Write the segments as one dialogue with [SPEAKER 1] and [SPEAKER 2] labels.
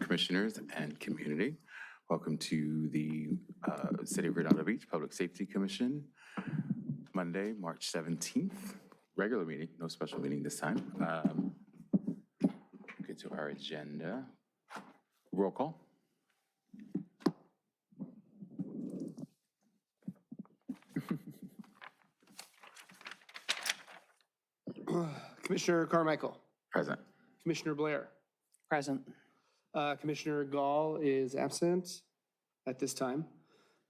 [SPEAKER 1] Commissioners and community. Welcome to the City of Redondo Beach Public Safety Commission, Monday, March 17th. Regular meeting, no special meeting this time. Get to our agenda. Roll call.
[SPEAKER 2] Commissioner Carmichael.
[SPEAKER 1] Present.
[SPEAKER 2] Commissioner Blair.
[SPEAKER 3] Present.
[SPEAKER 2] Commissioner Gall is absent at this time.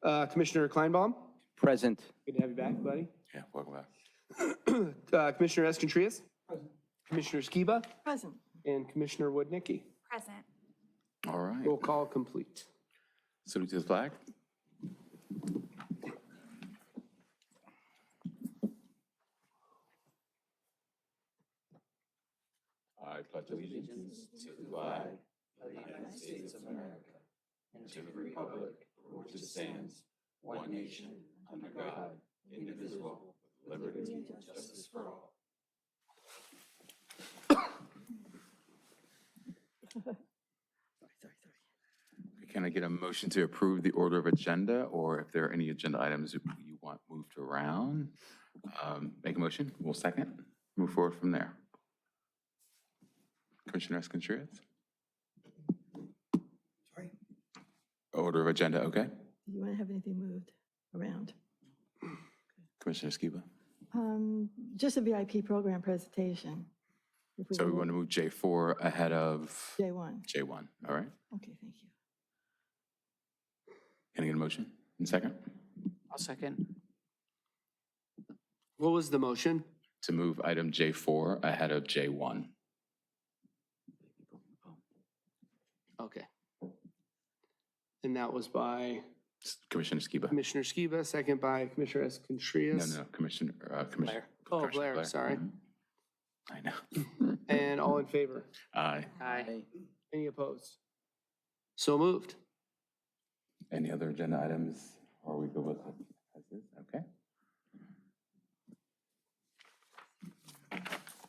[SPEAKER 2] Commissioner Kleinbaum.
[SPEAKER 3] Present.
[SPEAKER 2] Good to have you back, buddy.
[SPEAKER 1] Yeah, welcome back.
[SPEAKER 2] Commissioner Escontrias. Present. Commissioner Skiba.
[SPEAKER 4] Present.
[SPEAKER 2] And Commissioner Woodnicki.
[SPEAKER 4] Present.
[SPEAKER 1] All right.
[SPEAKER 2] Roll call complete.
[SPEAKER 1] Salute to the flag. I pledge allegiance to the flag of the United States of America and to the republic for which it stands, one nation, under God, indivisible, with liberty and justice for all. Can I get a motion to approve the order of agenda, or if there are any agenda items you want moved around? Make a motion, we'll second, move forward from there. Commissioner Escontrias?
[SPEAKER 4] Sorry.
[SPEAKER 1] Order of agenda, okay.
[SPEAKER 4] Do you want to have anything moved around?
[SPEAKER 1] Commissioner Skiba?
[SPEAKER 4] Just a VIP program presentation. If
[SPEAKER 1] So we
[SPEAKER 4] can
[SPEAKER 1] want to move J4 ahead of
[SPEAKER 4] J1.
[SPEAKER 1] J1, all right?
[SPEAKER 4] Okay, thank you.
[SPEAKER 1] Can I get a motion in second?
[SPEAKER 3] I'll second.
[SPEAKER 2] What was the motion?
[SPEAKER 1] To move item J4 ahead of J1.
[SPEAKER 2] Okay. And that was by
[SPEAKER 1] Commissioner Skiba?
[SPEAKER 2] Commissioner Skiba, second by Commissioner Escontrias.
[SPEAKER 1] No, Commissioner.
[SPEAKER 2] Blair. Oh, Blair, sorry.
[SPEAKER 1] Mhm. I know.
[SPEAKER 2] And all in favor?
[SPEAKER 1] Aye.
[SPEAKER 3] Aye.
[SPEAKER 2] Any opposed? So moved.
[SPEAKER 1] Any other agenda items, or we go with it as is? Okay.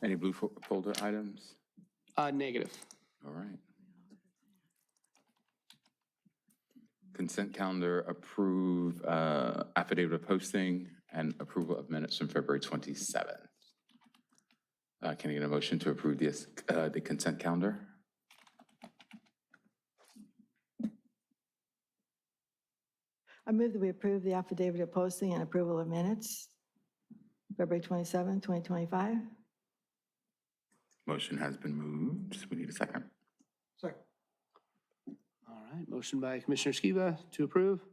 [SPEAKER 1] Any blue folder items?
[SPEAKER 2] Negative.
[SPEAKER 1] All right. Consent calendar, approve affidavit of posting and approval of minutes from February 27th. Can I get a motion to approve this, the consent calendar?
[SPEAKER 4] I move that we approve the affidavit of posting and approval of minutes, February 27, 2025.
[SPEAKER 1] Motion has been moved. We need a second.
[SPEAKER 2] Second. All right, motion by Commissioner Skiba to approve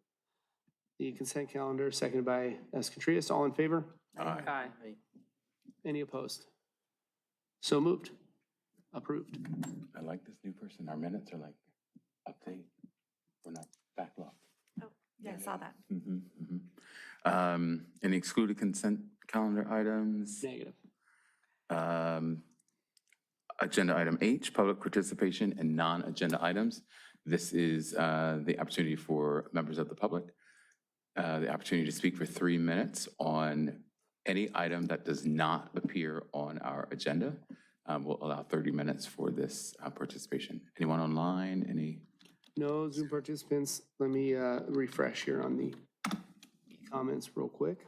[SPEAKER 2] the consent calendar, seconded by Escontrias. All in favor?
[SPEAKER 1] Aye.
[SPEAKER 3] Aye.
[SPEAKER 2] Any opposed? So moved. Approved.
[SPEAKER 1] I like this new person. Our minutes are like update. We're not backlogged.
[SPEAKER 4] Oh, yeah, I saw that.
[SPEAKER 1] Any excluded consent calendar items?
[SPEAKER 2] Negative.
[SPEAKER 1] Agenda item H, public participation in non-agenda items. This is the opportunity for members of the public, the opportunity to speak for 3 minutes on any item that does not appear on our agenda. We'll allow 30 minutes for this participation. Anyone online? Any?
[SPEAKER 2] No Zoom participants. Let me refresh here on the comments real quick.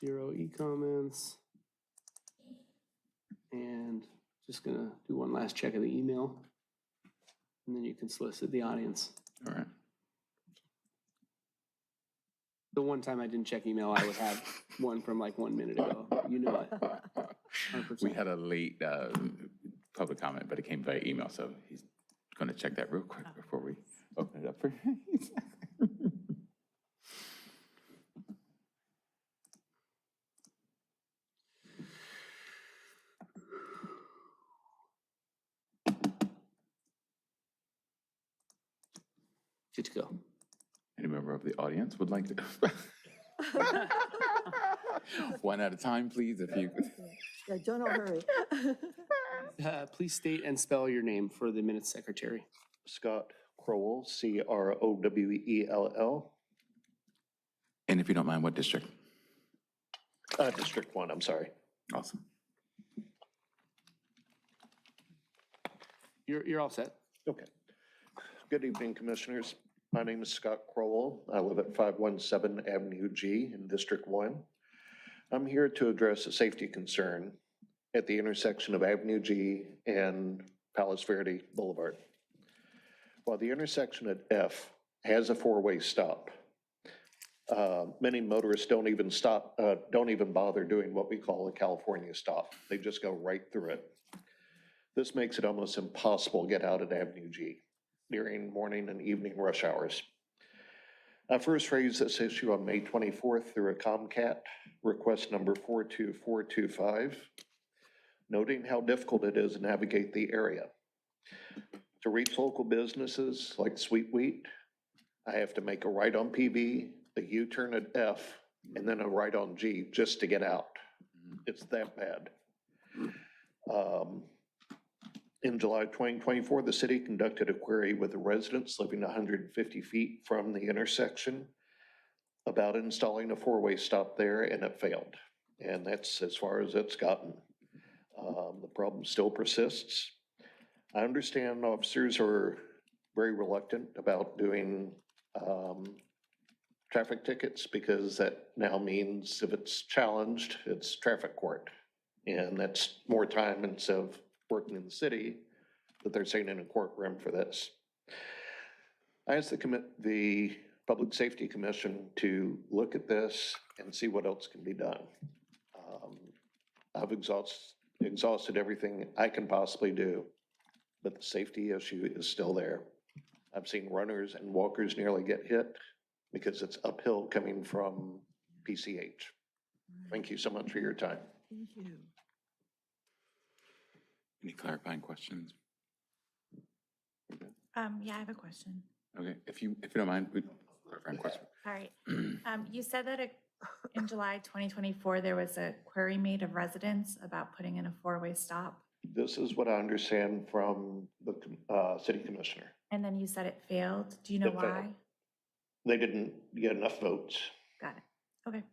[SPEAKER 2] Zero e-comments. And just gonna do one last check of the email. And then you can solicit the audience.
[SPEAKER 1] All right.
[SPEAKER 2] The one time I didn't check email, I would have one from like 1 minute ago. You know it. 100%.
[SPEAKER 1] We had a late public comment, but it came via email, so he's going to check that real quick before we open it up for
[SPEAKER 2] Good to go.
[SPEAKER 1] Any member of the audience would like to? One at a time, please, if you.
[SPEAKER 4] Yeah, don't hurry.
[SPEAKER 2] Please state and spell your name for the minutes secretary.
[SPEAKER 5] Scott Crowell, Crowell.
[SPEAKER 1] And if you don't mind, what district?
[SPEAKER 5] District 1, I'm sorry.
[SPEAKER 1] Awesome.
[SPEAKER 2] You're all set.
[SPEAKER 5] Okay. Good evening, Commissioners. My name is Scott Crowell. I live at 517 Avenue G in District 1. I'm here to address a safety concern at the intersection of Avenue G and Palos Verde Boulevard. While the intersection at F has a four-way stop, many motorists don't even bother doing what we call a California stop. They just go right through it. This makes it almost impossible to get out at Avenue G during morning and evening rush hours. I first raised this issue on May 24th through a Comcat request number 42425, noting how difficult it is to navigate the area. To reach local businesses like Sweet Wheat, I have to make a right on PV, a U-turn at F, and then a right on G just to get out. It's that bad. In July 2024, the city conducted a query with the residents living 150 feet from the intersection about installing a four-way stop there, and it failed. And that's as far as it's gotten. The problem still persists. I understand officers are very reluctant about doing traffic tickets because that now means if it's challenged, it's traffic court. And that's more time instead of working in the city that they're sitting in a courtroom for this. I asked the Public Safety Commission to look at this and see what else can be done. I've exhausted everything I can possibly do, but the safety issue is still there. I've seen runners and walkers nearly get hit because it's uphill coming from PCH. Thank you so much for your time.
[SPEAKER 4] Thank you.
[SPEAKER 1] Any clarifying questions?
[SPEAKER 6] Yeah, I have a question.
[SPEAKER 1] Okay, if you don't mind, clarifying question.
[SPEAKER 6] All right. You said that in July 2024, there was a query made of residents about putting in a four-way stop.
[SPEAKER 5] This is what I understand from the city commissioner.
[SPEAKER 6] And then you said it failed. Do you know
[SPEAKER 5] It failed.
[SPEAKER 6] why?
[SPEAKER 5] They didn't get enough votes.
[SPEAKER 6] Got it. Okay.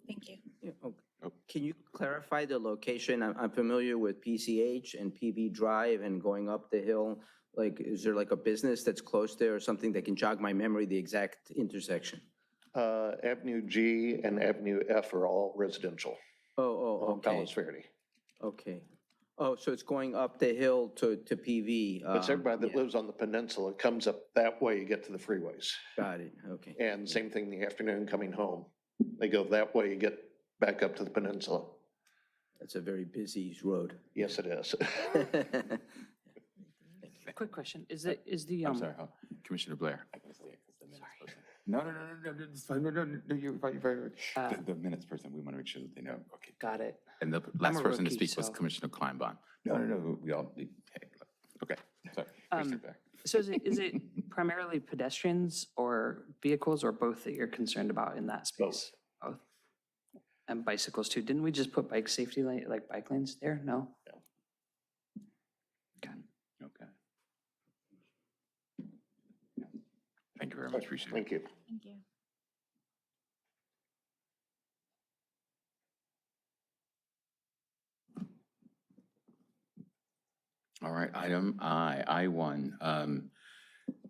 [SPEAKER 6] Thank you.
[SPEAKER 3] Yeah, Can you clarify the location? I'm familiar with PCH and PV Drive and going up the hill. Like, is there like a business that's close there or something that can jog my memory, the exact intersection?
[SPEAKER 5] Avenue G and Avenue F are all residential
[SPEAKER 3] Oh,
[SPEAKER 5] on
[SPEAKER 3] okay.
[SPEAKER 5] Palos Verde.
[SPEAKER 3] Okay. Oh, so it's going up the hill to PV.
[SPEAKER 5] It's everybody that
[SPEAKER 3] yeah,
[SPEAKER 5] lives on the peninsula comes up that way, you get to the freeways.
[SPEAKER 3] Got it, okay.
[SPEAKER 5] And same thing in the afternoon coming home. They go that way, you get back up to the peninsula.
[SPEAKER 3] That's a very busy road.
[SPEAKER 5] Yes, it is.
[SPEAKER 7] Quick question, is the,
[SPEAKER 1] I'm sorry, Commissioner Blair. I gotta say it 'cause the minutes person. No, it's fine. No, you're fine, you're fine. The minutes person, we want to make sure that they know, okay.
[SPEAKER 7] got it.
[SPEAKER 1] And the last
[SPEAKER 7] a
[SPEAKER 1] person to
[SPEAKER 7] rookie,
[SPEAKER 1] speak was
[SPEAKER 7] so-
[SPEAKER 1] Commissioner Kleinbond. No, we all, hey, okay, sorry. Commissioner Blair.
[SPEAKER 7] So is it primarily pedestrians or vehicles or both that you're concerned about in that space? Both. And bicycles too. Didn't we just put bike safety lane, like bike lanes there? No?
[SPEAKER 5] No.
[SPEAKER 7] Okay.
[SPEAKER 1] Okay. Thank you very much, appreciate it.
[SPEAKER 5] Thank you.
[SPEAKER 6] Thank you.
[SPEAKER 1] All right, item I1,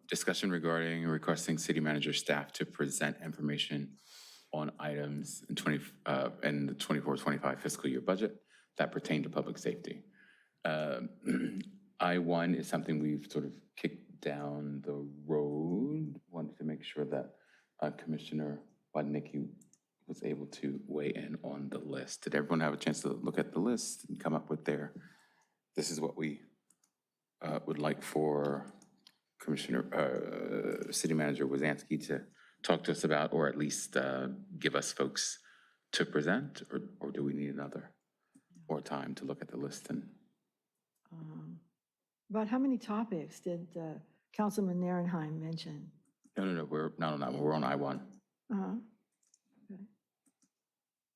[SPEAKER 1] discussion regarding requesting city manager staff to present information on items in the 24-25 fiscal year budget that pertain to public safety. I1 is something we've sort of kicked down the road. Wanted to make sure that Commissioner Wadnicki was able to weigh in on the list. Did everyone have a chance to look at the list and come up with this is what we would like for City Manager Wazanski to talk to us about, or at least give us folks to present, or do we need another more time to look at the list? And
[SPEAKER 4] About how many topics did Councilman Narenheim mention?
[SPEAKER 1] no, we're not on that one. We're on I1.
[SPEAKER 4] Uh-huh.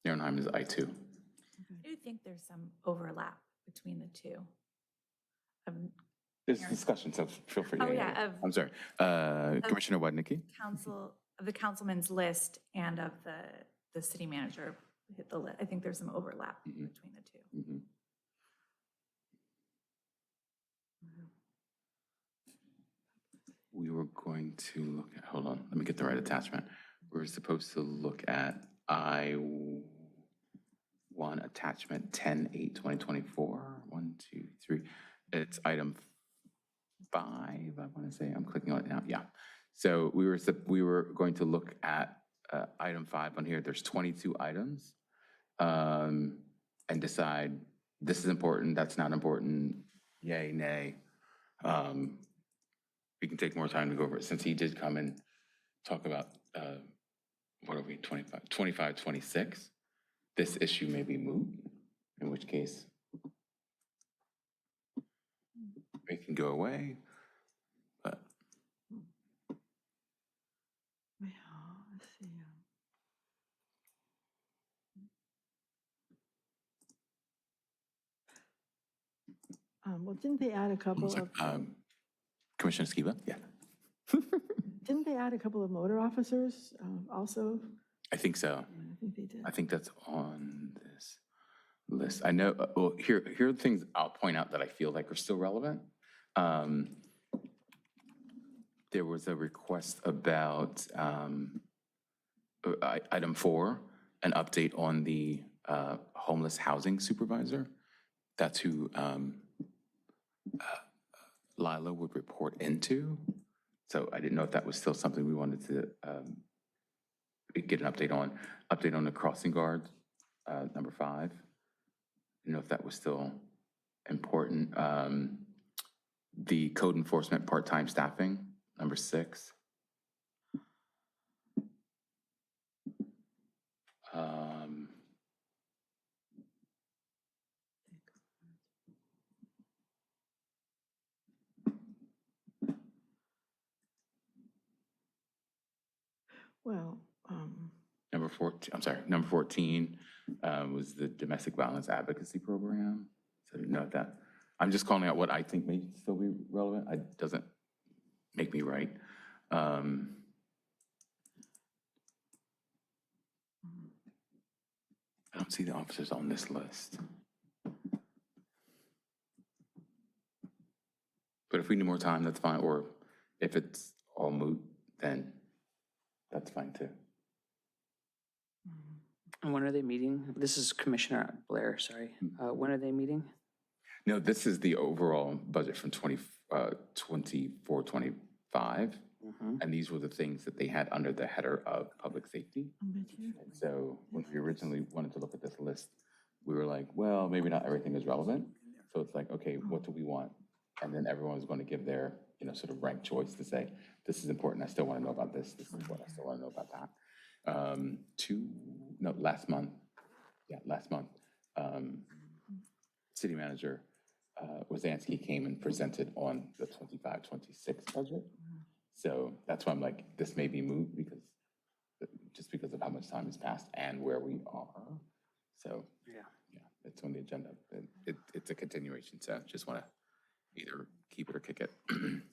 [SPEAKER 1] Narenheim is I2.
[SPEAKER 6] I do think there's some overlap between the two.
[SPEAKER 1] There's discussion, so feel free.
[SPEAKER 6] Oh, yeah, of-
[SPEAKER 1] I'm sorry. Commissioner Wadnicki?
[SPEAKER 6] Of the councilman's list and of the city manager hit the, I think there's some overlap
[SPEAKER 1] Mhm.
[SPEAKER 6] between the two.
[SPEAKER 1] Mhm. We were going to look at, hold on, let me get the right attachment. We were supposed to look at I-1 attachment 10/8/2024. 1, 2, 3. It's item 5, I want to say. I'm clicking on it now. Yeah. So we were going to look at item 5 on here. There's 22 items, and decide this is important, that's not important, yay, nay. We can take more time to go over it, since he did come and talk about, what are we, 25, 26? This issue may be moot, in which case it can go away, but
[SPEAKER 4] Well, let's see. Well, didn't they add a couple of,
[SPEAKER 1] Commissioner Skiba? Yeah.
[SPEAKER 4] didn't they add a couple of motor officers also?
[SPEAKER 1] I think so.
[SPEAKER 4] Yeah, I think they did.
[SPEAKER 1] I think that's on this list. I know, well, here are the things I'll point out that I feel like are still relevant. There was a request about item 4, an update on the homeless housing supervisor. That's who Lila would report into. So I didn't know if that was still something we wanted to get an update on. Update on the crossing guards, number 5. Didn't know if that was still important. The code enforcement part-time staffing, number 6.
[SPEAKER 4] Well,
[SPEAKER 1] Number 14, I'm sorry, number 14 was the domestic violence advocacy program. So I didn't know that. I'm just calling out what I think may still be relevant. It doesn't make me right. I don't see the officers on this list. But if we need more time, that's fine. Or if it's all moot, then that's fine too.
[SPEAKER 7] And when are they meeting? This is Commissioner Blair, sorry. When are they meeting?
[SPEAKER 1] No, this is the overall budget from 24, 25. And these were the things that they had under the header of public safety.
[SPEAKER 4] I'm with you.
[SPEAKER 1] And so when we originally wanted to look at this list, we were like, well, maybe not everything is relevant. So it's like, okay, what do we want? And then everyone was going to give their, sort of ranked choice to say, this is important, I still want to know about this, this is what I still want to know about that. Last month, city manager Wazansky came and presented on the 25-26 budget. So that's why I'm like, this may be moved because, just because of how much time has passed and where we are. So, yeah, it's on the agenda. It's a continuation, so just want to either keep it or kick it. And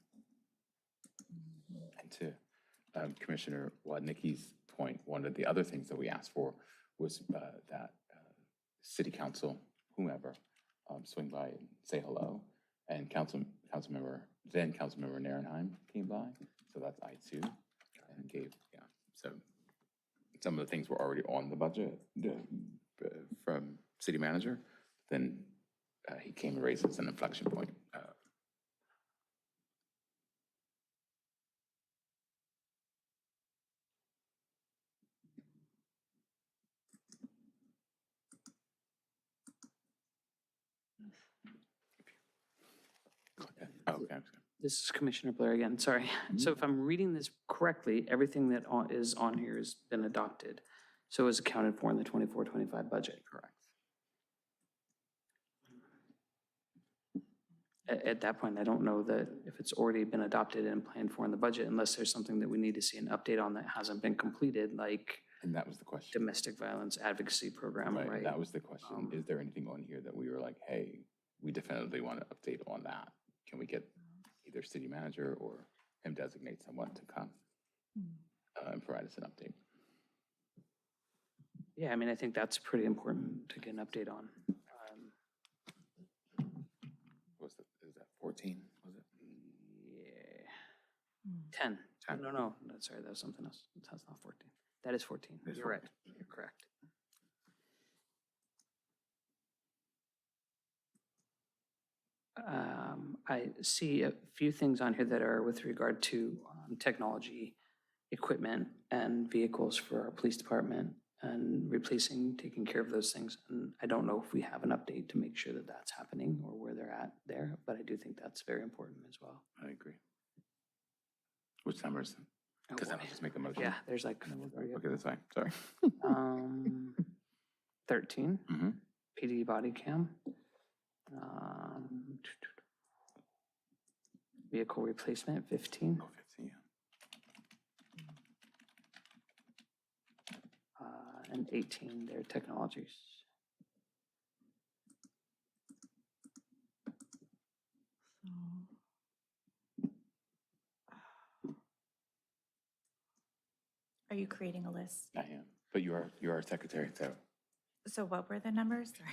[SPEAKER 1] to Commissioner Wadnicki's point, one of the other things that we asked for was that city council, whomever, swing by and say hello. And Councilmember Narenheim came by, so that's I2, and gave, so some of the things were already on the budget from city manager, then he came and raised as an inflection point. Okay.
[SPEAKER 7] This is Commissioner Blair again, sorry. So if I'm reading this correctly, everything that is on here has been adopted. So is accounted for in the 24-25 budget.
[SPEAKER 1] Correct.
[SPEAKER 7] At that point, I don't know that if it's already been adopted and planned for in the budget, unless there's something that we need to see an update on that hasn't been completed, like
[SPEAKER 1] And that was the question.
[SPEAKER 7] domestic violence advocacy program, right?
[SPEAKER 1] That was the question. Is there anything on here that we were like, hey, we definitively want to update on that? Can we get either city manager or him designate someone to come and provide us an update?
[SPEAKER 7] Yeah, I mean, I think that's pretty important to get an update on.
[SPEAKER 1] Is that 14, was it?
[SPEAKER 7] Yeah.
[SPEAKER 4] Hmm.
[SPEAKER 7] 10.
[SPEAKER 1] 10.
[SPEAKER 7] No, that's sorry, that was something else. That's not 14. That is 14.
[SPEAKER 1] It is
[SPEAKER 7] You're right.
[SPEAKER 1] 14.
[SPEAKER 7] You're correct. I see a few things on here that are with regard to technology, equipment, and vehicles for our police department and replacing, taking care of those things. And I don't know if we have an update to make sure that that's happening or where they're at there, but I do think that's very important as well.
[SPEAKER 1] I agree. Which numbers? Because then I'll just make a motion.
[SPEAKER 7] Yeah, there's like,
[SPEAKER 1] Okay, that's fine, sorry.
[SPEAKER 7] 13,
[SPEAKER 1] Mhm.
[SPEAKER 7] PD body cam. Vehicle replacement, 15.
[SPEAKER 1] Oh, 15, yeah.
[SPEAKER 7] And 18, their technologies.
[SPEAKER 6] Are you creating a list?
[SPEAKER 1] I am, but you are our secretary, so
[SPEAKER 6] So what were the numbers? Sorry.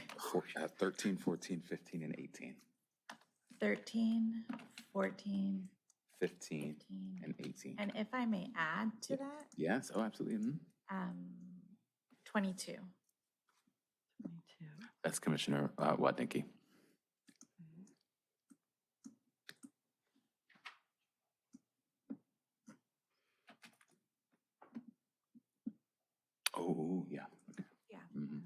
[SPEAKER 1] 13, 14, 15, and 18.
[SPEAKER 6] 13, 14,
[SPEAKER 1] 15
[SPEAKER 6] 15.
[SPEAKER 1] and 18.
[SPEAKER 6] And if I may add to that,
[SPEAKER 1] Yes, oh, absolutely.
[SPEAKER 6] 22.
[SPEAKER 4] 22.
[SPEAKER 1] That's Commissioner Wadnicki. Oh, yeah. Okay.
[SPEAKER 6] Yeah.
[SPEAKER 1] Mhm.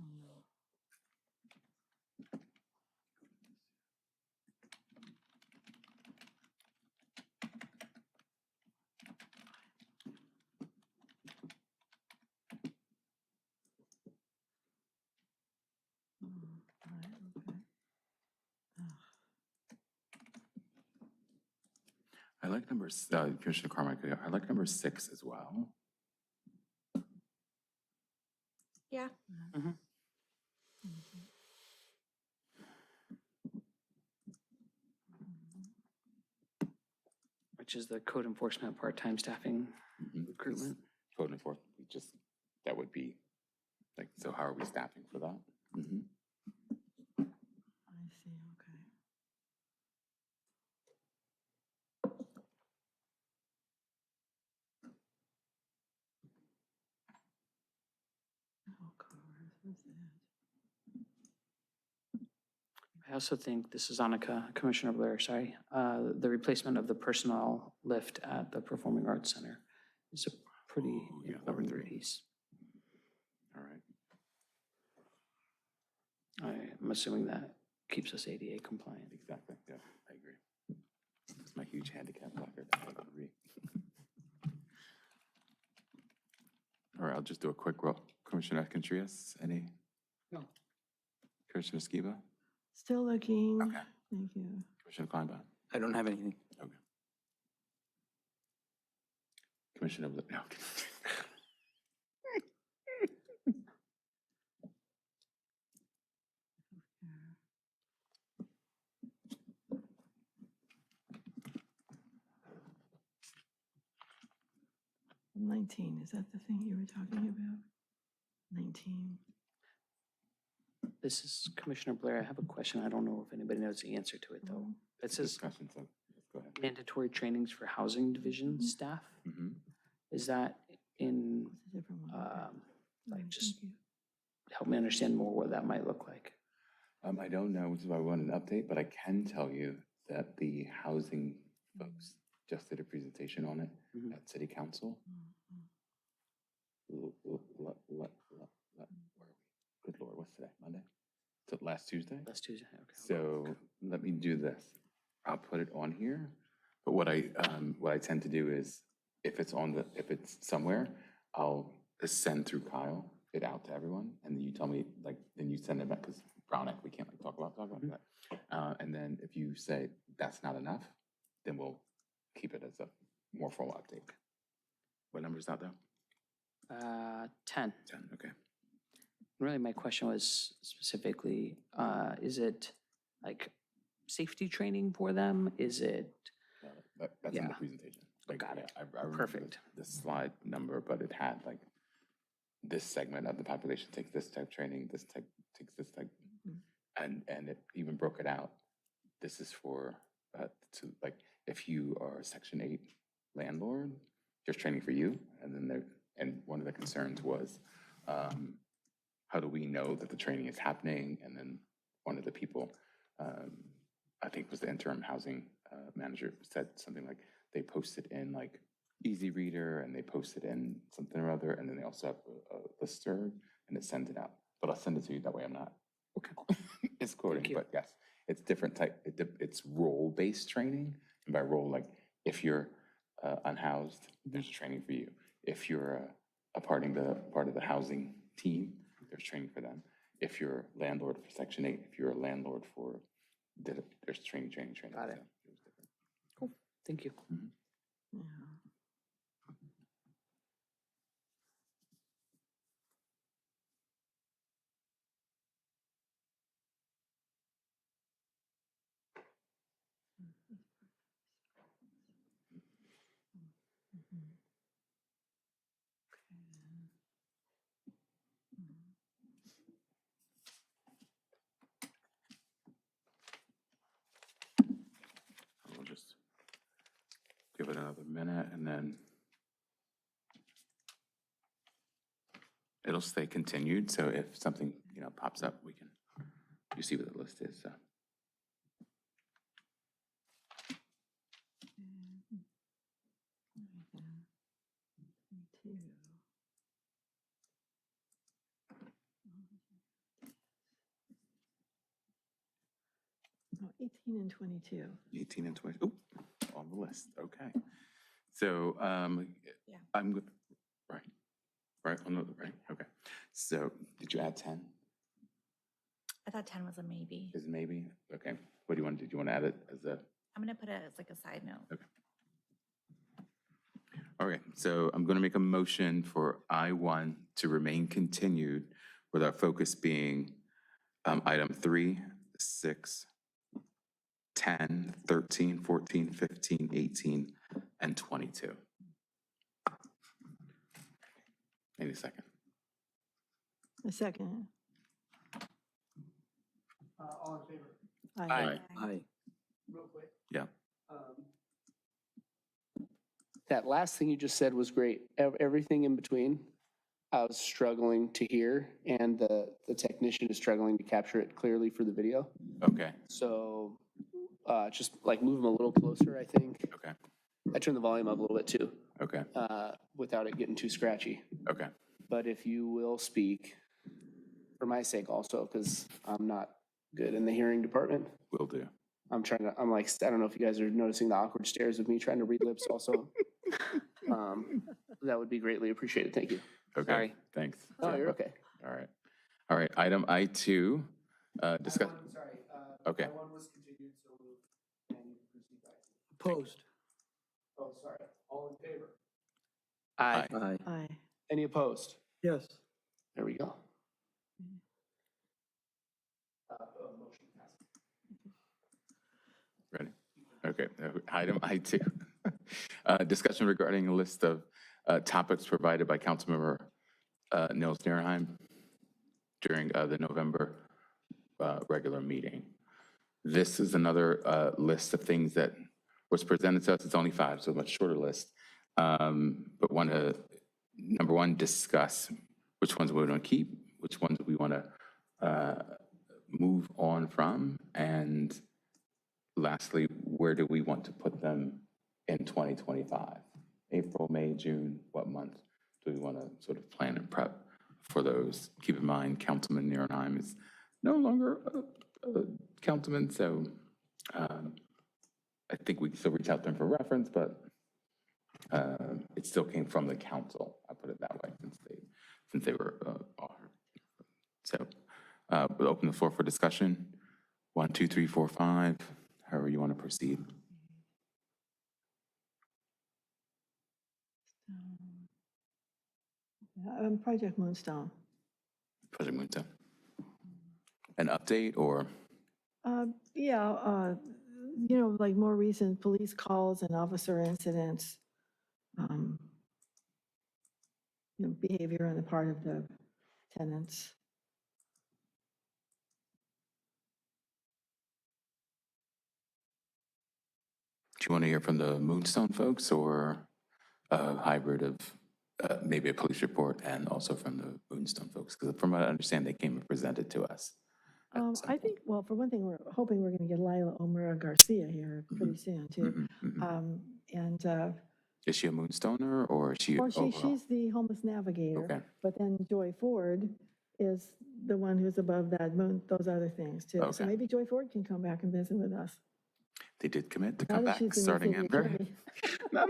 [SPEAKER 4] All right, okay.
[SPEAKER 1] I like Commissioner Carmichael, I like number 6 as well.
[SPEAKER 6] Yeah.
[SPEAKER 7] Which is the code enforcement part-time staffing
[SPEAKER 1] Mhm.
[SPEAKER 7] recruitment.
[SPEAKER 1] Code enforcement, that would be, like, so how are we staffing for that? Mhm.
[SPEAKER 4] I see, okay. Oh, cars, what's that?
[SPEAKER 7] I also think, this is Annika, Commissioner Blair, sorry, the replacement of the personnel lift at the Performing Arts Center is a pretty
[SPEAKER 1] Ooh, yeah, number
[SPEAKER 7] important
[SPEAKER 1] 3.
[SPEAKER 7] piece.
[SPEAKER 1] All right.
[SPEAKER 7] I'm assuming that keeps us ADA compliant.
[SPEAKER 1] Exactly, yeah, I agree. It's my huge handicap placard that I don't read. All right, I'll just do a quick roll. Commissioner Contreras, any?
[SPEAKER 7] No.
[SPEAKER 1] Commissioner Skiba?
[SPEAKER 4] Still looking.
[SPEAKER 1] Okay.
[SPEAKER 4] Thank you.
[SPEAKER 1] Commissioner Kleinbach?
[SPEAKER 3] I don't have anything.
[SPEAKER 1] Okay. Commissioner, no.
[SPEAKER 4] 19, is that the thing you were talking about? 19.
[SPEAKER 7] This is Commissioner Blair. I have a question. I don't know if anybody knows the answer to it, though. It says
[SPEAKER 1] Discussion, so let's go ahead.
[SPEAKER 7] mandatory trainings for housing division staff.
[SPEAKER 1] Mhm.
[SPEAKER 7] Is that in,
[SPEAKER 4] What's a different one? Okay.
[SPEAKER 7] like,
[SPEAKER 4] Right,
[SPEAKER 7] just
[SPEAKER 4] thank you.
[SPEAKER 7] help me understand more what that might look like?
[SPEAKER 1] I don't know, which is why I wanted an update, but I can tell you that the housing folks just did a presentation on it
[SPEAKER 7] Mhm.
[SPEAKER 1] at City Council.
[SPEAKER 4] Mhm.
[SPEAKER 1] Where are we? Good Lord, what's today, Monday? So last Tuesday?
[SPEAKER 7] That's Tuesday, okay.
[SPEAKER 1] So let me do this. I'll put it on here, but what I tend to do is, if it's somewhere, I'll just send through Kyle it out to everyone, and then you tell me, like, then you send it back, because Brown Act, we can't like talk about that. And then if you say that's not enough, then we'll keep it as a more formal update. What number is that though?
[SPEAKER 7] 10.
[SPEAKER 1] 10, okay.
[SPEAKER 7] Really, my question was specifically, is it like safety training for them? Is it,
[SPEAKER 1] That's in the
[SPEAKER 7] Yeah.
[SPEAKER 1] presentation. Like,
[SPEAKER 7] Got
[SPEAKER 1] yeah,
[SPEAKER 7] it.
[SPEAKER 1] I remember
[SPEAKER 7] Perfect.
[SPEAKER 1] the slide number, but it had like this segment of the population takes this type of training, this type takes this type, and it even broke it out. This is for, to, like, if you are a Section 8 landlord, there's training for you, and then there, and one of the concerns was, how do we know that the training is happening? And then one of the people, I think was the interim housing manager, said something like they posted in like Easy Reader and they posted in something or other, and then they also have a listserv and it sends it out. But I'll send it to you, that way I'm not, it's quoting,
[SPEAKER 7] you.
[SPEAKER 1] but yes, it's different type, it's role-based training. And by role, like if you're unhoused, there's training for you. If you're a part of the housing team, there's training for them. If you're a landlord for Section 8, if you're a landlord for, there's training.
[SPEAKER 7] Got it.
[SPEAKER 1] So was different.
[SPEAKER 7] Cool, thank you.
[SPEAKER 4] Yeah.
[SPEAKER 1] We'll just give it another minute and then it'll stay continued. So if something, pops up, you see what the list is, so.
[SPEAKER 4] Oh, 18 and 22.
[SPEAKER 1] 18 and 20, oh, on the list, okay. So,
[SPEAKER 6] Yeah.
[SPEAKER 1] I'm good, right, right, okay. So, did you add 10?
[SPEAKER 6] I thought 10 was a maybe.
[SPEAKER 1] Is it maybe? Okay, what do you want, did you want to add it as a?
[SPEAKER 6] I'm going to put it as like a side note.
[SPEAKER 1] Okay. All right, so I'm going to make a motion for I1 to remain continued with our focus being item 3, 6, 10, 13, 14, 15, 18, and 22. Any second.
[SPEAKER 4] A second.
[SPEAKER 2] All in favor?
[SPEAKER 1] Aye.
[SPEAKER 3] Aye.
[SPEAKER 2] Real quick.
[SPEAKER 1] Yeah.
[SPEAKER 2] That last thing you just said was great. Everything in between, I was struggling to hear, and the technician is struggling to capture it clearly for the video.
[SPEAKER 1] Okay,
[SPEAKER 2] So just like move them a little closer, I think.
[SPEAKER 1] okay,
[SPEAKER 2] I turned the volume up a little bit too,
[SPEAKER 1] okay,
[SPEAKER 2] without it getting too scratchy.
[SPEAKER 1] okay.
[SPEAKER 2] But if you will speak, for my sake also, because I'm not good in the hearing department.
[SPEAKER 1] Will do.
[SPEAKER 2] I'm like, I don't know if you guys are noticing the awkward stares of me trying to read lips also. That would be greatly appreciated. Thank you.
[SPEAKER 1] Okay,
[SPEAKER 7] Sorry.
[SPEAKER 1] thanks.
[SPEAKER 2] Oh, you're okay.
[SPEAKER 1] All right. All right, item I2, discuss,
[SPEAKER 2] I'm sorry.
[SPEAKER 1] Okay.
[SPEAKER 2] I1 was continued, so we'll, and you can proceed back.
[SPEAKER 3] Opposed.
[SPEAKER 2] Oh, sorry. All in favor?
[SPEAKER 7] Aye.
[SPEAKER 3] Aye.
[SPEAKER 4] Aye.
[SPEAKER 2] Any opposed?
[SPEAKER 3] Yes.
[SPEAKER 2] There we go. Motion passes.
[SPEAKER 1] ready? Okay, item I2. Discussion regarding a list of topics provided by Councilmember Nils Nierenheim during the November regular meeting. This is another list of things that was presented to us. It's only 5, so a much shorter list. But want to, number one, discuss which ones we want to keep, which ones we want to move on from, and lastly, where do we want to put them in 2025? April, May, June, what month do we want to sort of plan and prep for those? Keep in mind, Councilman Nierenheim is no longer a councilman, so I think we can still reach out to him for reference, but it still came from the council, I put it that way, since they were offered. So we'll open the floor for discussion. 1, 2, 3, 4, 5, however you want to proceed.
[SPEAKER 4] Project Moonstone.
[SPEAKER 1] President Winter. An update or?
[SPEAKER 4] Yeah, like more recent police calls and officer incidents. behavior on the part of the tenants.
[SPEAKER 1] Do you want to hear from the Moonstone folks or a hybrid of maybe a police report and also from the Moonstone folks? Because from what I understand, they came and presented to us. at some
[SPEAKER 4] I
[SPEAKER 1] point.
[SPEAKER 4] think, well, for one thing, we're hoping we're going to get Lila Omura Garcia here pretty soon, too. And,
[SPEAKER 1] Is she a Moonstoner or is she
[SPEAKER 4] well,
[SPEAKER 1] overall?
[SPEAKER 4] she's the homeless navigator.
[SPEAKER 1] Okay.
[SPEAKER 4] But then Joy Ford is the one who's above that moon, those other things, too. So
[SPEAKER 1] Okay.
[SPEAKER 4] maybe Joy Ford can come back and visit with us.
[SPEAKER 1] They did commit to
[SPEAKER 4] Now
[SPEAKER 1] come
[SPEAKER 4] that
[SPEAKER 1] back
[SPEAKER 4] she's the new
[SPEAKER 1] starting
[SPEAKER 4] city
[SPEAKER 1] in very.
[SPEAKER 4] attorney.
[SPEAKER 1] No,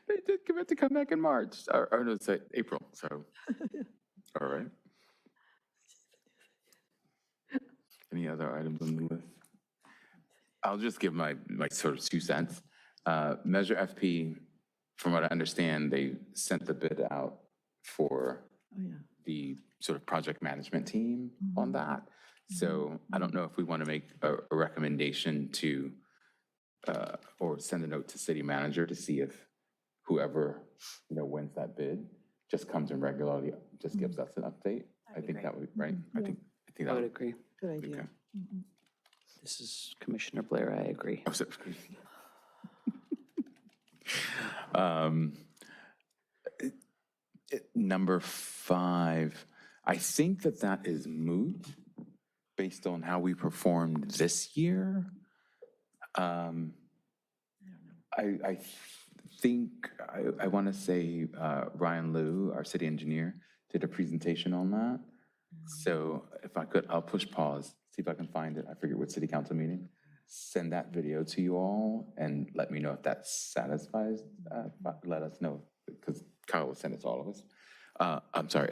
[SPEAKER 1] they did commit to come back in March, or no, it's April, so, all right. Any other items on the list? I'll just give my sort of 2 cents. Measure FP, from what I understand, they sent the bid out for
[SPEAKER 4] Oh, yeah.
[SPEAKER 1] the sort of project management team on that. So I don't know if we want to make a recommendation to, or send a note to city manager to see if whoever, wins that bid just comes in regularly, just gives us an update. I think that would, right? I think
[SPEAKER 7] I
[SPEAKER 1] that
[SPEAKER 7] would
[SPEAKER 1] would.
[SPEAKER 7] agree.
[SPEAKER 4] Good
[SPEAKER 1] Okay.
[SPEAKER 4] idea.
[SPEAKER 7] This is Commissioner Blair, I agree.
[SPEAKER 1] Oh, so- Um, Number 5, I think that is moot based on how we performed this year. I think, I want to say Ryan Liu, our city engineer, did a presentation on that. So if I could, I'll push pause, see if I can find it. I forget what city council meeting. Send that video to you all and let me know if that satisfies, let us know, because Kyle will send it to all of us. I'm sorry,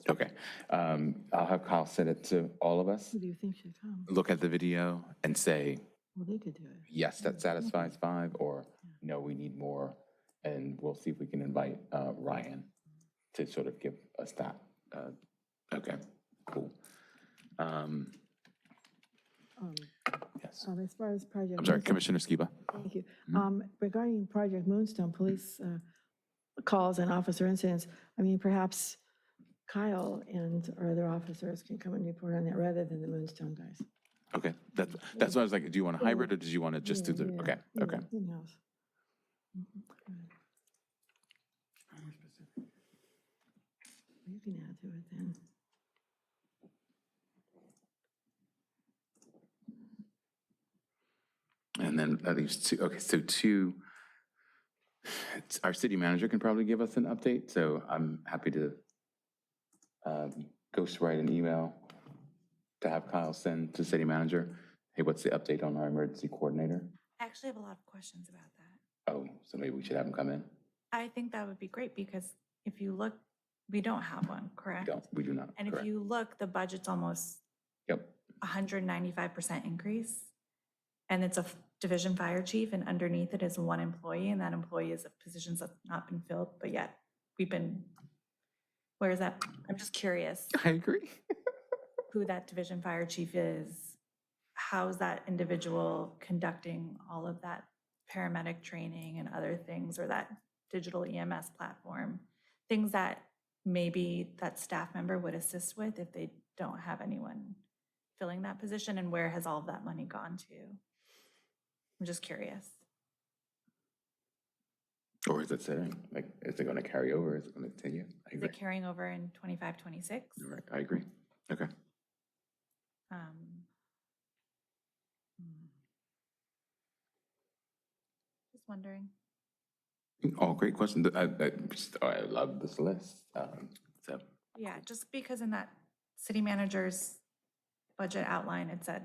[SPEAKER 1] okay. I'll have Kyle send it to all of us,
[SPEAKER 4] Who do you think should come?
[SPEAKER 1] look at the video and say,
[SPEAKER 4] Well, they could do it.
[SPEAKER 1] yes, that satisfies 5, or no, we need more. And we'll see if we can invite Ryan to sort of give us that. Okay, cool. Yes.
[SPEAKER 4] As far as Project.
[SPEAKER 1] I'm sorry,
[SPEAKER 4] Moonstone-
[SPEAKER 1] Commissioner Skiba.
[SPEAKER 4] Thank you. Regarding Project Moonstone, police calls and officer incidents, I mean, perhaps Kyle and our other officers can come and report on that rather than the Moonstone guys.
[SPEAKER 1] Okay, that's what I was like, do you want a hybrid or did you want to just do the,
[SPEAKER 4] Yeah,
[SPEAKER 1] okay,
[SPEAKER 4] yeah,
[SPEAKER 1] okay.
[SPEAKER 4] in-house. You can add to it then.
[SPEAKER 1] And then at least 2, okay, so 2, our city manager can probably give us an update, so I'm happy to ghostwrite an email to have Kyle send to city manager. Hey, what's the update on our emergency coordinator?
[SPEAKER 6] I actually have a lot of questions about that.
[SPEAKER 1] Oh, so maybe we should have him come in?
[SPEAKER 6] I think that would be great because if you look, we don't have one, correct?
[SPEAKER 1] We do not,
[SPEAKER 6] And if
[SPEAKER 1] correct.
[SPEAKER 6] you look, the budget's almost
[SPEAKER 1] Yep,
[SPEAKER 6] 195% increase. And it's a division fire chief, and underneath it is 1 employee, and that employee is a position that's not been filled, but yet where is that? I'm just curious
[SPEAKER 1] I agree.
[SPEAKER 6] who that division fire chief is. How's that individual conducting all of that paramedic training and other things, or that digital EMS platform? Things that maybe that staff member would assist with if they don't have anyone filling that position, and where has all of that money gone to? I'm just curious.
[SPEAKER 1] Or is it sitting? Like, is it going to carry over? Is it going to continue? I
[SPEAKER 6] Is
[SPEAKER 1] agree.
[SPEAKER 6] it carrying over in 25, 26?
[SPEAKER 1] You're right, I agree. Okay.
[SPEAKER 6] Just wondering.
[SPEAKER 1] All great questions. I love this list. So,
[SPEAKER 6] Yeah, just because in that city manager's budget outline, it said,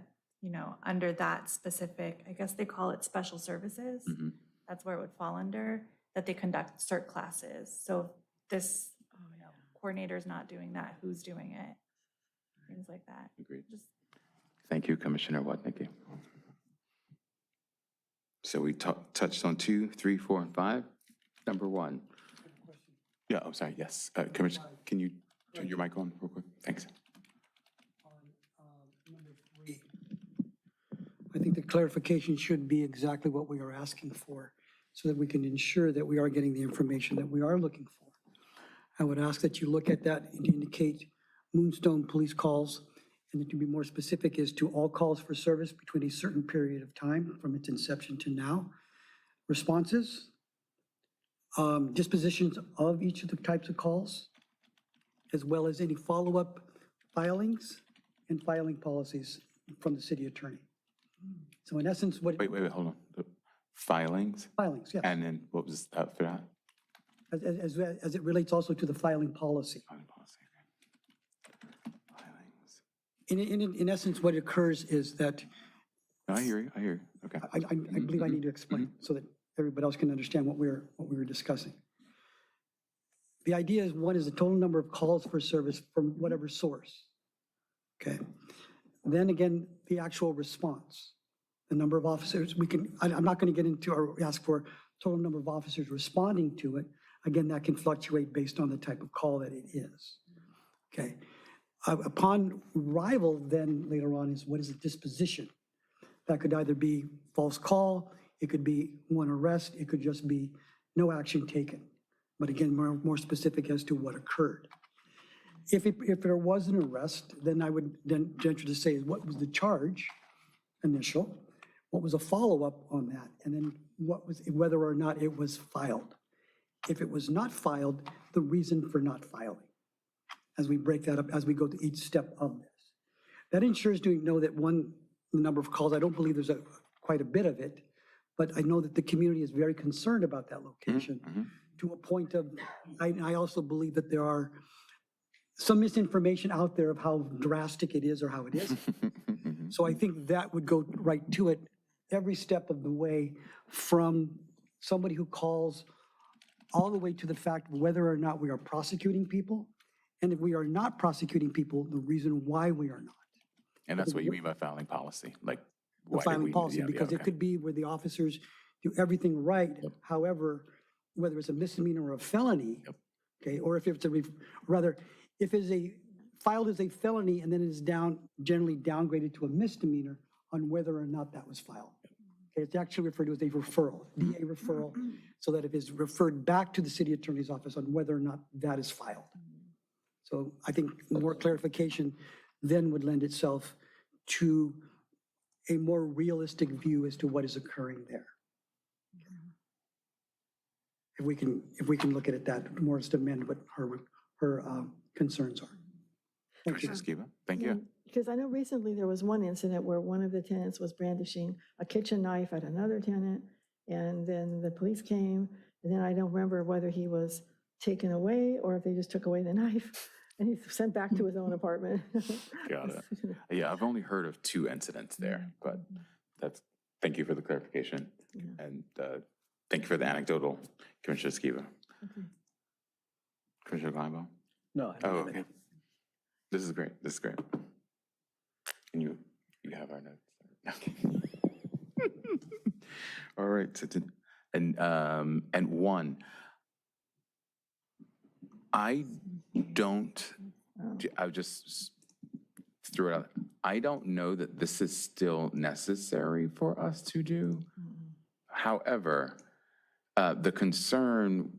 [SPEAKER 6] under that specific, I guess they call it special services.
[SPEAKER 1] mhm.
[SPEAKER 6] That's where it would fall under, that they conduct CERT classes. So if this coordinator's not doing that, who's doing it? Things like that.
[SPEAKER 1] Agreed.
[SPEAKER 6] Just
[SPEAKER 1] Thank you, Commissioner Watnicki. So we touched on 2, 3, 4, and 5. Number 1. Yeah, I'm sorry, yes. Commissioner, can you turn your mic on real quick? Thanks.
[SPEAKER 8] Number 3. I think the clarification should be exactly what we are asking for. so that we can ensure that we are getting the information that we are looking for. I would ask that you look at that and indicate Moonstone police calls, and that to be more specific as to all calls for service between a certain period of time from its inception to now, responses, dispositions of each of the types of calls, as well as any follow-up filings and filing policies from the city attorney. So in essence, what,
[SPEAKER 1] Wait, hold on. The filings,
[SPEAKER 8] filings, yes,
[SPEAKER 1] and then what was after that?
[SPEAKER 8] as it relates also to the filing policy.
[SPEAKER 1] Filing policy. Okay. Filings.
[SPEAKER 8] In essence, what occurs is that,
[SPEAKER 1] No, I hear you, okay.
[SPEAKER 8] I believe I need to explain so that everybody else can understand what we were discussing. The idea is, one is the total number of calls for service from whatever source. Okay. Then again, the actual response, the number of officers, I'm not going to get into or ask for total number of officers responding to it. Again, that can fluctuate based on the type of call that it is. Okay. Upon arrival, then later on is what is the disposition? That could either be false call, it could be one arrest, it could just be no action taken. But again, more specific as to what occurred. If there was an arrest, then I would then venture to say, what was the charge initial? What was a follow-up on that? And then whether or not it was filed. If it was not filed, the reason for not filing. As we break that up, as we go to each step of this. That ensures to know that the number of calls, I don't believe there's quite a bit of it, but I know that the community is very concerned about that location to a point of, I also believe that there are some misinformation out there of how drastic it is or how it is. So I think that would go right to it every step of the way, from somebody who calls all the way to the fact of whether or not we are prosecuting people. And if we are not prosecuting people, the reason why we are not.
[SPEAKER 1] And that's what you mean by filing policy, like.
[SPEAKER 8] The
[SPEAKER 1] why did
[SPEAKER 8] filing
[SPEAKER 1] we-
[SPEAKER 8] policy,
[SPEAKER 1] yeah,
[SPEAKER 8] because it
[SPEAKER 1] okay.
[SPEAKER 8] could be where the officers do everything right. However, whether it's a misdemeanor or a felony, okay, or if it's if it's filed as a felony and then it is generally downgraded to a misdemeanor on whether or not that was filed. Okay, it's actually referred to as a referral, DA referral, so that if it's referred back to the city attorney's office on whether or not that is filed. So I think more clarification then would lend itself to a more realistic view as to what is occurring there. If we can look at it that more as to amend what her concerns are. Thank you.
[SPEAKER 1] Commissioner Skiba, thank you.
[SPEAKER 4] Because I know recently there was one incident where one of the tenants was brandishing a kitchen knife at another tenant, and then the police came, and then I don't remember whether he was taken away or if they just took away the knife, and he's sent back to his own apartment.
[SPEAKER 1] Got it. Yeah, I've only heard of 2 incidents there, but thank you for the clarification. And thank you for the anecdotal, Commissioner Skiba.
[SPEAKER 4] Okay.
[SPEAKER 1] Commissioner Kleinbaum?
[SPEAKER 9] No, I
[SPEAKER 1] Oh,
[SPEAKER 9] don't have
[SPEAKER 1] okay.
[SPEAKER 9] any.
[SPEAKER 1] This is great, this is great. And you have our notes. Okay. All right, and one, I just threw it out. I don't know that this is still necessary for us to do. However, the concern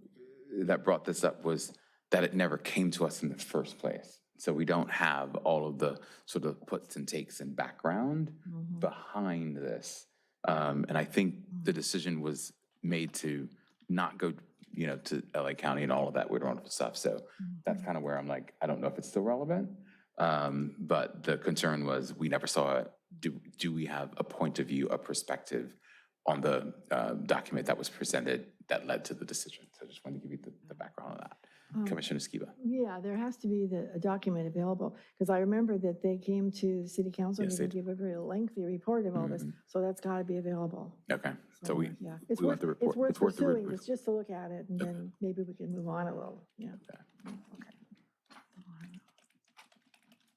[SPEAKER 1] that brought this up was that it never came to us in the first place. So we don't have all of the sort of puts and takes and background behind this. And I think the decision was made to not go, to LA County and all of that weird wonderful stuff. So that's kind of where I'm like, I don't know if it's still relevant. But the concern was we never saw it. Do we have a point of view, a perspective on the document that was presented that led to the decision? So I just wanted to give you the background on that. Commissioner Skiba.
[SPEAKER 4] Yeah, there has to be a document available, because I remember that they came to the city council and
[SPEAKER 1] Yes,
[SPEAKER 4] they
[SPEAKER 1] they
[SPEAKER 4] gave a very lengthy report of all this, so that's got to be available.
[SPEAKER 1] Okay, so we
[SPEAKER 4] Yeah, it's
[SPEAKER 1] want
[SPEAKER 4] worth,
[SPEAKER 1] the report.
[SPEAKER 4] it's worth
[SPEAKER 1] worth the
[SPEAKER 4] pursuing,
[SPEAKER 1] report.
[SPEAKER 4] just to look at it, and then maybe we can move on a little, yeah.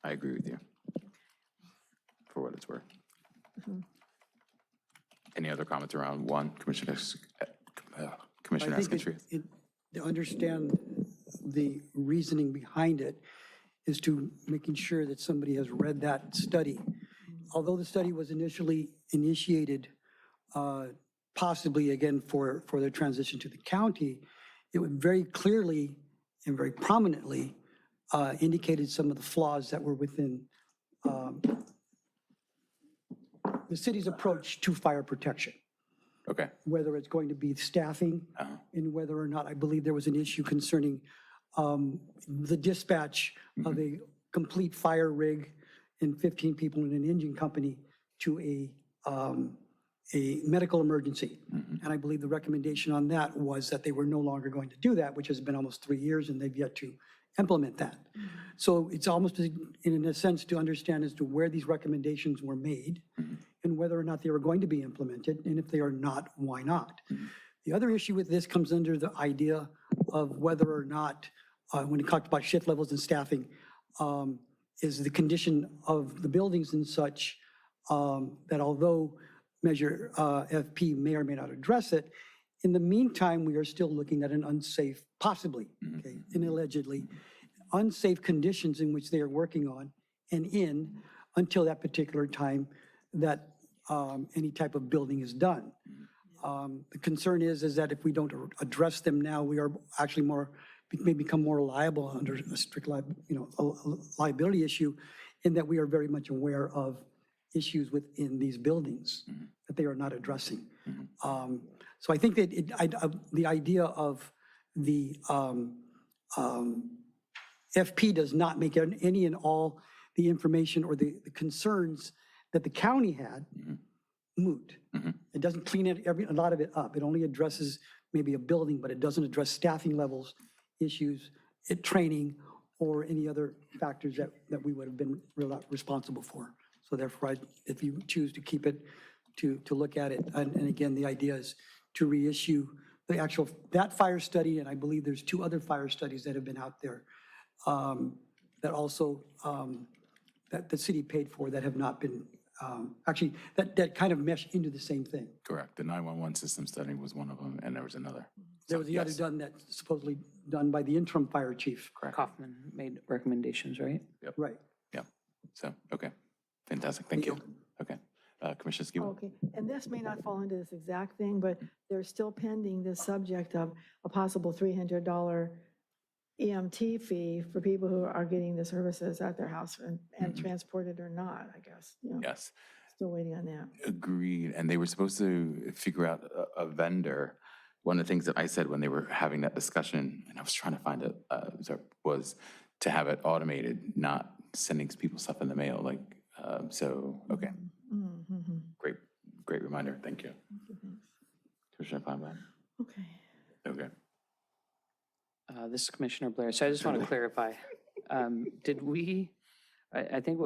[SPEAKER 1] I agree with you, for what it's worth. Any other comments around one, Commissioner
[SPEAKER 8] I think
[SPEAKER 1] Escatria?
[SPEAKER 8] to understand the reasoning behind it is to making sure that somebody has read that study. Although the study was initially initiated possibly, again, for the transition to the county, it would very clearly and very prominently indicated some of the flaws that were within the city's approach to fire protection,
[SPEAKER 1] Okay.
[SPEAKER 8] whether it's going to be staffing and whether or not, I believe there was an issue concerning the dispatch of a complete fire rig and 15 people in an engine company to a medical emergency. And I believe the recommendation on that was that they were no longer going to do that, which has been almost 3 years, and they've yet to implement that. So it's almost in a sense to understand as to where these recommendations were made and whether or not they were going to be implemented, and if they are not, why not? The other issue with this comes under the idea of whether or not, when it talked about shift levels and staffing, is the condition of the buildings and such, that although Measure FP may or may not address it, in the meantime, we are still looking at an unsafe, possibly, okay, and allegedly, unsafe conditions in which they are working on and in until that particular time that any type of building is done. The concern is that if we don't address them now, we are actually may become more liable under a strict liability issue, in that we are very much aware of issues within these buildings that they are not addressing. So I think that the idea of the FP does not make any and all the information or the concerns that the county had moot. It doesn't clean a lot of it up. It only addresses maybe a building, but it doesn't address staffing levels, issues, training, or any other factors that we would have been responsible for. So therefore, if you choose to keep it, to look at it, and again, the idea is to reissue that fire study, and I believe there's 2 other fire studies that have been out there that also, that the city paid for, that have not been, actually, that kind of mesh into the same thing.
[SPEAKER 1] Correct. The 911 system study was one of them, and there was another.
[SPEAKER 8] There was the other done that's supposedly done by the interim fire chief.
[SPEAKER 7] Kaufman made recommendations, right?
[SPEAKER 8] Right.
[SPEAKER 1] Yeah. So, okay. Fantastic. Thank you. Okay. Commissioner Skiba?
[SPEAKER 4] Okay, and this may not fall into this exact thing, but they're still pending this subject of a possible $300 EMT fee for people who are getting the services at their house and transported or not, I guess. You know,
[SPEAKER 1] Yes.
[SPEAKER 4] Still waiting on that.
[SPEAKER 1] Agreed. And they were supposed to figure out a vendor. One of the things that I said when they were having that discussion, and I was trying to find it, was to have it automated, not sending people stuff in the mail. Like, so, okay. Great reminder. Thank you. Commissioner Feinberg?
[SPEAKER 4] Okay.
[SPEAKER 1] Okay.
[SPEAKER 7] This is Commissioner Blair. So I just want to clarify. Did we, I think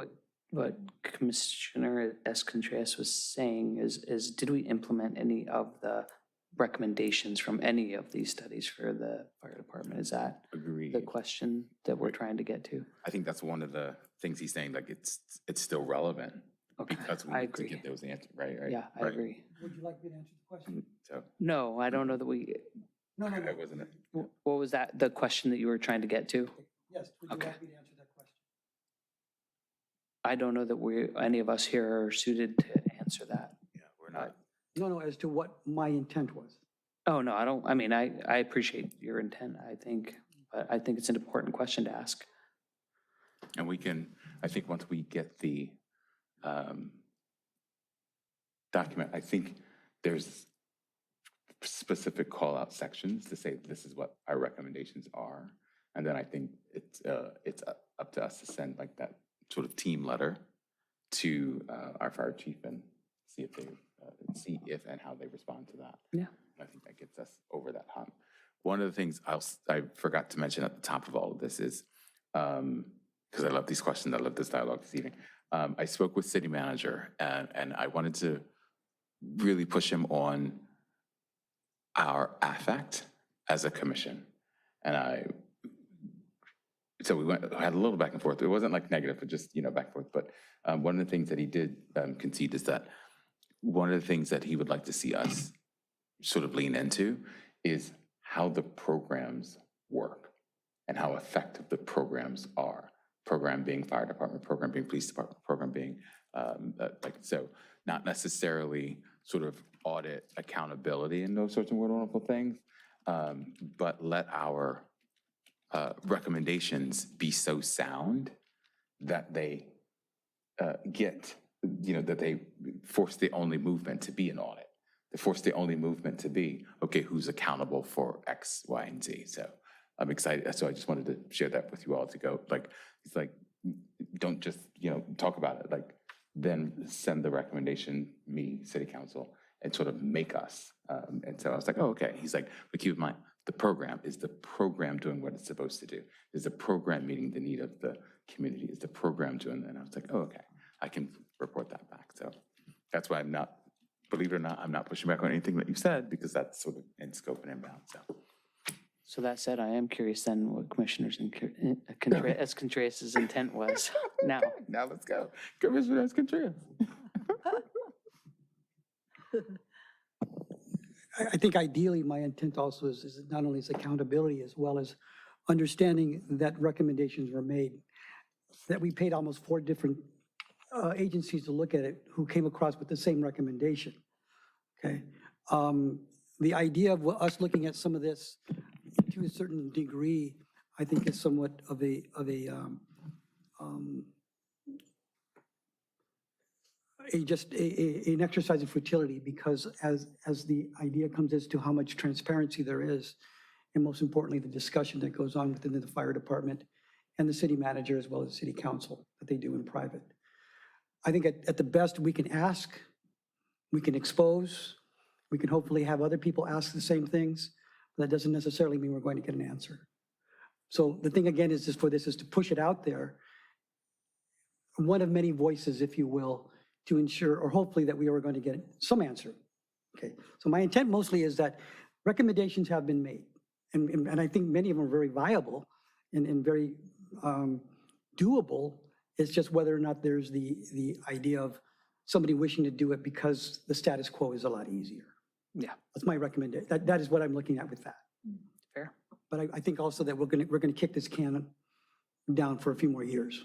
[SPEAKER 7] what Commissioner Escontreras was saying is did we implement any of the recommendations from any of these studies for the fire department? Is that
[SPEAKER 1] Agreed.
[SPEAKER 7] the question that we're trying to get to?
[SPEAKER 1] I think that's one of the things he's saying, like it's still relevant.
[SPEAKER 7] Okay,
[SPEAKER 1] Because we
[SPEAKER 7] I
[SPEAKER 1] need to
[SPEAKER 7] agree.
[SPEAKER 1] get those answers, right?
[SPEAKER 7] Yeah, I
[SPEAKER 1] Right.
[SPEAKER 7] agree.
[SPEAKER 8] Would you like me to answer the question?
[SPEAKER 1] So,
[SPEAKER 7] No, I don't know that we,
[SPEAKER 8] No.
[SPEAKER 1] I wasn't,
[SPEAKER 7] what was that, the question that you were trying to get to?
[SPEAKER 8] Yes, would you
[SPEAKER 7] Okay.
[SPEAKER 8] like me to answer that question?
[SPEAKER 7] I don't know that any of us here are suited to answer that.
[SPEAKER 1] yeah, we're not.
[SPEAKER 8] No, as to what my intent was.
[SPEAKER 7] Oh, no, I appreciate your intent, but I think it's an important question to ask.
[SPEAKER 1] And we can, I think once we get the document, I think there's specific call-out sections to say this is what our recommendations are. And then I think it's up to us to send like that sort of team letter to our fire chief and see if and how they respond to that.
[SPEAKER 7] Yeah.
[SPEAKER 1] I think that gets us over that hump. One of the things I forgot to mention at the top of all of this is, because I love these questions, I love this dialogue this evening. I spoke with city manager and I wanted to really push him on our affect as a commission. And so we had a little back and forth. It wasn't like negative, but just, back and forth. But one of the things that he did concede is that one of the things that he would like to see us sort of lean into is how the programs work and how effective the programs are. program being fire department, program being police department, program being, so not necessarily sort of audit accountability and those sorts of wonderful things, but let our recommendations be so sound that they that they force the only movement to be an audit. They force the only movement to be, okay, who's accountable for X, Y, and Z? So I'm excited. So I just wanted to share that with you all to go, it's like, don't just, talk about it. Like, then send the recommendation, me, city council, and sort of make us. And so I was like, oh, okay. He's like, but keep in mind, the program doing what it's supposed to do? Is the program meeting the need of the community? Is the program doing that? And I was like, oh, okay, I can report that back. So that's why I'm not, believe it or not, I'm not pushing back on anything that you said, because that's sort of in scope and inbound.
[SPEAKER 7] So that said, I am curious then what Commissioner Contreras' intent was now.
[SPEAKER 1] Now let's go. Commissioner Contreras.
[SPEAKER 8] I think ideally, my intent also is not only is accountability as well as understanding that recommendations were made, that we paid almost 4 different agencies to look at it who came across with the same recommendation, okay? The idea of us looking at some of this to a certain degree, I think is somewhat of an exercise in futility, because as the idea comes as to how much transparency there is, and most importantly, the discussion that goes on within the fire department and the city manager as well as the city council that they do in private. I think at the best we can ask, we can expose, we can hopefully have other people ask the same things, but that doesn't necessarily mean we're going to get an answer. So the thing again is to push it out there, one of many voices, if you will, to ensure, or hopefully that we are going to get some answer. Okay, so my intent mostly is that recommendations have been made, and I think many of them are very viable and very doable. It's just whether or not there's the idea of somebody wishing to do it because the status quo is a lot easier.
[SPEAKER 7] Yeah.
[SPEAKER 8] That's my recommendation. That is what I'm looking at with that.
[SPEAKER 7] Fair.
[SPEAKER 8] But I think also that we're gonna kick this can down for a few more years.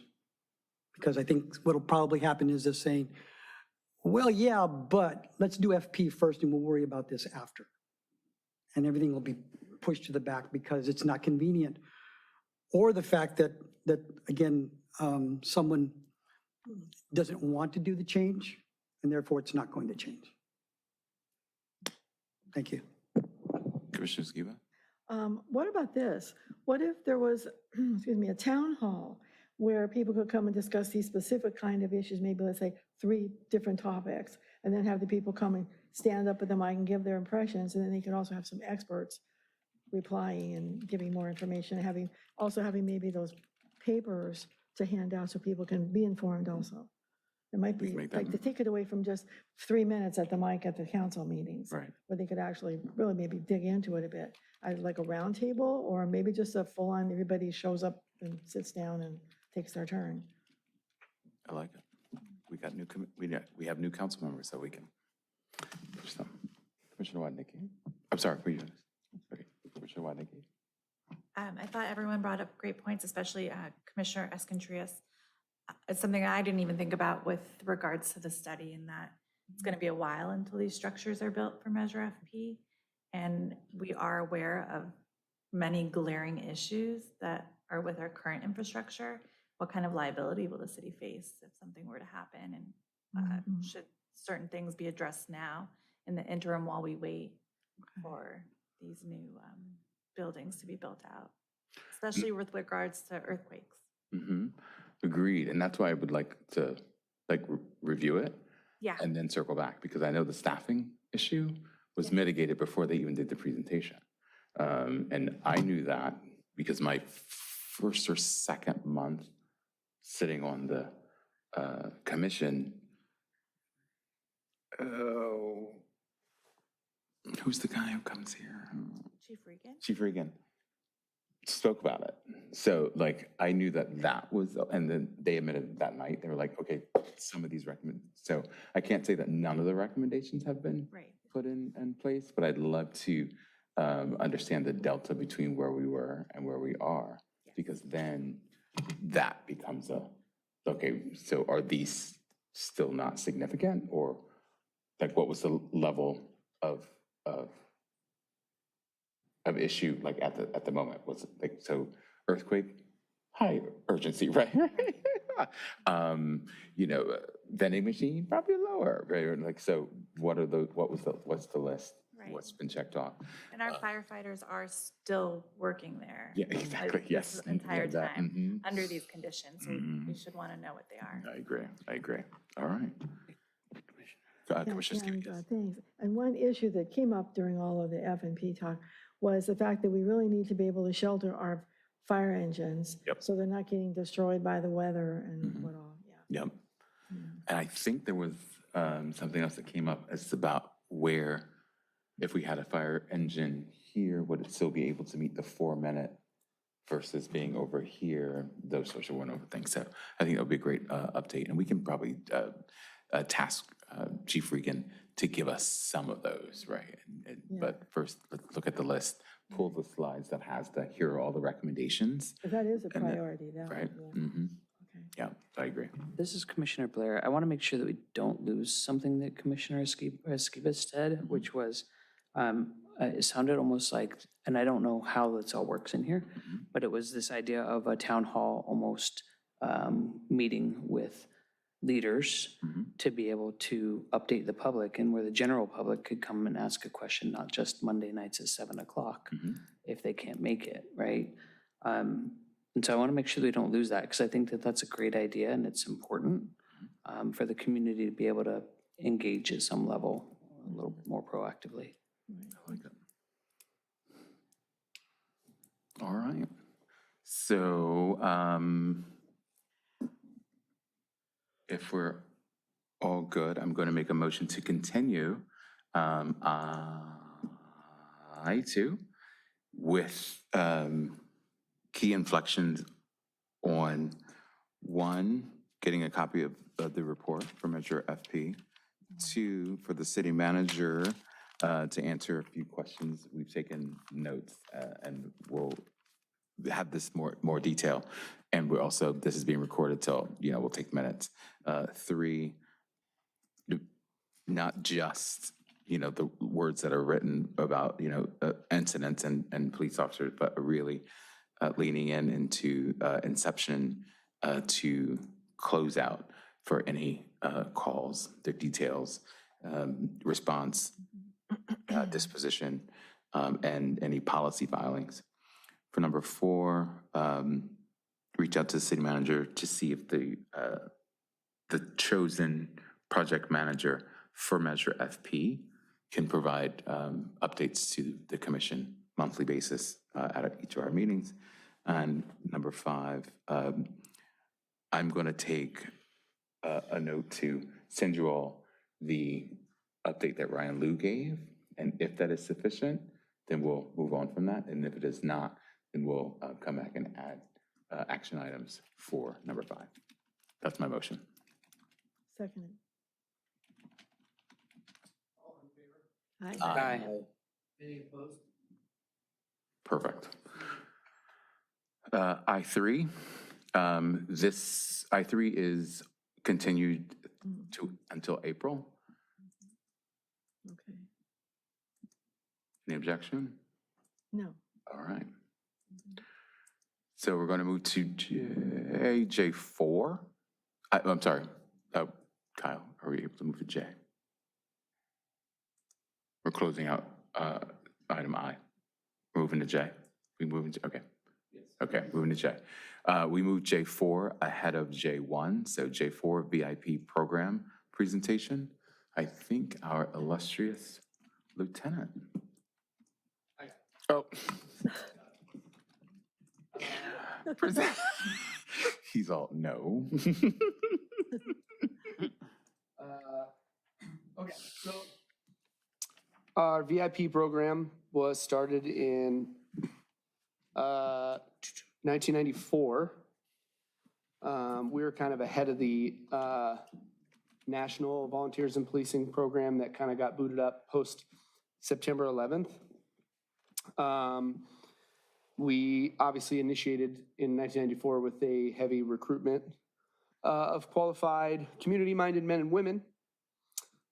[SPEAKER 8] Because I think what'll probably happen is this saying, well, yeah, but let's do FP first and we'll worry about this after. And everything will be pushed to the back because it's not convenient. Or the fact that again, someone doesn't want to do the change and therefore it's not going to change. Thank you.
[SPEAKER 1] Commissioner Skiba?
[SPEAKER 4] What about this? What if there was, excuse me, a town hall where people could come and discuss these specific kind of issues, maybe let's say 3 different topics, and then have the people come and stand up at the mic and give their impressions, and then they could also have some experts replying and giving more information, also having maybe those papers to hand out so people can be informed also. It might be like to take it away from just 3 minutes at the mic at the council meetings.
[SPEAKER 1] Right.
[SPEAKER 4] Where they could actually really maybe dig into it a bit. Like a round table, or maybe just a full-on, everybody shows up and sits down and takes their turn.
[SPEAKER 1] I like it. We got we have new council members that we can push them. Commissioner Wadnicki. I'm sorry, were you doing this? Okay, Commissioner Wadnicki.
[SPEAKER 6] I thought everyone brought up great points, especially Commissioner Escontrias. It's something I didn't even think about with regards to the study, in that it's going to be a while until these structures are built for Measure FP. And we are aware of many glaring issues that are with our current infrastructure. What kind of liability will the city face if something were to happen? And should certain things be addressed now in the interim while we wait for these new buildings to be built out, especially with regards to earthquakes?
[SPEAKER 1] Mm-hmm. Agreed. And that's why I would like to review it.
[SPEAKER 6] Yeah.
[SPEAKER 1] And then circle back, because I know the staffing issue was mitigated before they even did the presentation. And I knew that because my first or second month sitting on the commission, who's the guy who comes here?
[SPEAKER 6] Chief Regan?
[SPEAKER 1] Chief Regan spoke about it. So I knew that was, and then they admitted that night, they were like, okay, some of these recommendations. So I can't say that none of the recommendations have been put in place, but I'd love to understand the delta between where we were and where we are, because then that becomes okay, so are these still not significant? Or like what was the level of, of, of issue like at the moment? Was it like, so earthquake, high urgency, right? Vending machine, probably lower, right? Or like, so what are the, what's the list?
[SPEAKER 6] Right.
[SPEAKER 1] What's been checked off?
[SPEAKER 6] And our firefighters are still working there.
[SPEAKER 1] Yeah, exactly,
[SPEAKER 6] like,
[SPEAKER 1] yes.
[SPEAKER 6] This entire
[SPEAKER 1] Yeah, that,
[SPEAKER 6] time, under these conditions, so we should want to know what they are.
[SPEAKER 1] I agree. All right. Commissioner
[SPEAKER 4] And
[SPEAKER 1] Skibbs.
[SPEAKER 4] things. And one issue that came up during all of the F&P talk was the fact that we really need to be able to shelter our fire engines.
[SPEAKER 1] Yep.
[SPEAKER 4] So they're not getting destroyed by the weather and what all, yeah.
[SPEAKER 1] Yep. And I think there was something else that came up. It's about where, if we had a fire engine here, would it still be able to meet the 4-minute versus being over here? Those sorts of one-over things. So I think that would be a great update. And we can probably task Chief Regan to give us some of those, right? But first, let's look at the list, pull the slides that has here are all the recommendations.
[SPEAKER 4] But that is a
[SPEAKER 1] And then-
[SPEAKER 4] priority, that
[SPEAKER 1] Right?
[SPEAKER 4] one,
[SPEAKER 1] Mm-hmm.
[SPEAKER 4] yeah. Okay.
[SPEAKER 1] Yeah, I agree.
[SPEAKER 7] This is Commissioner Blair. I want to make sure that we don't lose something that Commissioner Esquibas said, which was, it sounded almost like, and I don't know how this all works in here, but it was this idea of a town hall almost meeting with leaders to be able to update the public, and where the general public could come and ask a question, not just Monday nights at 7 o'clock if they can't make it, right? And so I want to make sure we don't lose that, because I think that that's a great idea and it's important for the community to be able to engage at some level a little more proactively.
[SPEAKER 1] I like that. All right. So if we're all good, I'm going to make a motion to continue I2 with key inflections on, one, getting a copy of the report for Measure FP. Two, for the city manager to answer a few questions. We've taken notes and we'll have this more detail. And we're also, this is being recorded, so, we'll take minutes. Three, not just, the words that are written about, incidents and police officers, but really leaning into inception to close out for any calls, the details, response, disposition, and any policy filings. For number 4, reach out to the city manager to see if the chosen project manager for Measure FP can provide updates to the commission monthly basis at each of our meetings. And number 5, I'm going to take a note to send you all the update that Ryan Liu gave. And if that is sufficient, then we'll move on from that. And if it is not, then we'll come back and add action items for number 5. That's my motion.
[SPEAKER 4] Second. Aye.
[SPEAKER 7] Aye.
[SPEAKER 1] Perfect. I3, this I3 is continued until April.
[SPEAKER 4] Okay.
[SPEAKER 1] Any objection?
[SPEAKER 4] No.
[SPEAKER 1] All right. So we're going to move to J4. I'm sorry. Kyle, are we able to move to J? We're closing out item I. We're moving to J. We moving to, okay. Okay, moving to J. We moved J4 ahead of J1. So J4 VIP program presentation. I think our illustrious lieutenant. Oh. Present. He's all, no.
[SPEAKER 2] Okay, so our VIP program was started in 1994. We were kind of ahead of the National Volunteers in Policing program that kind of got booted up post September 11th. We obviously initiated in 1994 with a heavy recruitment of qualified, community-minded men and women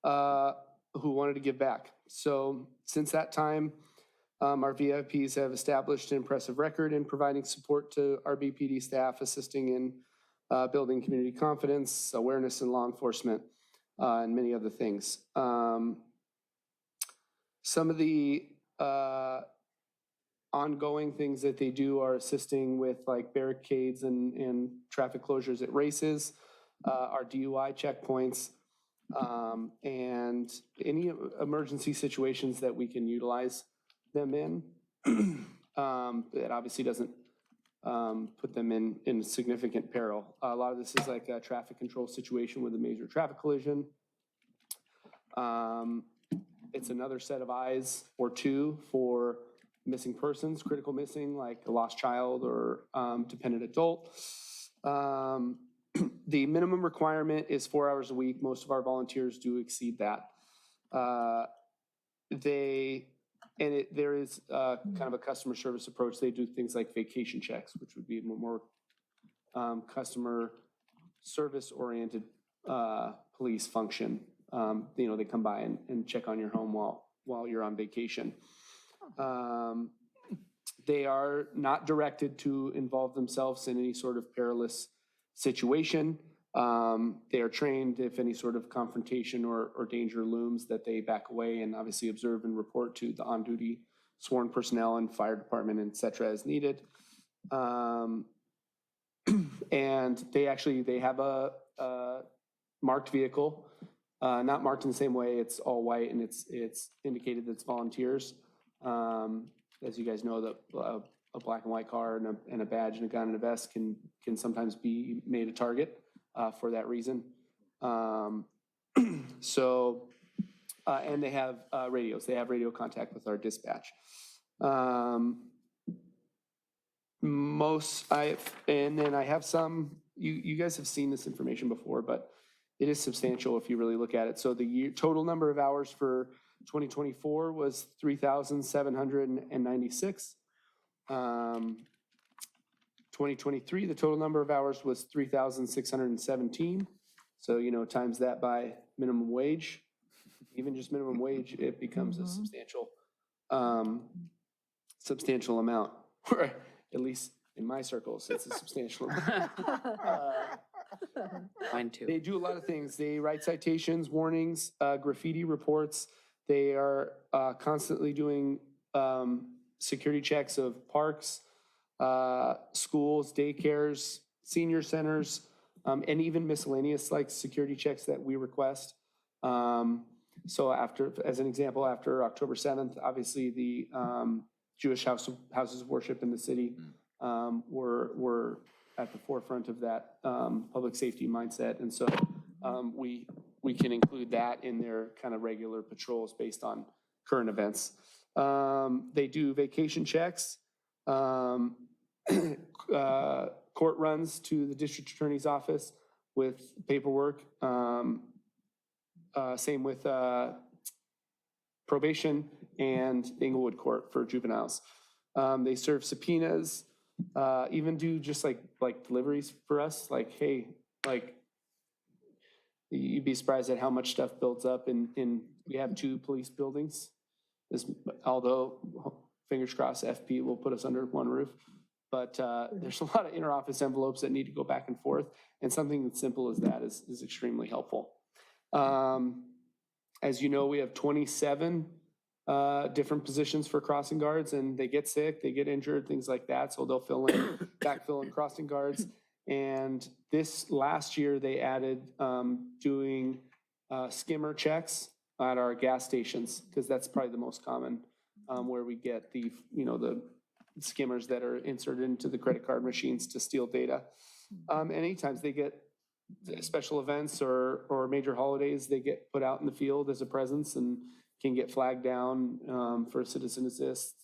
[SPEAKER 2] who wanted to give back. So since that time, our VIPs have established an impressive record in providing support to our BPD staff, assisting in building community confidence, awareness in law enforcement, and many other things. Some of the ongoing things that they do are assisting with like barricades and traffic closures at races, our DUI checkpoints, and any emergency situations that we can utilize them in. That obviously doesn't put them in significant peril. A lot of this is like a traffic control situation with a major traffic collision. It's another set of eyes or two for missing persons, critical missing, like a lost child or dependent adult. The minimum requirement is 4 hours a week. Most of our volunteers do exceed that. There is kind of a customer service approach. They do things like vacation checks, which would be more customer service oriented police function. They come by and check on your home while you're on vacation. They are not directed to involve themselves in any sort of perilous situation. They are trained if any sort of confrontation or danger looms that they back away and obviously observe and report to the on-duty sworn personnel and fire department, et cetera, as needed. And they have a marked vehicle, not marked in the same way. It's all white and it's indicated that it's volunteers. As you guys know, that a black and white car and a badge and a gun and a vest can sometimes be made a target for that reason. And they have radios. They have radio contact with our dispatch. And then I have some, you guys have seen this information before, but it is substantial if you really look at it. So the total number of hours for 2024 was 3,796. 2023, the total number of hours was 3,617. So, times that by minimum wage, even just minimum wage, it becomes a substantial amount, or at least in my circles, it's a substantial amount.
[SPEAKER 7] Mine too.
[SPEAKER 2] They do a lot of things. They write citations, warnings, graffiti reports. They are constantly doing security checks of parks, schools, daycares, senior centers, and even miscellaneous like security checks that we request. So as an example, after October 7th, obviously the Jewish houses of worship in the city were at the forefront of that public safety mindset. And so we can include that in their kind of regular patrols based on current events. They do vacation checks, court runs to the district attorney's office with paperwork. Same with probation and Inglewood Court for juveniles. They serve subpoenas, even do just like deliveries for us. Like, hey, like you'd be surprised at how much stuff builds up in we have 2 police buildings. Although, fingers crossed, FP will put us under one roof. But there's a lot of interoffice envelopes that need to go back and forth. And something as simple as that is extremely helpful. As you know, we have 27 different positions for crossing guards, and they get sick, they get injured, things like that. So they'll backfill in crossing guards. And this last year, they added doing skimmer checks at our gas stations, because that's probably the most common where we get the skimmers that are inserted into the credit card machines to steal data. Anytime they get special events or major holidays, they get put out in the field as a presence and can get flagged down for citizen assist.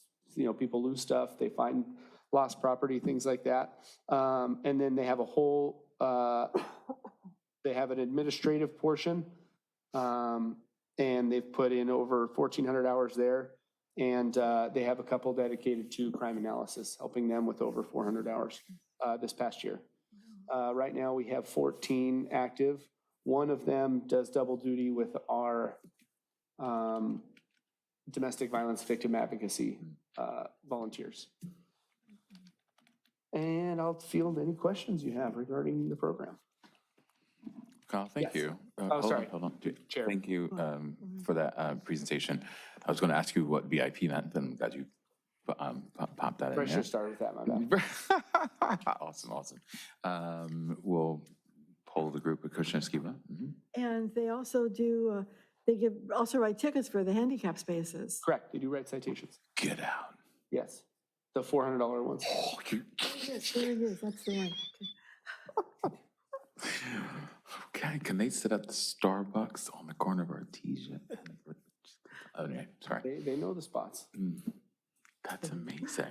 [SPEAKER 2] People lose stuff, they find lost property, things like that. And then they have they have an administrative portion, and they've put in over 1,400 hours there. And they have a couple dedicated to crime analysis, helping them with over 400 hours this past year. Right now, we have 14 active. One of them does double duty with our domestic violence victim advocacy volunteers. And I'll field any questions you have regarding the program.
[SPEAKER 1] Kyle, thank
[SPEAKER 2] Yes.
[SPEAKER 1] you.
[SPEAKER 2] Oh,
[SPEAKER 1] Hold on,
[SPEAKER 2] sorry.
[SPEAKER 1] hold on.
[SPEAKER 2] Chair.
[SPEAKER 1] Thank you for that presentation. I was going to ask you what VIP meant, but I'm glad you popped that in
[SPEAKER 2] I should
[SPEAKER 1] there.
[SPEAKER 2] have started with that, my bad.
[SPEAKER 1] Awesome, awesome. We'll poll the group with Commissioner Skiba.
[SPEAKER 4] And they also do, they also write tickets for the handicap spaces.
[SPEAKER 2] Correct, they do write citations.
[SPEAKER 1] Get out.
[SPEAKER 2] Yes, the $400 ones.
[SPEAKER 1] Oh,
[SPEAKER 4] Yes, there it is, that's the one.
[SPEAKER 1] okay, can they sit at the Starbucks on the corner of Artesia? Okay, sorry.
[SPEAKER 2] They know the spots.
[SPEAKER 1] That's amazing.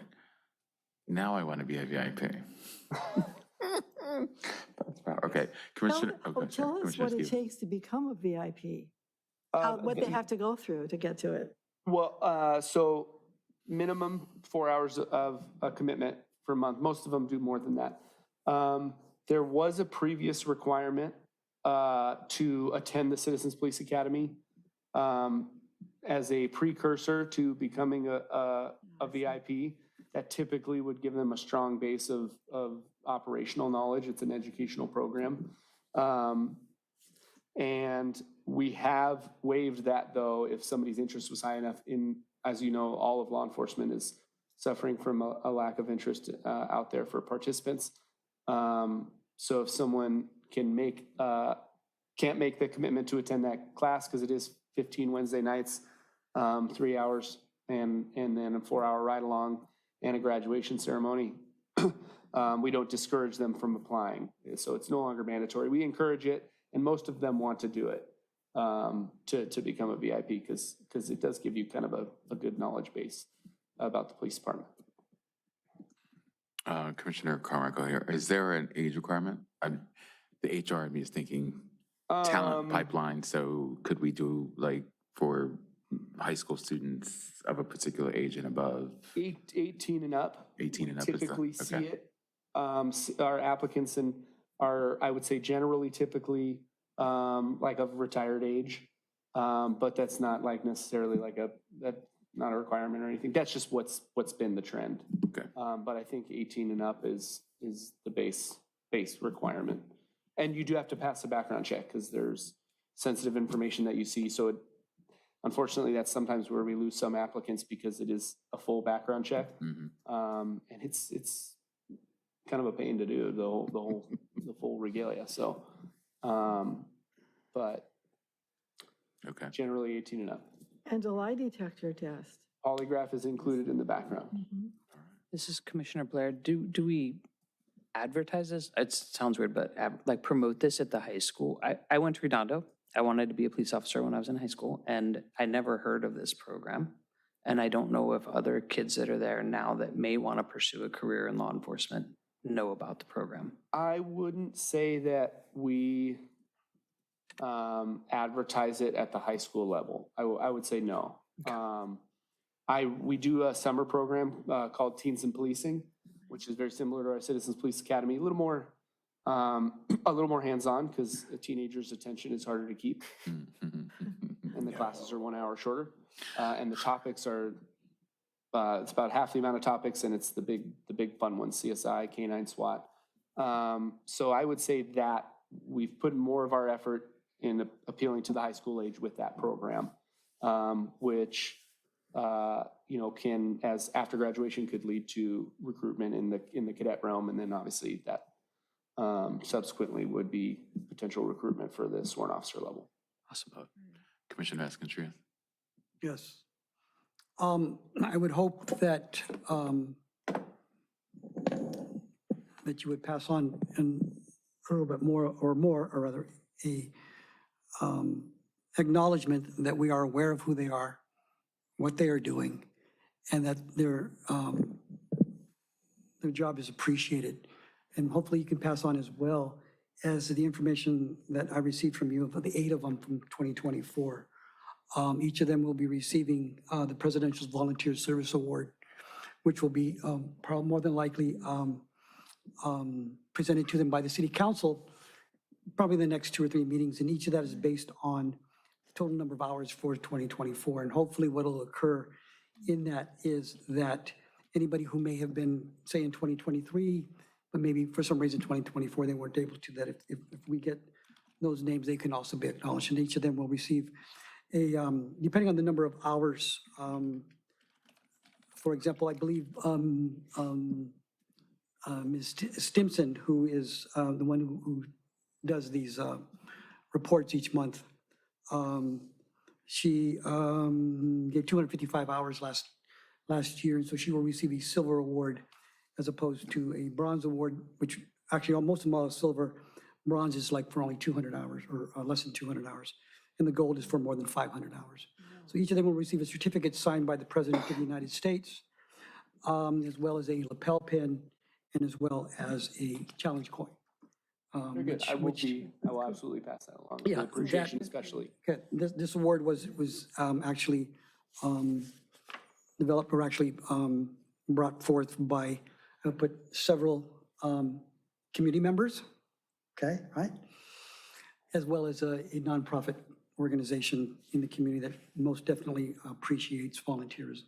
[SPEAKER 1] Now I want to be a VIP. That's proud. Okay, Commissioner.
[SPEAKER 4] Tell us what it takes to become a VIP, what they have to go through to get to it.
[SPEAKER 2] Well, so minimum 4 hours of a commitment per month. Most of them do more than that. There was a previous requirement to attend the Citizens Police Academy as a precursor to becoming a VIP. That typically would give them a strong base of operational knowledge. It's an educational program. And we have waived that, though, if somebody's interest was high enough in, as you know, all of law enforcement is suffering from a lack of interest out there for participants. So if someone can't make the commitment to attend that class, because it is 15 Wednesday nights, 3 hours, and then a 4-hour ride along and a graduation ceremony, we don't discourage them from applying. So it's no longer mandatory. We encourage it, and most of them want to do it to become a VIP because it does give you kind of a good knowledge base about the police department.
[SPEAKER 1] Commissioner Carmichael here. Is there an age requirement? The HR is thinking talent pipeline. So could we do like for high school students of a particular age and above?
[SPEAKER 2] 18 and up.
[SPEAKER 1] 18 and up. is the-
[SPEAKER 2] Typically see
[SPEAKER 1] okay.
[SPEAKER 2] it. Our applicants are, I would say, generally typically like of retired age, but that's not like necessarily like not a requirement or anything. That's just what's been the trend.
[SPEAKER 1] Okay.
[SPEAKER 2] But I think 18 and up is the base requirement. And you do have to pass a background check because there's sensitive information that you see. So unfortunately, that's sometimes where we lose some applicants because it is a full background check. And it's kind of a pain to do the full regalia. So, but
[SPEAKER 1] Okay.
[SPEAKER 2] generally 18 and up.
[SPEAKER 4] And a lie detector test.
[SPEAKER 2] Polygraph is included in the background.
[SPEAKER 7] This is Commissioner Blair. Do we advertise this? It sounds weird, but like promote this at the high school? I went to Redondo. I wanted to be a police officer when I was in high school, and I never heard of this program. And I don't know if other kids that are there now that may want to pursue a career in law enforcement know about the program.
[SPEAKER 2] I wouldn't say that we advertise it at the high school level. I would say no. We do a summer program called Teens in Policing, which is very similar to our Citizens Police Academy. A little more hands-on because a teenager's attention is harder to keep, and the classes are 1 hour shorter, and the topics are. It's about half the amount of topics, and it's the big fun ones: CSI, K9, SWAT. So I would say that we've put more of our effort in appealing to the high school age with that program, which can, as after graduation, could lead to recruitment in the cadet realm, and then obviously that subsequently would be potential recruitment for the sworn officer level.
[SPEAKER 1] Awesome. Commissioner Escantria.
[SPEAKER 8] Yes. I would hope that that you would pass on a little bit more, or rather, a acknowledgement that we are aware of who they are, what they are doing, and that their job is appreciated. And hopefully you can pass on as well as the information that I received from you of the 8 of them from 2024. Each of them will be receiving the Presidential Volunteer Service Award, which will be probably more than likely presented to them by the City Council, probably the next 2 or 3 meetings, and each of that is based on the total number of hours for 2024. And hopefully what will occur in that is that anybody who may have been, say, in 2023, but maybe for some reason 2024, they weren't able to, that if we get those names, they can also be acknowledged. And each of them will receive a, depending on the number of hours, for example, I believe Ms. Stimson, who is the one who does these reports each month, she gave 255 hours last year, and so she will receive a silver award as opposed to a bronze award, which actually most of them are silver. Bronze is like for only 200 hours or less than 200 hours, and the gold is for more than 500 hours. So each of them will receive a certificate signed by the President of the United States, as well as a lapel pin, and as well as a challenge coin.
[SPEAKER 2] Very good. I will absolutely pass that along.
[SPEAKER 8] Yeah,
[SPEAKER 2] The appreciation
[SPEAKER 8] that-
[SPEAKER 2] especially.
[SPEAKER 8] Okay, this award was actually developed or actually brought forth by, I put several community members, okay, right? As well as a nonprofit organization in the community that most definitely appreciates volunteers.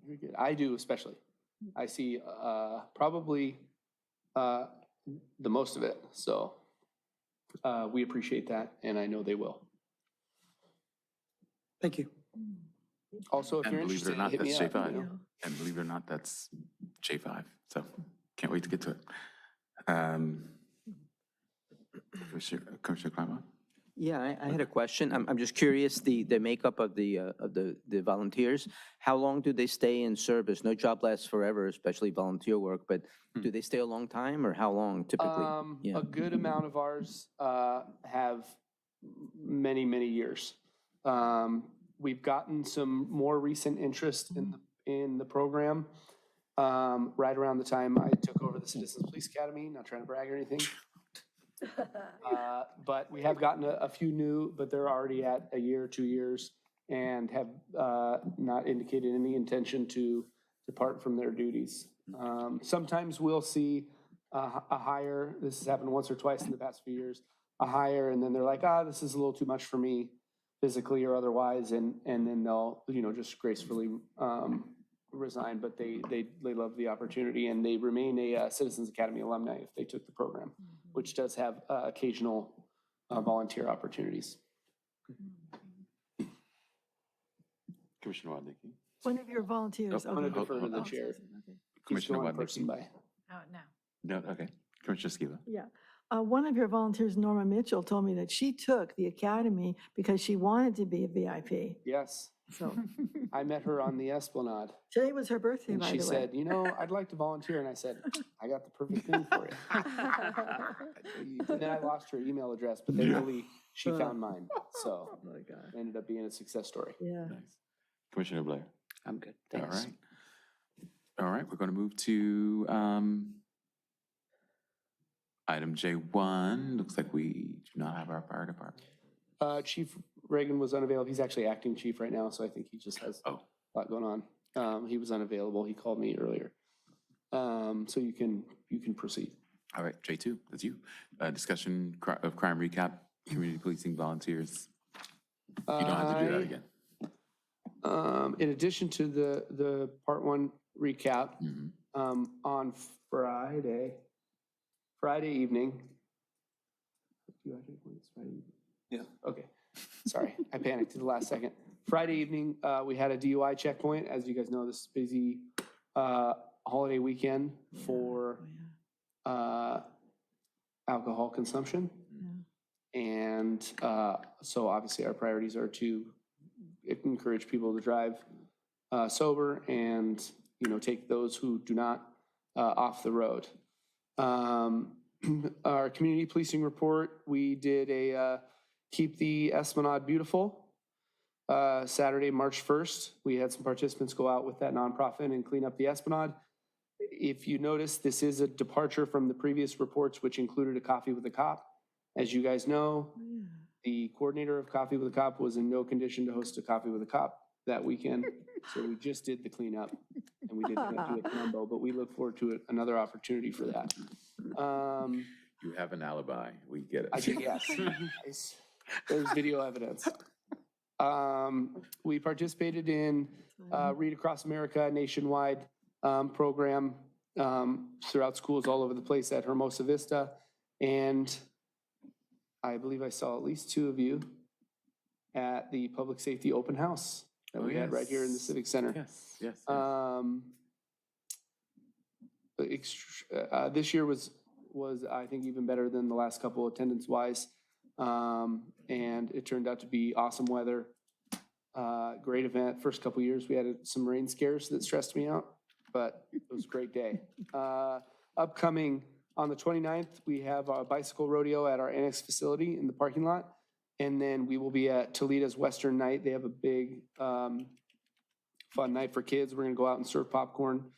[SPEAKER 2] Very good. I do especially. I see probably the most of it. So we appreciate that, and I know they will.
[SPEAKER 8] Thank you.
[SPEAKER 2] Also, if
[SPEAKER 1] And
[SPEAKER 2] you're
[SPEAKER 1] believe it or
[SPEAKER 2] interested,
[SPEAKER 1] not,
[SPEAKER 2] hit me
[SPEAKER 1] that's
[SPEAKER 2] up.
[SPEAKER 1] J5. And believe it or not, that's J5. So can't wait to get to it. Commissioner Kleinbach?
[SPEAKER 3] Yeah, I had a question. I'm just curious, the makeup of the volunteers. How long do they stay in service? No job lasts forever, especially volunteer work, but do they stay a long time, or how long typically? Yeah.
[SPEAKER 2] A good amount of ours have many, many years. We've gotten some more recent interest in the program. Right around the time I took over the Citizens Police Academy, not trying to brag or anything. But we have gotten a few new, but they're already at a year, 2 years, and have not indicated any intention to depart from their duties. Sometimes we'll see a hire, this has happened once or twice in the past few years, a hire, and then they're like, this is a little too much for me physically or otherwise, and then they'll, just gracefully resign, but they love the opportunity, and they remain a Citizens Academy alumni if they took the program, which does have occasional volunteer opportunities.
[SPEAKER 1] Commissioner Wadnicki?
[SPEAKER 4] One of your volunteers.
[SPEAKER 2] I'm gonna
[SPEAKER 4] okay.
[SPEAKER 2] defer to the
[SPEAKER 4] Oh,
[SPEAKER 2] chair.
[SPEAKER 4] okay.
[SPEAKER 2] Keeps
[SPEAKER 1] Commissioner
[SPEAKER 2] going person
[SPEAKER 1] Wadnicki?
[SPEAKER 2] by.
[SPEAKER 6] Oh, no.
[SPEAKER 1] No, okay. Commissioner Skiba?
[SPEAKER 4] Yeah. One of your volunteers, Norma Mitchell, told me that she took the academy because she wanted to be a VIP.
[SPEAKER 2] Yes,
[SPEAKER 4] So
[SPEAKER 2] I met her on the Esplanade,
[SPEAKER 4] today was her birthday,
[SPEAKER 2] and
[SPEAKER 4] by
[SPEAKER 2] she
[SPEAKER 4] the way.
[SPEAKER 2] said, I'd like to volunteer, and I said, I got the perfect thing for you. And then I lost her email address, but thankfully she found mine, so
[SPEAKER 4] Oh, my God.
[SPEAKER 2] it ended up being a success story.
[SPEAKER 4] Yeah.
[SPEAKER 1] Nice. Commissioner Blair?
[SPEAKER 7] I'm good,
[SPEAKER 1] All
[SPEAKER 7] thanks.
[SPEAKER 1] right. All right, we're going to move to item J1. Looks like we do not have our fire department.
[SPEAKER 2] Chief Reagan was unavailable. He's actually acting chief right now, so I think he just has a lot going on. He was unavailable. He called me earlier. So you can proceed.
[SPEAKER 1] All right, J2, that's you. Discussion of crime recap, community policing volunteers. You don't have to do that again.
[SPEAKER 2] In addition to the part one recap, on Friday evening. Do I take one? It's Friday evening? Yeah. Okay. Sorry, I panicked at the last second. Friday evening, we had a DUI checkpoint. As you guys know, this is busy holiday weekend for alcohol consumption. And so obviously our priorities are to encourage people to drive sober and, take those who do not off the road. Our community policing report, we did a Keep the Esplanade Beautiful. Saturday, March 1st, we had some participants go out with that nonprofit and clean up the Esplanade. If you notice, this is a departure from the previous reports, which included a coffee with a cop. As you guys know, The coordinator of Coffee with a Cop was in no condition to host a Coffee with a Cop that weekend. So we just did the cleanup and we didn't have to do a combo, but we look forward to another opportunity for that.
[SPEAKER 1] You have an alibi. We get it.
[SPEAKER 2] I did, yes. There's video evidence. We participated in Read Across America nationwide program throughout schools all over the place at Hermosa Vista. And I believe I saw at least 2 of you at the public safety open house that we had right here in the Civic Center.
[SPEAKER 1] Yes, yes.
[SPEAKER 2] This year was I think even better than the last couple attendance wise. And it turned out to be awesome weather. Great event. First couple years we had some rain scares that stressed me out, but it was a great day. Upcoming on the 29th, we have a bicycle rodeo at our annex facility in the parking lot. And then we will be at Toledo's Western Night. They have a big fun night for kids. We're gonna go out and serve popcorn.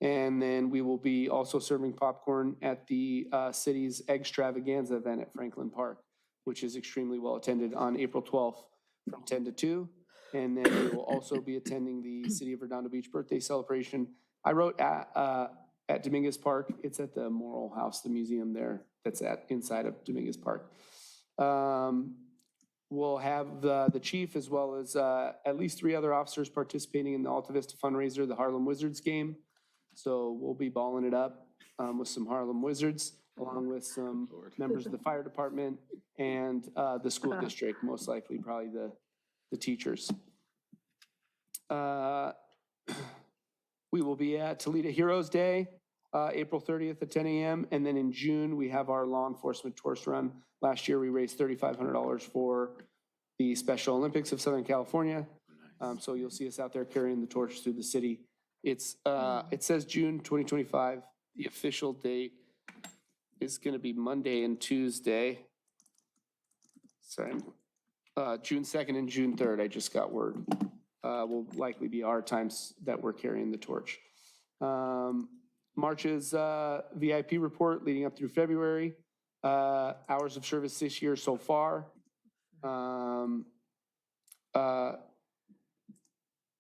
[SPEAKER 2] And then we will be also serving popcorn at the city's Extravaganza event at Franklin Park, which is extremely well attended on April 12th from 10 to 2. And then we will also be attending the City of Redondo Beach birthday celebration. I wrote at Dominguez Park. It's at the Moral House, the museum there that's inside of Dominguez Park. We'll have the chief as well as at least 3 other officers participating in the Alta Vista fundraiser, the Harlem Wizards game. So we'll be balling it up with some Harlem Wizards, along with some members of the fire department and the school district, most likely probably the teachers. We will be at Toledo Heroes Day, April 30th at 10 a.m. And then in June, we have our law enforcement torch run. Last year, we raised $3,500 for the Special Olympics of Southern California. So you'll see us out there carrying the torch through the city. It says June 2025. The official date is going to be Monday and Tuesday. Sorry, June 2nd and June 3rd. I just got word. Will likely be our times that we're carrying the torch. March's VIP report leading up through February. Hours of service this year so far.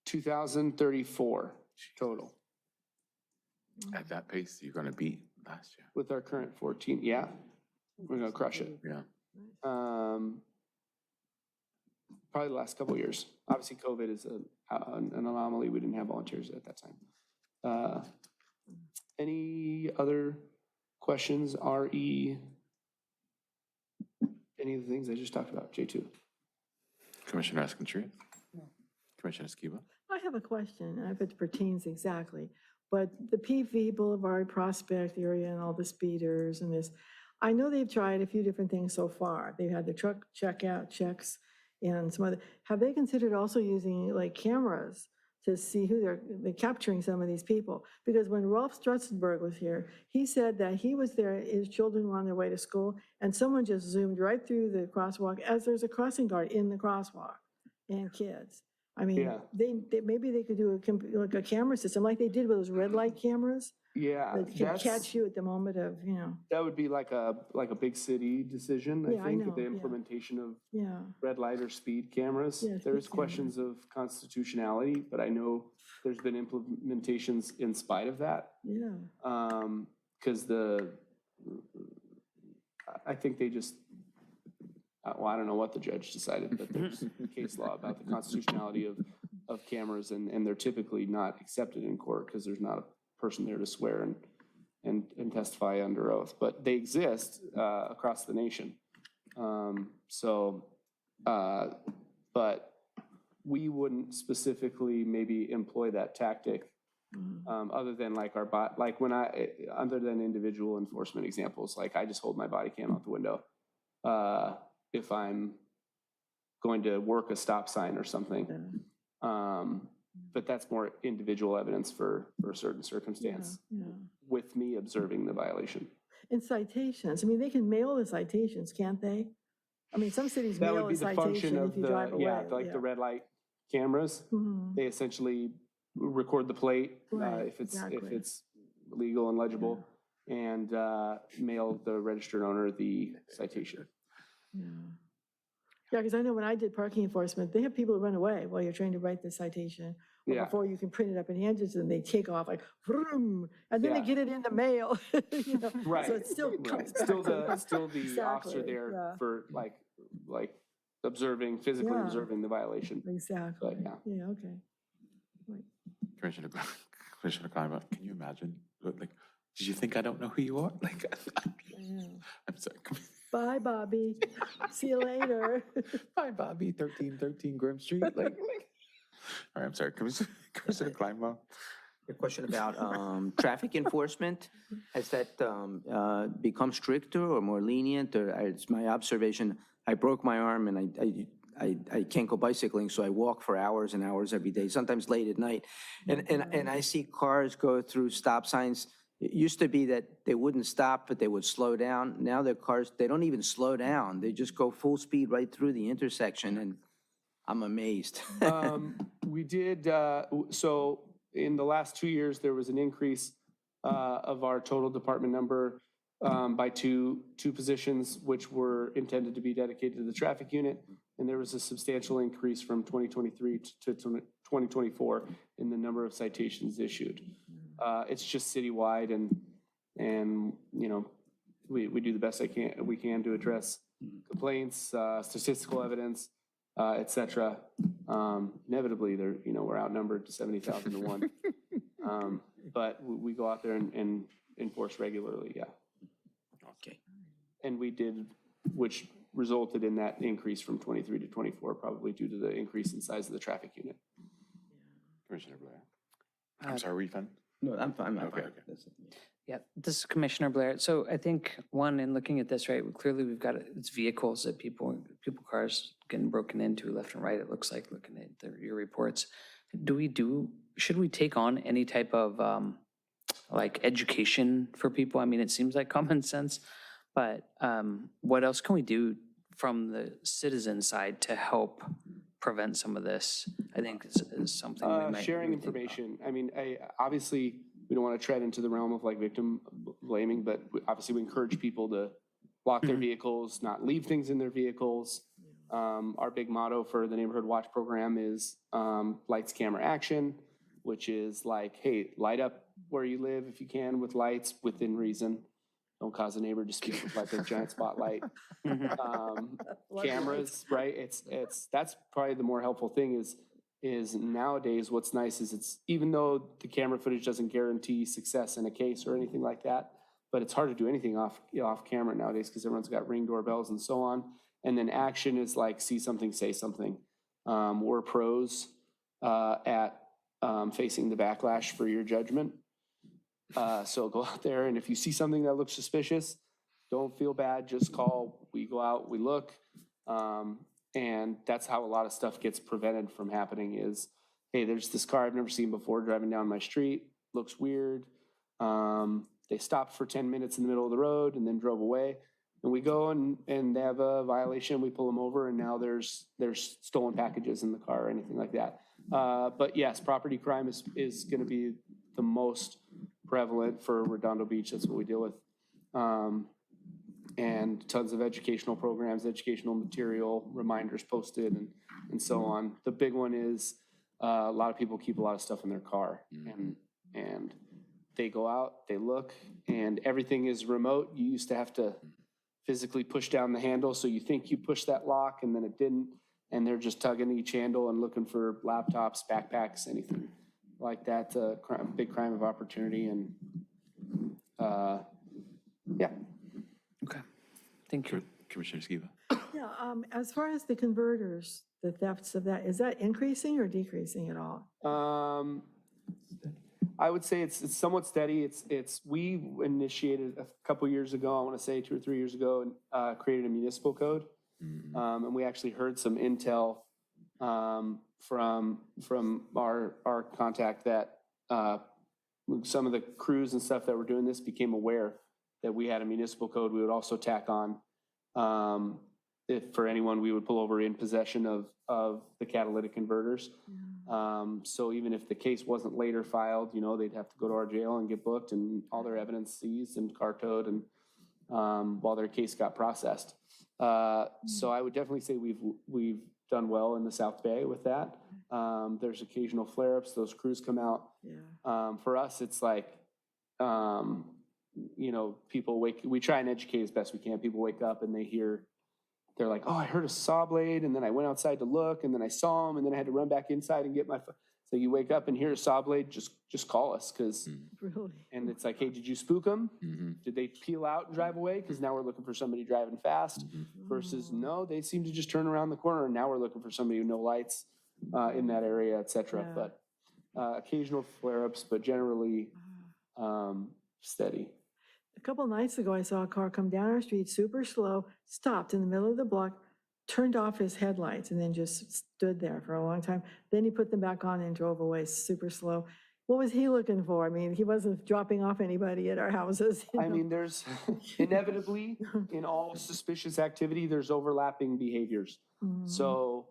[SPEAKER 2] 2,034 total.
[SPEAKER 1] At that pace, you're gonna beat last year.
[SPEAKER 2] With our current 14, yeah, we're gonna crush it.
[SPEAKER 1] Yeah.
[SPEAKER 2] Probably the last couple of years. Obviously, COVID is an anomaly. We didn't have volunteers at that time. Any other questions, RE? Any of the things I just talked about, J2?
[SPEAKER 1] Commissioner Escantria? Commissioner Esquiva?
[SPEAKER 4] I have a question, and if it pertains exactly, but the PV Boulevard Prospect area and all the speeders and this, I know they've tried a few different things so far. They've had the truck checkout checks and some other, have they considered also using like cameras to see who they're capturing some of these people? Because when Rolf Strutzenberg was here, he said that he was there, his children were on their way to school, and someone just zoomed right through the crosswalk as there's a crossing guard in the crosswalk and kids. I mean,
[SPEAKER 2] Yeah.
[SPEAKER 4] they maybe they could do like a camera system like they did with those red light cameras
[SPEAKER 2] Yeah,
[SPEAKER 4] that can catch you at the moment of,
[SPEAKER 2] that would be like a big city decision,
[SPEAKER 4] Yeah,
[SPEAKER 2] I
[SPEAKER 4] I
[SPEAKER 2] think,
[SPEAKER 4] know,
[SPEAKER 2] the
[SPEAKER 4] yeah.
[SPEAKER 2] implementation of
[SPEAKER 4] yeah.
[SPEAKER 2] red light or speed cameras.
[SPEAKER 4] Yeah,
[SPEAKER 2] There's
[SPEAKER 4] speed
[SPEAKER 2] questions of constitutionality, but I know there's been implementations in spite of that.
[SPEAKER 4] Yeah.
[SPEAKER 2] Because I think they just, well, I don't know what the judge decided, but there's case law about the constitutionality of cameras, and they're typically not accepted in court because there's not a person there to swear and testify under oath, but they exist across the nation. But we wouldn't specifically maybe employ that tactic other than like our other than individual enforcement examples, like I just hold my body cam out the window if I'm going to work a stop sign or something. But that's more individual evidence for a certain circumstance with me observing the violation.
[SPEAKER 4] And citations, I mean, they can mail the citations, can't they? I mean, some cities
[SPEAKER 2] That
[SPEAKER 4] mail
[SPEAKER 2] would be
[SPEAKER 4] a
[SPEAKER 2] the function
[SPEAKER 4] citation
[SPEAKER 2] of
[SPEAKER 4] if you drive away.
[SPEAKER 2] like the red light cameras.
[SPEAKER 4] Mhm.
[SPEAKER 2] They essentially record the plate
[SPEAKER 4] Right,
[SPEAKER 2] if it's
[SPEAKER 4] exactly.
[SPEAKER 2] legal and legible, and mail the registered owner the citation.
[SPEAKER 4] Yeah. Yeah, because I know when I did parking enforcement, they have people run away while you're trying to write the citation. Or
[SPEAKER 2] Yeah.
[SPEAKER 4] before you can print it up and hand it to them, they take off like, vroom, and then they
[SPEAKER 2] Yeah.
[SPEAKER 4] get it in the mail. You know,
[SPEAKER 2] Right.
[SPEAKER 4] So it still
[SPEAKER 2] Right.
[SPEAKER 4] comes back.
[SPEAKER 2] Still
[SPEAKER 4] to
[SPEAKER 2] the,
[SPEAKER 4] them.
[SPEAKER 2] still the officer
[SPEAKER 4] Exactly,
[SPEAKER 2] there
[SPEAKER 4] yeah.
[SPEAKER 2] for like physically
[SPEAKER 4] Yeah.
[SPEAKER 2] observing the violation.
[SPEAKER 4] Exactly.
[SPEAKER 2] But, yeah.
[SPEAKER 4] Yeah, okay. Right.
[SPEAKER 1] Commissioner, Commissioner Kleinbach, can you imagine? Like, did you think I don't know who you are? Like,
[SPEAKER 4] I know.
[SPEAKER 1] I'm sorry.
[SPEAKER 4] Bye, Bobby. See you later.
[SPEAKER 1] Hi, Bobby, 1313 Grim Street. All right, I'm sorry, Commissioner Kleinbach.
[SPEAKER 3] A question about traffic enforcement. Has that become stricter or more lenient? Or it's my observation, I broke my arm and I can't go bicycling, so I walk for hours and hours every day, sometimes late at night. And I see cars go through stop signs. It used to be that they wouldn't stop, but they would slow down. Now their cars, they don't even slow down. They just go full speed right through the intersection, and I'm amazed.
[SPEAKER 2] We did, so in the last 2 years, there was an increase of our total department number by two positions, which were intended to be dedicated to the traffic unit. And there was a substantial increase from 2023 to 2024 in the number of citations issued. It's just citywide, and you know, we do the best we can to address complaints, statistical evidence, et cetera. Inevitably, we're outnumbered to 70,000 to 1. But we go out there and enforce regularly, yeah.
[SPEAKER 3] Okay.
[SPEAKER 2] And we did, which resulted in that increase from 23 to 24, probably due to the increase in size of the traffic unit.
[SPEAKER 1] Commissioner Blair. I'm sorry, were you fine?
[SPEAKER 3] No, I'm fine. I'm
[SPEAKER 1] Okay,
[SPEAKER 3] fine.
[SPEAKER 1] okay.
[SPEAKER 3] That's it.
[SPEAKER 7] Yeah, this is Commissioner Blair. So I think, one, in looking at this, right, clearly we've got, it's vehicles that people cars getting broken into left and right, it looks like, looking at your reports. Should we take on any type of, like, education for people? I mean, it seems like common sense, but what else can we do from the citizen side to help prevent some of this? I think is something we might.
[SPEAKER 2] Sharing
[SPEAKER 7] think about.
[SPEAKER 2] information. I mean, obviously, we don't want to tread into the realm of like victim blaming, but obviously we encourage people to lock their vehicles, not leave things in their vehicles. Our big motto for the Neighborhood Watch program is lights, camera, action, which is like, hey, light up where you live if you can with lights within reason. Don't cause a neighbor to speak with like a giant spotlight. Cameras, right? That's probably the more helpful thing is nowadays what's nice is it's, even though the camera footage doesn't guarantee success in a case or anything like that, but it's hard to do anything off camera nowadays because everyone's got Ring doorbells and so on. And then action is like, see something, say something. We're pros at facing the backlash for your judgment. So go out there, and if you see something that looks suspicious, don't feel bad, just call. We go out, we look. And that's how a lot of stuff gets prevented from happening is, hey, there's this car I've never seen before driving down my street, looks weird. They stopped for 10 minutes in the middle of the road and then drove away. And we go and they have a violation, we pull them over, and now there's stolen packages in the car or anything like that. But yes, property crime is gonna be the most prevalent for Redondo Beach. That's what we deal with. And tons of educational programs, educational material, reminders posted and so on. The big one is a lot of people keep a lot of stuff in their car and they go out, they look, and everything is remote. You used to have to physically push down the handle, so you think you pushed that lock and then it didn't, and they're just tugging each handle and looking for laptops, backpacks, anything like that. Big crime of opportunity, and yeah.
[SPEAKER 7] Okay, thank you.
[SPEAKER 1] Commissioner Skiba.
[SPEAKER 4] Yeah, as far as the converters, the thefts of that, is that increasing or decreasing at all?
[SPEAKER 2] I would say it's somewhat steady. We initiated a couple years ago, I want to say 2 or 3 years ago, and created a municipal code. And we actually heard some intel from our contact that some of the crews and stuff that were doing this became aware that we had a municipal code. We would also tack on if for anyone we would pull over in possession of the catalytic converters. So even if the case wasn't later filed, they'd have to go to our jail and get booked and all their evidence seized and car towed and while their case got processed. So I would definitely say we've done well in the South Bay with that. There's occasional flare-ups, those crews come out.
[SPEAKER 4] Yeah.
[SPEAKER 2] For us, it's like, people we try and educate as best we can. People wake up and they're like, oh, I heard a saw blade, and then I went outside to look, and then I saw him, and then I had to run back inside and get my phone. So you wake up and hear a saw blade, just call us, because,
[SPEAKER 4] Really?
[SPEAKER 2] and it's like, hey, did you spook them?
[SPEAKER 1] Mm-hmm.
[SPEAKER 2] Did they peel out and drive away? Because now we're looking for somebody driving fast, versus no, they seem to just turn around the corner, and now we're looking for somebody with no lights in that area, et cetera.
[SPEAKER 4] Yeah.
[SPEAKER 2] But occasional flare-ups, but generally steady.
[SPEAKER 4] A couple nights ago, I saw a car come down our street super slow, stopped in the middle of the block, turned off his headlights, and then just stood there for a long time. Then he put them back on and drove away super slow. What was he looking for? I mean, he wasn't dropping off anybody at our houses.
[SPEAKER 2] I mean, there's inevitably, in all suspicious activity, there's overlapping behaviors. So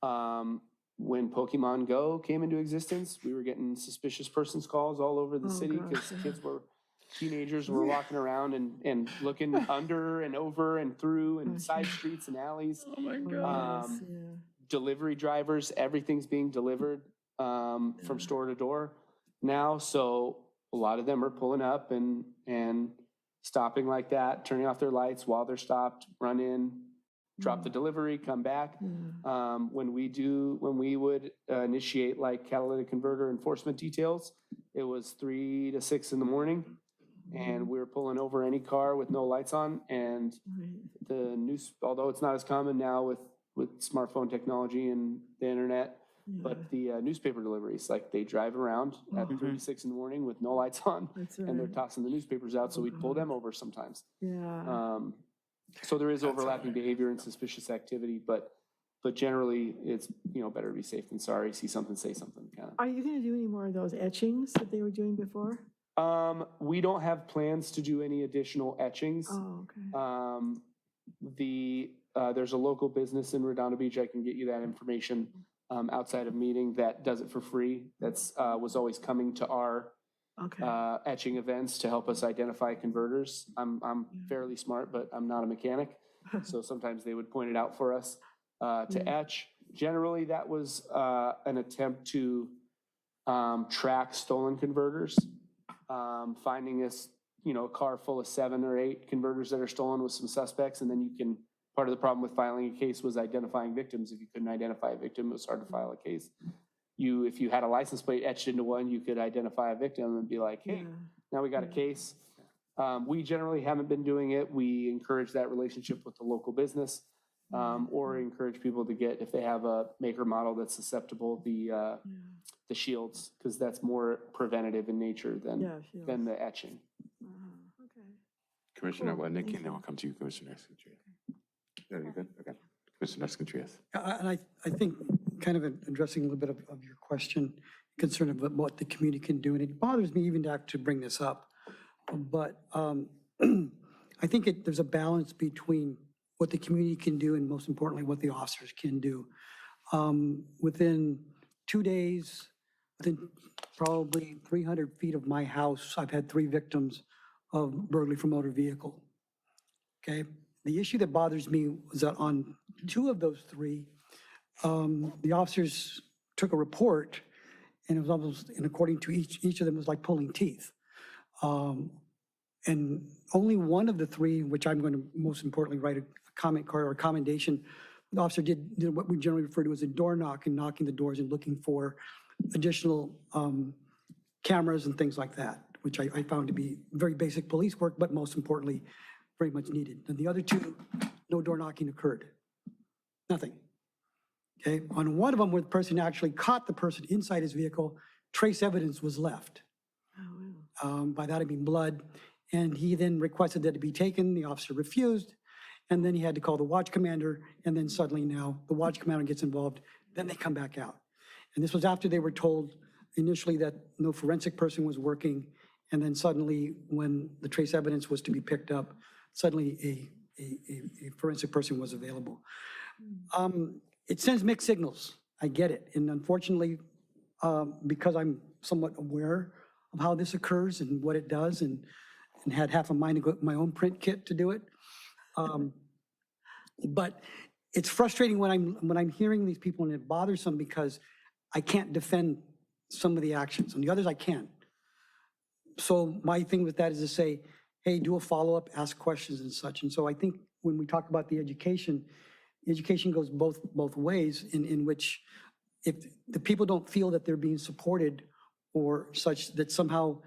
[SPEAKER 2] when Pokemon Go came into existence, we were getting suspicious persons calls all over the city, because teenagers were walking around and looking under and over and through and side streets and alleys.
[SPEAKER 1] Oh my God.
[SPEAKER 2] Delivery drivers, everything's being delivered from store to door now. So a lot of them are pulling up and stopping like that, turning off their lights while they're stopped, run in, drop the delivery, come back. When we would initiate like catalytic converter enforcement details, it was 3 to 6 in the morning. And we were pulling over any car with no lights on, and although it's not as common now with smartphone technology and the internet, but the newspaper deliveries, like they drive around at 3 to 6 in the morning with no lights on, and they're tossing the newspapers out, so we'd pull them over sometimes. So there is overlapping behavior and suspicious activity, but generally it's, better to be safe than sorry. See something, say something, kind of.
[SPEAKER 4] Are you going to do any more of those etchings that they were doing before?
[SPEAKER 2] We don't have plans to do any additional etchings.
[SPEAKER 4] Oh, okay.
[SPEAKER 2] There's a local business in Redondo Beach, I can get you that information, outside of meeting, that does it for free. That's, was always coming to our etching events to help us identify converters. I'm fairly smart, but I'm not a mechanic. So sometimes they would point it out for us to etch. Generally, that was an attempt to track stolen converters. Finding a car full of 7 or 8 converters that are stolen with some suspects, and then part of the problem with filing a case was identifying victims. If you couldn't identify a victim, it was hard to file a case. If you had a license plate etched into one, you could identify a victim and be like, hey, now we got a case. We generally haven't been doing it. We encourage that relationship with the local business, or encourage people to get, if they have a maker model that's susceptible, the shields, because that's more preventative in nature than the etching.
[SPEAKER 4] Okay.
[SPEAKER 1] Commissioner
[SPEAKER 4] Cool.
[SPEAKER 1] Nick,
[SPEAKER 4] Thank
[SPEAKER 1] and then we'll come to you, Commissioner Escudero. Are you good? Okay. Commissioner Escudero.
[SPEAKER 8] And I think, kind of addressing a little bit of your question, concern about what the community can do, and it bothers me even to have to bring this up, but I think there's a balance between what the community can do and, most importantly, what the officers can do. Within 2 days, within probably 300 feet of my house, I've had 3 victims of burglary from motor vehicle. Okay? The issue that bothers me was that on 2 of those 3, the officers took a report, and it was almost, and according to each of them, was like pulling teeth. And only one of the 3, which I'm going to most importantly write a comment card or a commendation, the officer did what we generally refer to as a door knock, and knocking the doors and looking for additional cameras and things like that, which I found to be very basic police work, but most importantly, very much needed. And the other 2, no door knocking occurred. Nothing. Okay, on one of them, where the person actually caught the person inside his vehicle, trace evidence was left. By that I mean blood. And he then requested that it be taken. The officer refused. And then he had to call the watch commander. And then suddenly now the watch commander gets involved. Then they come back out. And this was after they were told initially that no forensic person was working. And then suddenly, when the trace evidence was to be picked up, suddenly a forensic person was available. It sends mixed signals. I get it. And unfortunately, because I'm somewhat aware of how this occurs and what it does, and had half a mind to go my own print kit to do it, But it's frustrating when I'm hearing these people, and it bothers them because I can't defend some of the actions, and the others I can. So my thing with that is to say, hey, do a follow-up, ask questions and such. And so I think when we talk about the education goes both ways, in which if the people don't feel that they're being supported or such, that somehow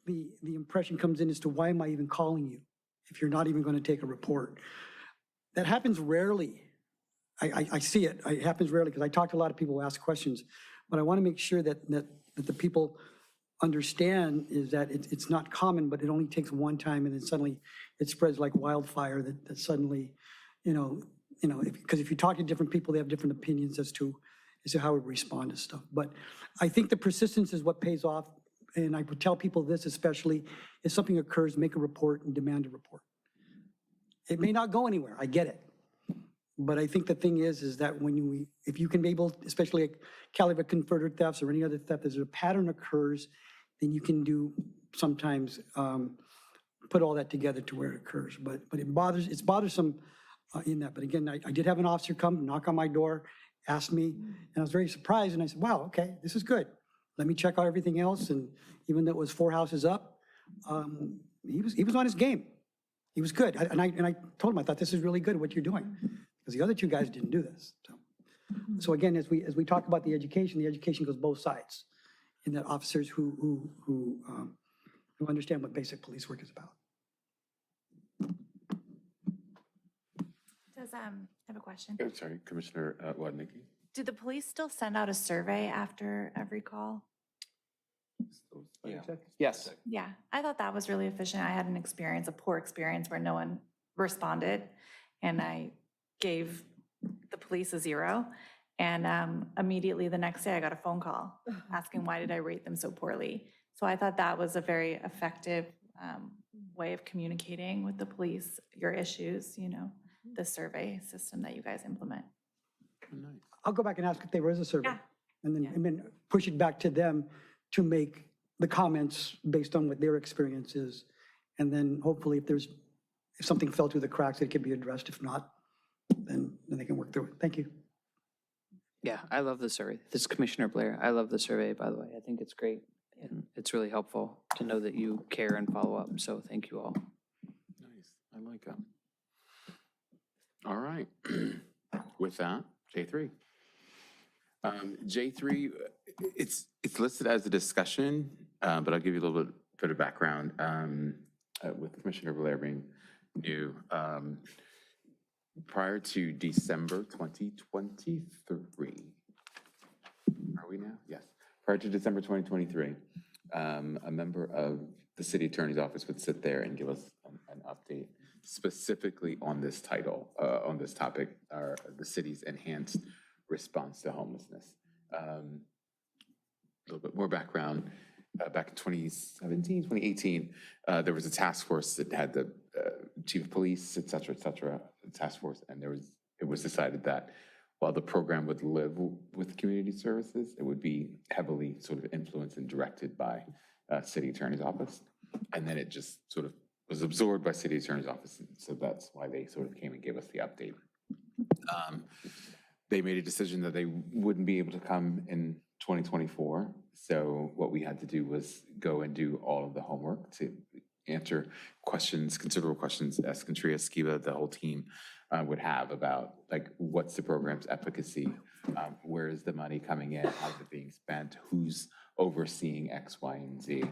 [SPEAKER 8] the impression comes in as to why am I even calling you if you're not even going to take a report? That happens rarely. I see it. It happens rarely because I talk to a lot of people who ask questions, but I want to make sure that the people understand is that it's not common, but it only takes one time and then suddenly it spreads like wildfire that suddenly, because if you talk to different people, they have different opinions as to how we respond to stuff. But I think the persistence is what pays off. And I would tell people this, especially if something occurs, make a report and demand a report. It may not go anywhere, I get it. But I think the thing is that if you can be able, especially like caliber converter thefts or any other theft, as a pattern occurs, then you can do sometimes put all that together to where it occurs. But it's bothersome in that. But again, I did have an officer come knock on my door, ask me, and I was very surprised. And I said, wow, okay, this is good. Let me check out everything else. And even though it was 4 houses up, he was on his game. He was good. And I told him, I thought this is really good what you're doing, because the other 2 guys didn't do this. So again, as we talk about the education goes both sides, in that officers who understand what basic police work is about.
[SPEAKER 6] I have a question.
[SPEAKER 1] Oh, sorry, Commissioner Wadnicki.
[SPEAKER 6] Do the police still send out a survey after every call?
[SPEAKER 2] Yes.
[SPEAKER 6] Yeah, I thought that was really efficient. I had a poor experience where no one responded, and I gave the police a 0. And immediately the next day I got a phone call asking why did I rate them so poorly. So I thought that was a very effective way of communicating with the police, your issues, the survey system that you guys implement.
[SPEAKER 1] Nice.
[SPEAKER 8] I'll go back and ask if there was a survey.
[SPEAKER 6] Yeah.
[SPEAKER 8] And then push it back to them to make the comments based on what their experience is. And then hopefully if something fell through the cracks, it can be addressed. If not, then they can work through it. Thank you.
[SPEAKER 7] Yeah, I love the survey. This is Commissioner Blair. I love the survey, by the way. I think it's great. And it's really helpful to know that you care and follow up. So thank you all.
[SPEAKER 1] Nice, I like that. All right, with that, J3. J3, it's listed as a discussion, but I'll give you a little bit of background with Commissioner Blair being new. Prior to December 2023, are we now? Yes. Prior to December 2023, a member of the city attorney's office would sit there and give us an update specifically on this title, on this topic, the city's enhanced response to homelessness. A little bit more background. Back in 2017, 2018, there was a task force that had the chief of police, et cetera, task force, and it was decided that while the program would live with community services, it would be heavily sort of influenced and directed by city attorney's office. And then it just sort of was absorbed by city attorney's office. So that's why they sort of came and gave us the update. They made a decision that they wouldn't be able to come in 2024. So what we had to do was go and do all of the homework to answer questions, considerable questions, as Contreras, Skiba, the whole team would have about, like, what's the program's efficacy? Where is the money coming in? How's it being spent? Who's overseeing X, Y, and Z?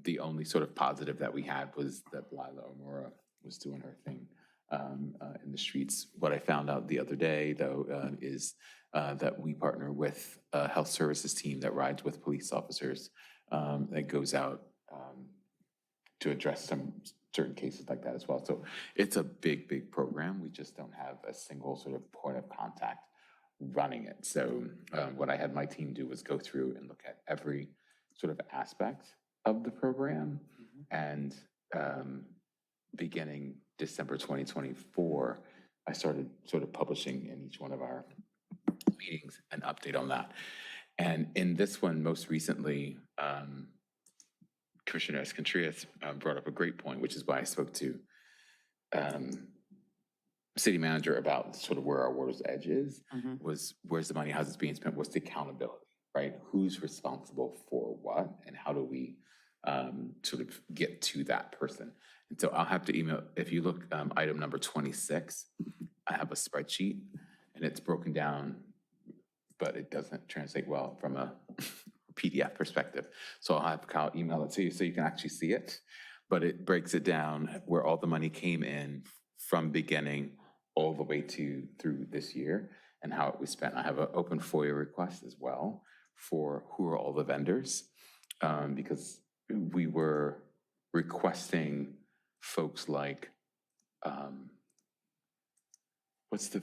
[SPEAKER 1] The only sort of positive that we had was that Lila Omura was doing her thing in the streets. What I found out the other day, though, is that we partner with a health services team that rides with police officers that goes out to address some certain cases like that as well. So it's a big, big program. We just don't have a single sort of point of contact running it. So what I had my team do was go through and look at every sort of aspect of the program. And beginning December 2024, I started sort of publishing in each one of our meetings an update on that. And in this one, most recently, Commissioner Contreras brought up a great point, which is why I spoke to city manager about sort of where our water's edge is,
[SPEAKER 7] Mhm.
[SPEAKER 1] was where's the money, how's it being spent, what's the accountability, right? Who's responsible for what, and how do we sort of get to that person? And so I'll have to email, if you look, item number 26, I have a spreadsheet, and it's broken down, but it doesn't translate well from a PDF perspective. So I'll have Kyle email it to you so you can actually see it. But it breaks it down where all the money came in from beginning all the way through this year and how it was spent. I have an open FOIA request as well for who are all the vendors, because we were requesting folks like, what's the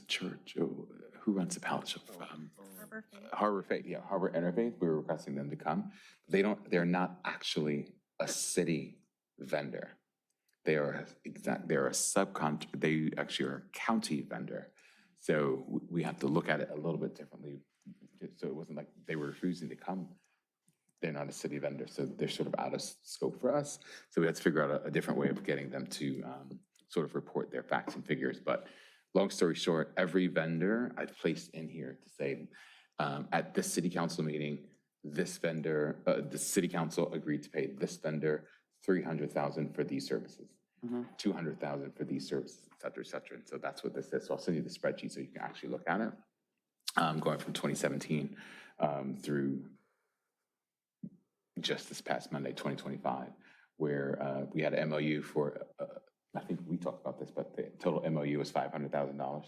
[SPEAKER 1] church? Oh, who runs the pallet shop?
[SPEAKER 6] Harbor Faith.
[SPEAKER 1] Harbor Faith, yeah, Harbor Interfaith, we were requesting them to come. They're not actually a city vendor. They're a they actually are a county vendor. So we have to look at it a little bit differently. So it wasn't like they were refusing to come. They're not a city vendor, so they're sort of out of scope for us. So we had to figure out a different way of getting them to sort of report their facts and figures. But long story short, every vendor I've placed in here to say, at this city council meeting, this vendor, the city council agreed to pay this vendor $300,000 for these services, $200,000 for these services, et cetera, et cetera. And so that's what this is. So I'll send you the spreadsheet so you can actually look at it. Going from 2017 through just this past Monday, 2025, where we had an MOU for, I think we talked about this, but the total MOU was $500,000,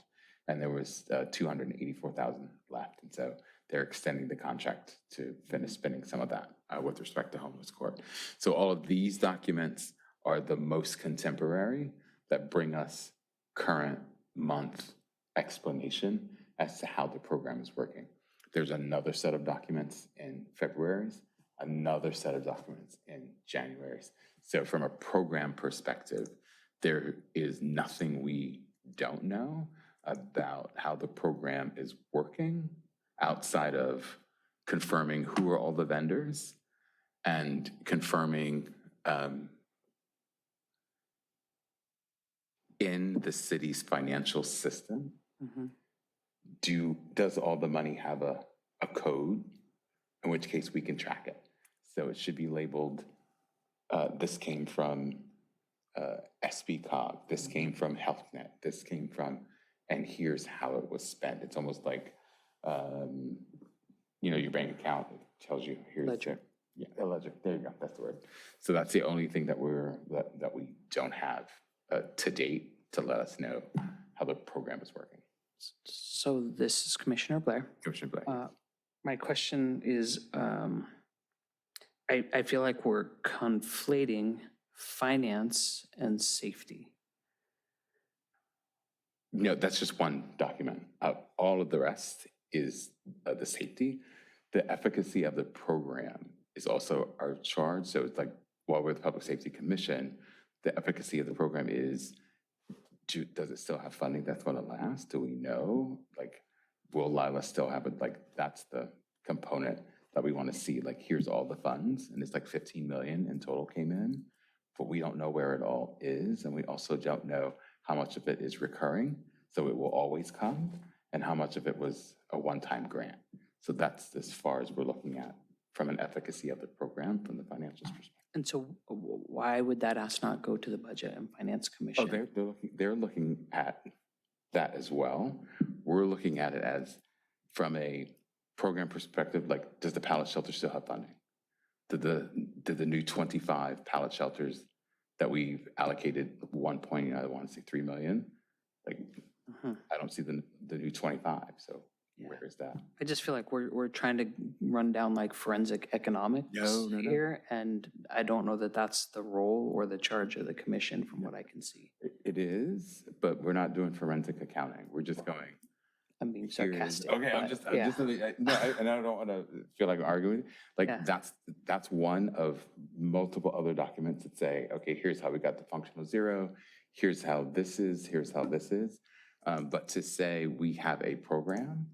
[SPEAKER 1] and there was $284,000 left. And so they're extending the contract to finish spending some of that with respect to homeless court. So all of these documents are the most contemporary that bring us current month explanation as to how the program is working. There's another set of documents in February's, another set of documents in January's. So from a program perspective, there is nothing we don't know about how the program is working outside of confirming who are all the vendors and confirming in the city's financial system, does all the money have a code, in which case we can track it. So it should be labeled, this came from SBCOG, this came from HealthNet, this came from, and here's how it was spent. It's almost like, your bank account tells you, here's
[SPEAKER 7] Ledger.
[SPEAKER 1] Yeah, a ledger, there you go, that's the word. So that's the only thing that that we don't have to date to let us know how the program is working.
[SPEAKER 7] So this is Commissioner Blair.
[SPEAKER 1] Commissioner Black.
[SPEAKER 7] My question is, I feel like we're conflating finance and safety.
[SPEAKER 1] No, that's just one document. All of the rest is the safety. The efficacy of the program is also our charge. So it's like, while we're the Public Safety Commission, the efficacy of the program is, does it still have funding that's going to last? Do we know? Like, will Lila still have it? Like, that's the component that we want to see. Like, here's all the funds, and it's like 15 million in total came in, but we don't know where it all is. And we also don't know how much of it is recurring, so it will always come, and how much of it was a one-time grant. So that's as far as we're looking at from an efficacy of the program from the financials perspective.
[SPEAKER 7] And so why would that ask not go to the Budget and Finance
[SPEAKER 1] Oh,
[SPEAKER 7] Commission?
[SPEAKER 1] they're looking at that as well. We're looking at it as from a program perspective, like, does the pallet shelter still have funding? Did the new 25 pallet shelters that we've allocated I want to say 3 million, like, I don't see the new 25, so where is that?
[SPEAKER 7] I just feel like we're trying to run down like forensic economics
[SPEAKER 1] No.
[SPEAKER 7] here, and I don't know that that's the role or the charge of the commission from what I can see.
[SPEAKER 1] It is, but we're not doing forensic accounting. We're just going,
[SPEAKER 7] I'm being
[SPEAKER 1] here is-
[SPEAKER 7] sarcastic.
[SPEAKER 1] Okay, I'm
[SPEAKER 7] but
[SPEAKER 1] just,
[SPEAKER 7] yeah.
[SPEAKER 1] and I don't want to feel like I'm arguing. Like,
[SPEAKER 7] Yeah.
[SPEAKER 1] that's one of multiple other documents that say, okay, here's how we got to functional zero. Here's how this is, here's how this is. But to say we have a program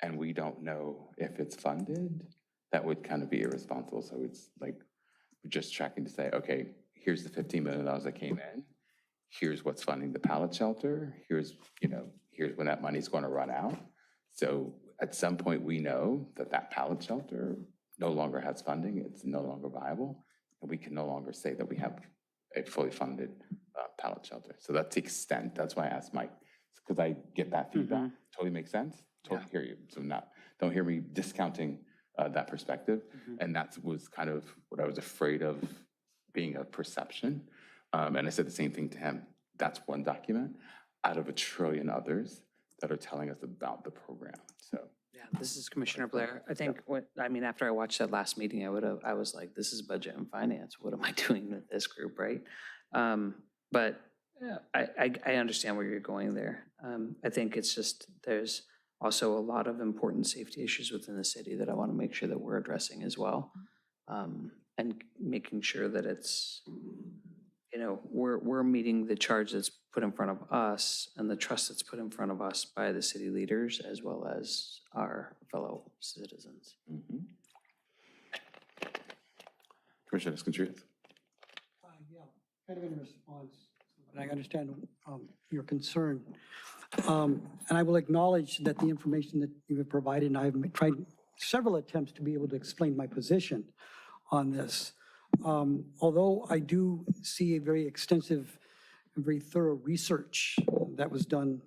[SPEAKER 1] and we don't know if it's funded, that would kind of be irresponsible. So it's like, we're just tracking to say, okay, here's the $15 million that came in. here's what's funding the pallet shelter, here's when that money's going to run out. So at some point, we know that that pallet shelter no longer has funding, it's no longer viable, and we can no longer say that we have a fully funded pallet shelter. So that's the extent, that's why I asked Mike, because I get that feedback. Totally makes sense, totally hear you. So don't hear me discounting that perspective. And that was kind of what I was afraid of being a perception. And I said the same thing to him. That's one document out of a trillion others that are telling us about the program. So
[SPEAKER 7] Yeah, this is Commissioner Blair. I think after I watched that last meeting, I was like, this is budget and finance. What am I doing with this group, right? But I understand where you're going there. I think it's just, there's also a lot of important safety issues within the city that I want to make sure that we're addressing as well. And making sure that it's, we're meeting the charge that's put in front of us and the trust that's put in front of us by the city leaders as well as our fellow citizens.
[SPEAKER 1] Commissioner Contreras.
[SPEAKER 8] Yeah, kind of in response, and I understand your concern. And I will acknowledge that the information that you have provided, and I've tried several attempts to be able to explain my position on this. Although I do see a very extensive and very thorough research that was done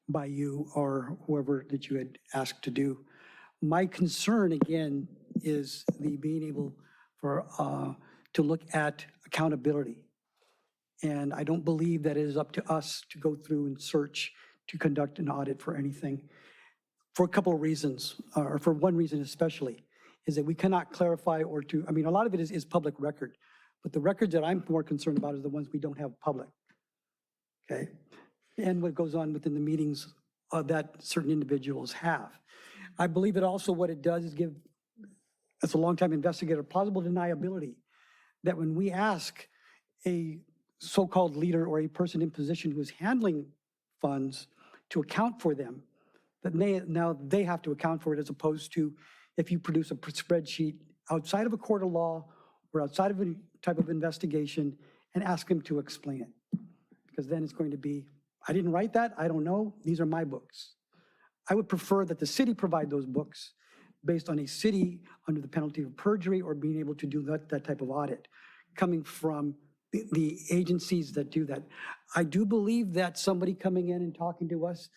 [SPEAKER 8] by you or whoever that you had asked to do. My concern, again, is the being able to look at accountability. And I don't believe that it is up to us to go through and search to conduct an audit for anything for a couple of reasons, or for one reason especially, is that we cannot clarify a lot of it is public record, but the records that I'm more concerned about is the ones we don't have public, okay? And what goes on within the meetings that certain individuals have. I believe that also what it does is give, as a longtime investigator, plausible deniability that when we ask a so-called leader or a person in position who is handling funds to account for them, that now they have to account for it, as opposed to if you produce a spreadsheet outside of a court of law or outside of a type of investigation and ask them to explain it. Because then it's going to be, I didn't write that, I don't know, these are my books. I would prefer that the city provide those books based on a city under the penalty of perjury or being able to do that type of audit coming from the agencies that do that. I do believe that somebody coming in and talking to us,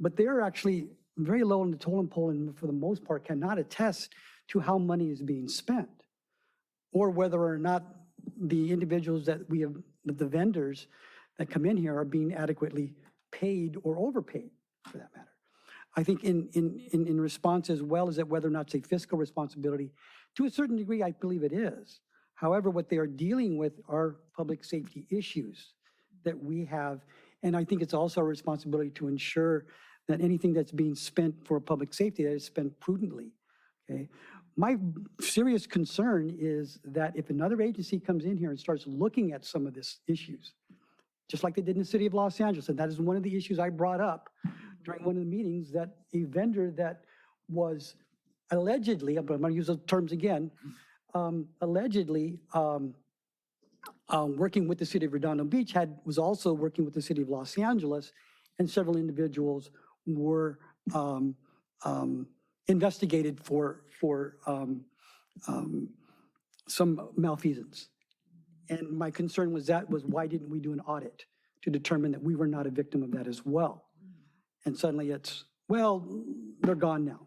[SPEAKER 8] but they're actually very low on the totem pole and for the most part cannot attest to how money is being spent or whether or not the individuals that we have, the vendors that come in here are being adequately paid or overpaid for that matter. I think in response as well as that whether or not it's a fiscal responsibility, to a certain degree, I believe it is. However, what they are dealing with are public safety issues that we have. And I think it's also a responsibility to ensure that anything that's being spent for public safety that is spent prudently, okay? My serious concern is that if another agency comes in here and starts looking at some of these issues, just like they did in the city of Los Angeles, and that is one of the issues I brought up during one of the meetings, that a vendor that was allegedly, but I'm gonna use those terms again, allegedly working with the city of Redondo Beach was also working with the city of Los Angeles, and several individuals were investigated for some malfeasance. And my concern was why didn't we do an audit to determine that we were not a victim of that as well? And suddenly it's, well, they're gone now.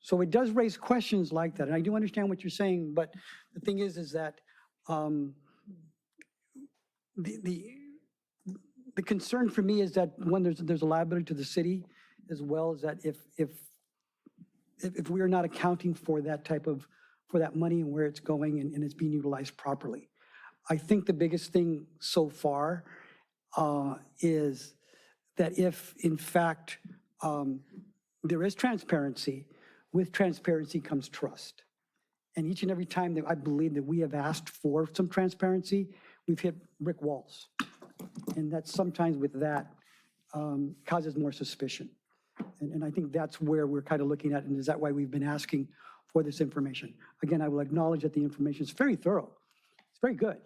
[SPEAKER 8] So it does raise questions like that. And I do understand what you're saying, but the thing is that the concern for me is that one, there's a liability to the city, as well as that if we are not accounting for that money and where it's going and it's being utilized properly. I think the biggest thing so far is that if in fact there is transparency, with transparency comes trust. And each and every time that I believe that we have asked for some transparency, we've hit brick walls. And that sometimes with that causes more suspicion. And I think that's where we're kind of looking at, and is that why we've been asking for this information? Again, I will acknowledge that the information is very thorough. It's very good.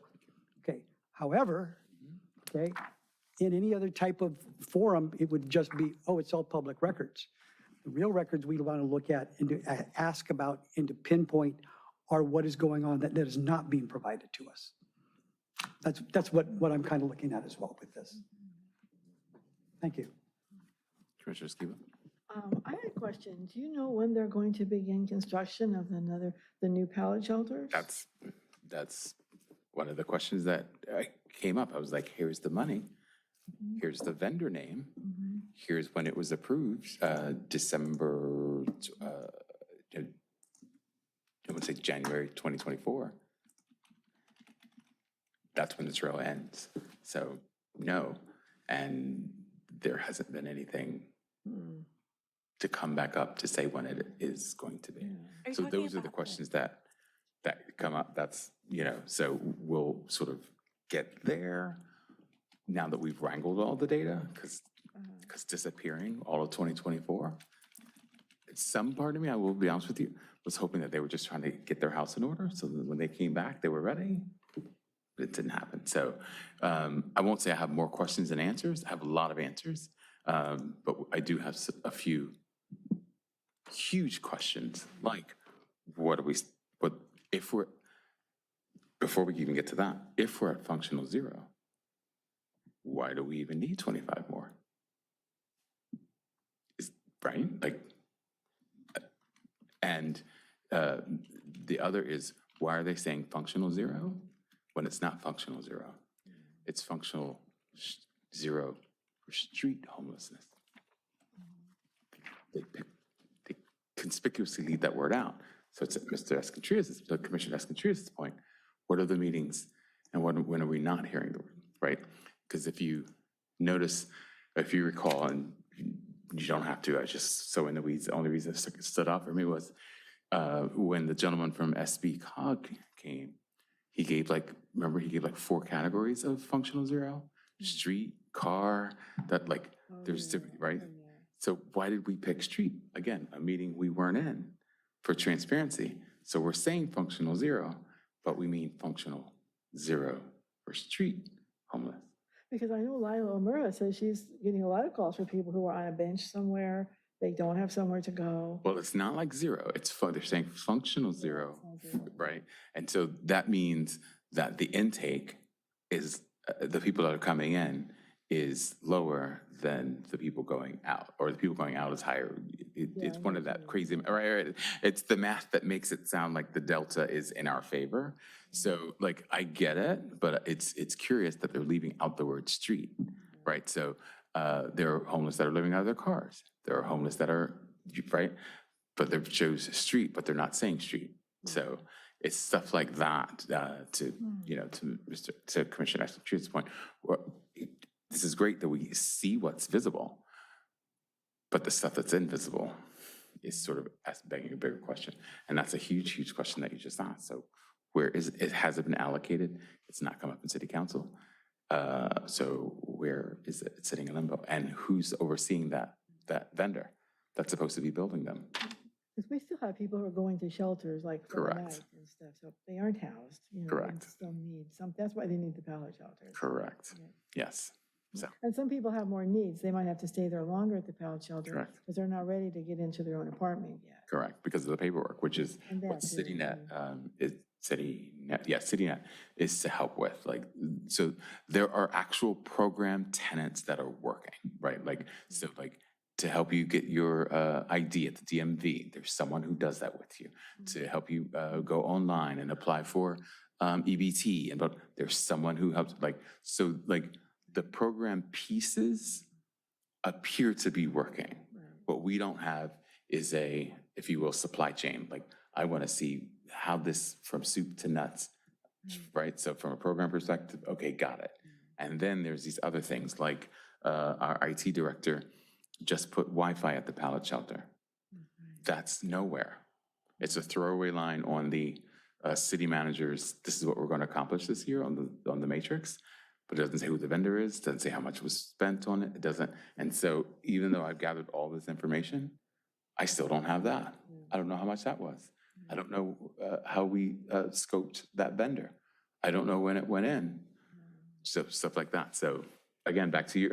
[SPEAKER 8] Okay, However, okay, in any other type of forum, it would just be, oh, it's all public records. The real records we want to look at and to ask about and to pinpoint are what is going on that is not being provided to us. That's what I'm kind of looking at as well with this. Thank you.
[SPEAKER 1] Commissioner Skiba?
[SPEAKER 4] I had a question. Do you know when they're going to begin construction of the new pallet shelters?
[SPEAKER 1] That's one of the questions that came up. I was like, here's the money. Here's the vendor name. Here's when it was approved, December, I would say January 2024. That's when the trail ends. So no, and there hasn't been anything to come back up to say when it is going to be.
[SPEAKER 6] you
[SPEAKER 1] So
[SPEAKER 6] talking
[SPEAKER 1] those are the
[SPEAKER 6] about
[SPEAKER 1] questions that come up. That's, so we'll sort of get there now that we've wrangled all the data, because disappearing all of 2024, some part of me, I will be honest with you, was hoping that they were just trying to get their house in order so that when they came back, they were ready. It didn't happen. So I won't say I have more questions than answers. I have a lot of answers, but I do have a few huge questions, like before we even get to that, if we're at functional zero, why do we even need 25 more? Right? And the other is, why are they saying functional zero when it's not functional zero? It's functional zero for street homelessness. They conspicuously leave that word out. So it's Commissioner Escontrias' point. What are the meetings and when are we not hearing the word, right? Because if you notice, if you recall, and you don't have to, I was just so in the weeds, the only reason it stood out for me was when the gentleman from SB COG came, he gave remember he gave 4 categories of functional zero? Street, car, there's different, right? So why did we pick street? Again, a meeting we weren't in for transparency. So we're saying functional zero, but we mean functional zero for street homeless.
[SPEAKER 4] Because I know Lila Omura says she's getting a lot of calls for people who are on a bench somewhere, they don't have somewhere to go.
[SPEAKER 1] Well, it's not like zero. They're saying functional zero, right? And so that means that the intake is, the people that are coming in is lower than the people going out, or the people going out is higher. It's one of that crazy, right? It's the math that makes it sound like the delta is in our favor. So I get it, but it's curious that they're leaving out the word street, right? So there are homeless that are living out of their cars. There are homeless that are, right? But they chose street, but they're not saying street. So it's stuff like that to Commissioner Escontrias' point. This is great that we see what's visible, but the stuff that's invisible is sort of begging a bigger question. And that's a huge, huge question that you just asked. So where is it? Has it been allocated? It's not come up in City Council. So where is it? It's sitting in limbo. And who's overseeing that vendor that's supposed to be building them?
[SPEAKER 4] Because we still have people who are going to shelters for the
[SPEAKER 1] Correct.
[SPEAKER 4] night and stuff, so they aren't housed.
[SPEAKER 1] Correct.
[SPEAKER 4] They still need some, that's why they need the pallet shelters.
[SPEAKER 1] Correct.
[SPEAKER 4] Yeah.
[SPEAKER 1] Yes. So
[SPEAKER 4] And some people have more needs. They might have to stay there longer at the pallet shelter.
[SPEAKER 1] Correct.
[SPEAKER 4] Because they're not ready to get into their own apartment yet.
[SPEAKER 1] correct, because of the paperwork, which is
[SPEAKER 4] And
[SPEAKER 1] what
[SPEAKER 4] that too,
[SPEAKER 1] CityNet is to help with. So there are actual program tenants that are working, right? To help you get your ID at the DMV, there's someone who does that with you. To help you go online and apply for EBT, but there's someone who helps, the program pieces appear to be working. What we don't have is a, if you will, supply chain. I want to see how this from soup to nuts, right? So from a program perspective, okay, got it. And then there's these other things our IT director just put Wi-Fi at the pallet shelter. That's nowhere. It's a throwaway line on the city manager's, this is what we're going to accomplish this year on the matrix, but it doesn't say who the vendor is, doesn't say how much was spent on it, it doesn't. And so even though I've gathered all this information, I still don't have that. I don't know how much that was. I don't know how we scoped that vendor. I don't know when it went in. So stuff like that. So again, back to your,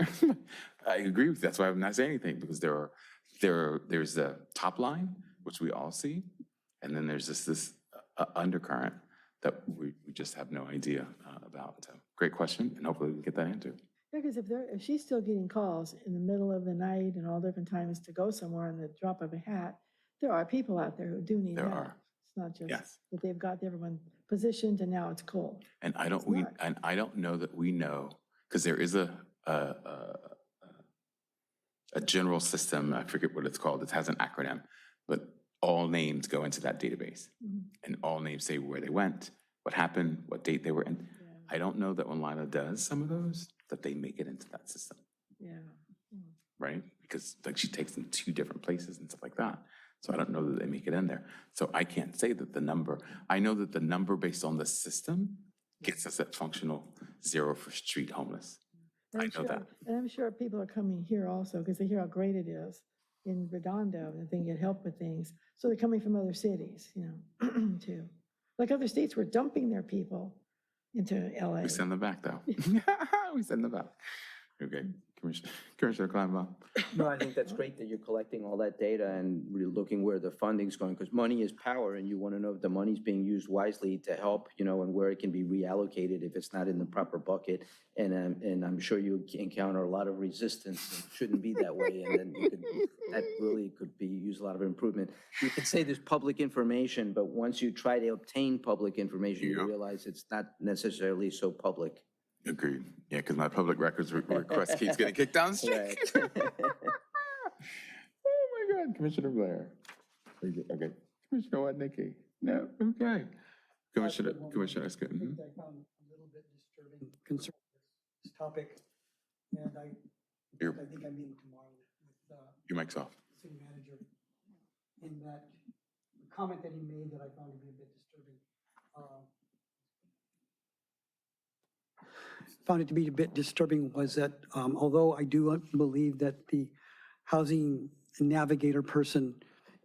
[SPEAKER 1] I agree with, that's why I'm not saying anything, because there's the top line, which we all see, and then there's this undercurrent that we just have no idea about. So great question, and hopefully we can get that answered.
[SPEAKER 4] Yeah, because if she's still getting calls in the middle of the night and all different times to go somewhere on the drop of a hat, there are people out there who do need
[SPEAKER 1] There
[SPEAKER 4] help.
[SPEAKER 1] are.
[SPEAKER 4] It's not just
[SPEAKER 1] Yes.
[SPEAKER 4] that they've got everyone positioned and now it's cold.
[SPEAKER 1] And I
[SPEAKER 4] It's
[SPEAKER 1] don't,
[SPEAKER 4] not.
[SPEAKER 1] I don't know that we know, because there is a general system, I forget what it's called, it has an acronym, but all names go into that database.
[SPEAKER 4] Mhm.
[SPEAKER 1] And all names say where they went, what happened, what date they were in.
[SPEAKER 4] Yeah.
[SPEAKER 1] I don't know that when Lila does some of those, that they make it into that system,
[SPEAKER 4] Yeah.
[SPEAKER 1] right? Because like she takes them to 2 different places and stuff like that. So I don't know that they make it in there. So I can't say that the number, I know that the number based on the system gets us at functional 0 for street homeless.
[SPEAKER 4] And
[SPEAKER 1] I
[SPEAKER 4] I'm
[SPEAKER 1] know
[SPEAKER 4] sure-
[SPEAKER 1] that.
[SPEAKER 4] And I'm sure people are coming here also because they hear how great it is in Redondo and they can get help with things. So they're coming from other cities, too. Like other states were dumping their people into LA.
[SPEAKER 1] We send them back though. We send them back. Okay, Commissioner Kleinbaum.
[SPEAKER 3] No, I think that's great that you're collecting all that data and really looking where the funding's going, because money is power, and you want to know if the money's being used wisely to help, and where it can be reallocated if it's not in the proper bucket. And I'm sure you encounter a lot of resistance. It shouldn't be that way, and then that really could be used a lot of improvement. You could say there's public information, but once you try to obtain public information, you
[SPEAKER 1] Yep.
[SPEAKER 3] realize it's not necessarily so public.
[SPEAKER 1] Agreed. Yeah, because my public records request keeps getting kicked down the street.
[SPEAKER 3] Right.
[SPEAKER 1] Oh my God, Commissioner Blair. Okay, Commissioner what, Nikki? No, okay. Commissioner Escott.
[SPEAKER 8] I found a little bit disturbing concern with this topic, and I think I'm meeting tomorrow with
[SPEAKER 1] Your mic's off.
[SPEAKER 8] the city manager, in that the comment that he made that I found to be a bit disturbing. Found it to be a bit disturbing was that although I do believe that the housing navigator person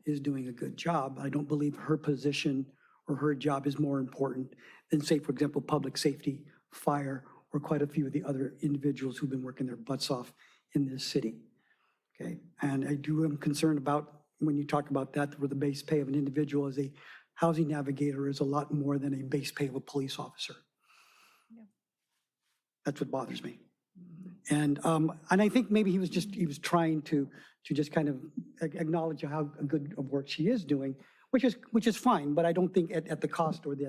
[SPEAKER 8] is doing a good job, I don't believe her position or her job is more important than, say, for example, public safety, fire, or quite a few of the other individuals who've been working their butts off in this city. Okay, and I am concerned about when you talk about that, where the base pay of an individual as a housing navigator is a lot more than a base pay of a police officer. That's what bothers me. And I think maybe he was trying to just kind of acknowledge how good of work she is doing, which is fine, but I don't think at the cost or in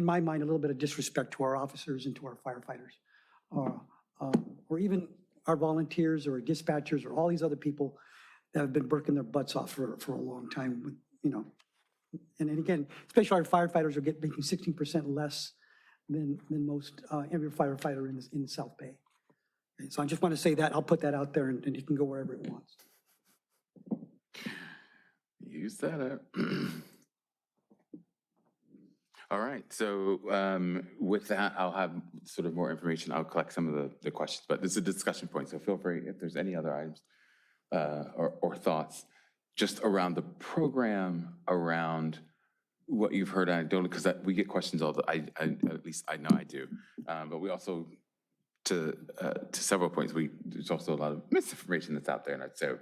[SPEAKER 8] my mind, a little bit of disrespect to our officers and to our firefighters, or even our volunteers or dispatchers or all these other people that have been working their butts off for a long time with, And then again, especially our firefighters are making 16% less than most every firefighter in the South Bay. Okay, so I just want to say that. I'll put that out there, and it can go wherever it wants.
[SPEAKER 1] You said it. All right, so with that, I'll have sort of more information. I'll collect some of the questions, but this is a discussion point, so feel free if there's any other items or thoughts just around the program, around what you've heard anecdotally, because we get questions all the, at least I know I do, but we also, to several points, there's also a lot of misinformation that's out there, and so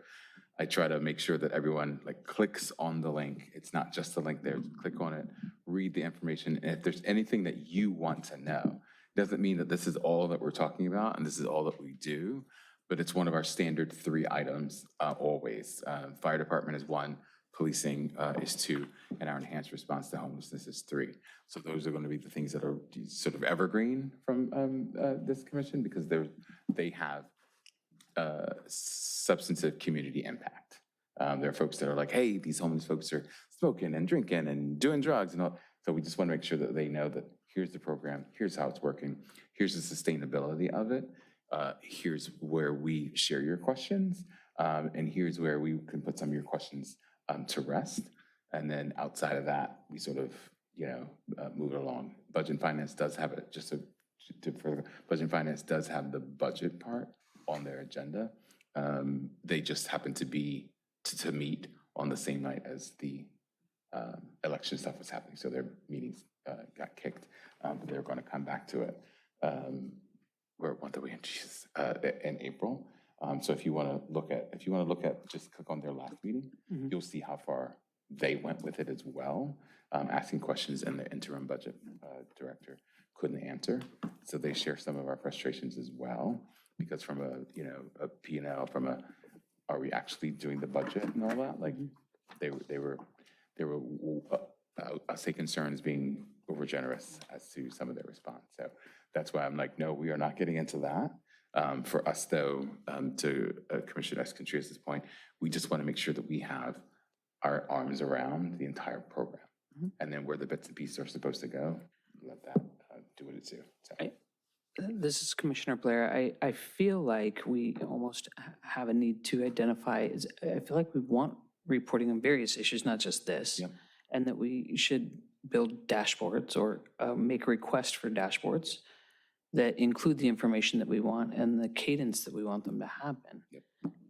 [SPEAKER 1] I try to make sure that everyone clicks on the link. It's not just the link there. Click on it, read the information, and if there's anything that you want to know, doesn't mean that this is all that we're talking about and this is all that we do, but it's one of our standard 3 items always. Fire department is 1, policing is 2, and our enhanced response to homelessness is 3. So those are going to be the things that are sort of evergreen from this commission, because they have substantive community impact. There are folks that are like, hey, these homeless folks are smoking and drinking and doing drugs and all. So we just want to make sure that they know that here's the program, here's how it's working, here's the sustainability of it, here's where we share your questions, and here's where we can put some of your questions to rest. And then outside of that, we sort of, move it along. Budget and Finance does have it, Budget and Finance does have the budget part on their agenda. They just happen to be to meet on the same night as the election stuff was happening. So their meetings got kicked, but they're going to come back to it. Where, what did we, Jesus, in April. So if you want to look at, just click on their last meeting, you'll see how far they went with it as well, asking questions, and the interim budget director couldn't answer. So they share some of our frustrations as well, because from a P&L, are we actually doing the budget and all that? Like, they were, I'll say concerns being over generous as to some of their response. So that's why I'm like, no, we are not getting into that. For us, though, to Commissioner Contreras' point, we just want to make sure that we have our arms around the entire program. And then where the bits and pieces are supposed to go, let that do what it's due. So.
[SPEAKER 7] This is Commissioner Blair. I feel like we almost have a need to identify, I feel like we want reporting on various issues, not just this.
[SPEAKER 1] Yep.
[SPEAKER 7] And that we should build dashboards or make a request for dashboards that include the information that we want and the cadence that we want them to happen.
[SPEAKER 1] Yep.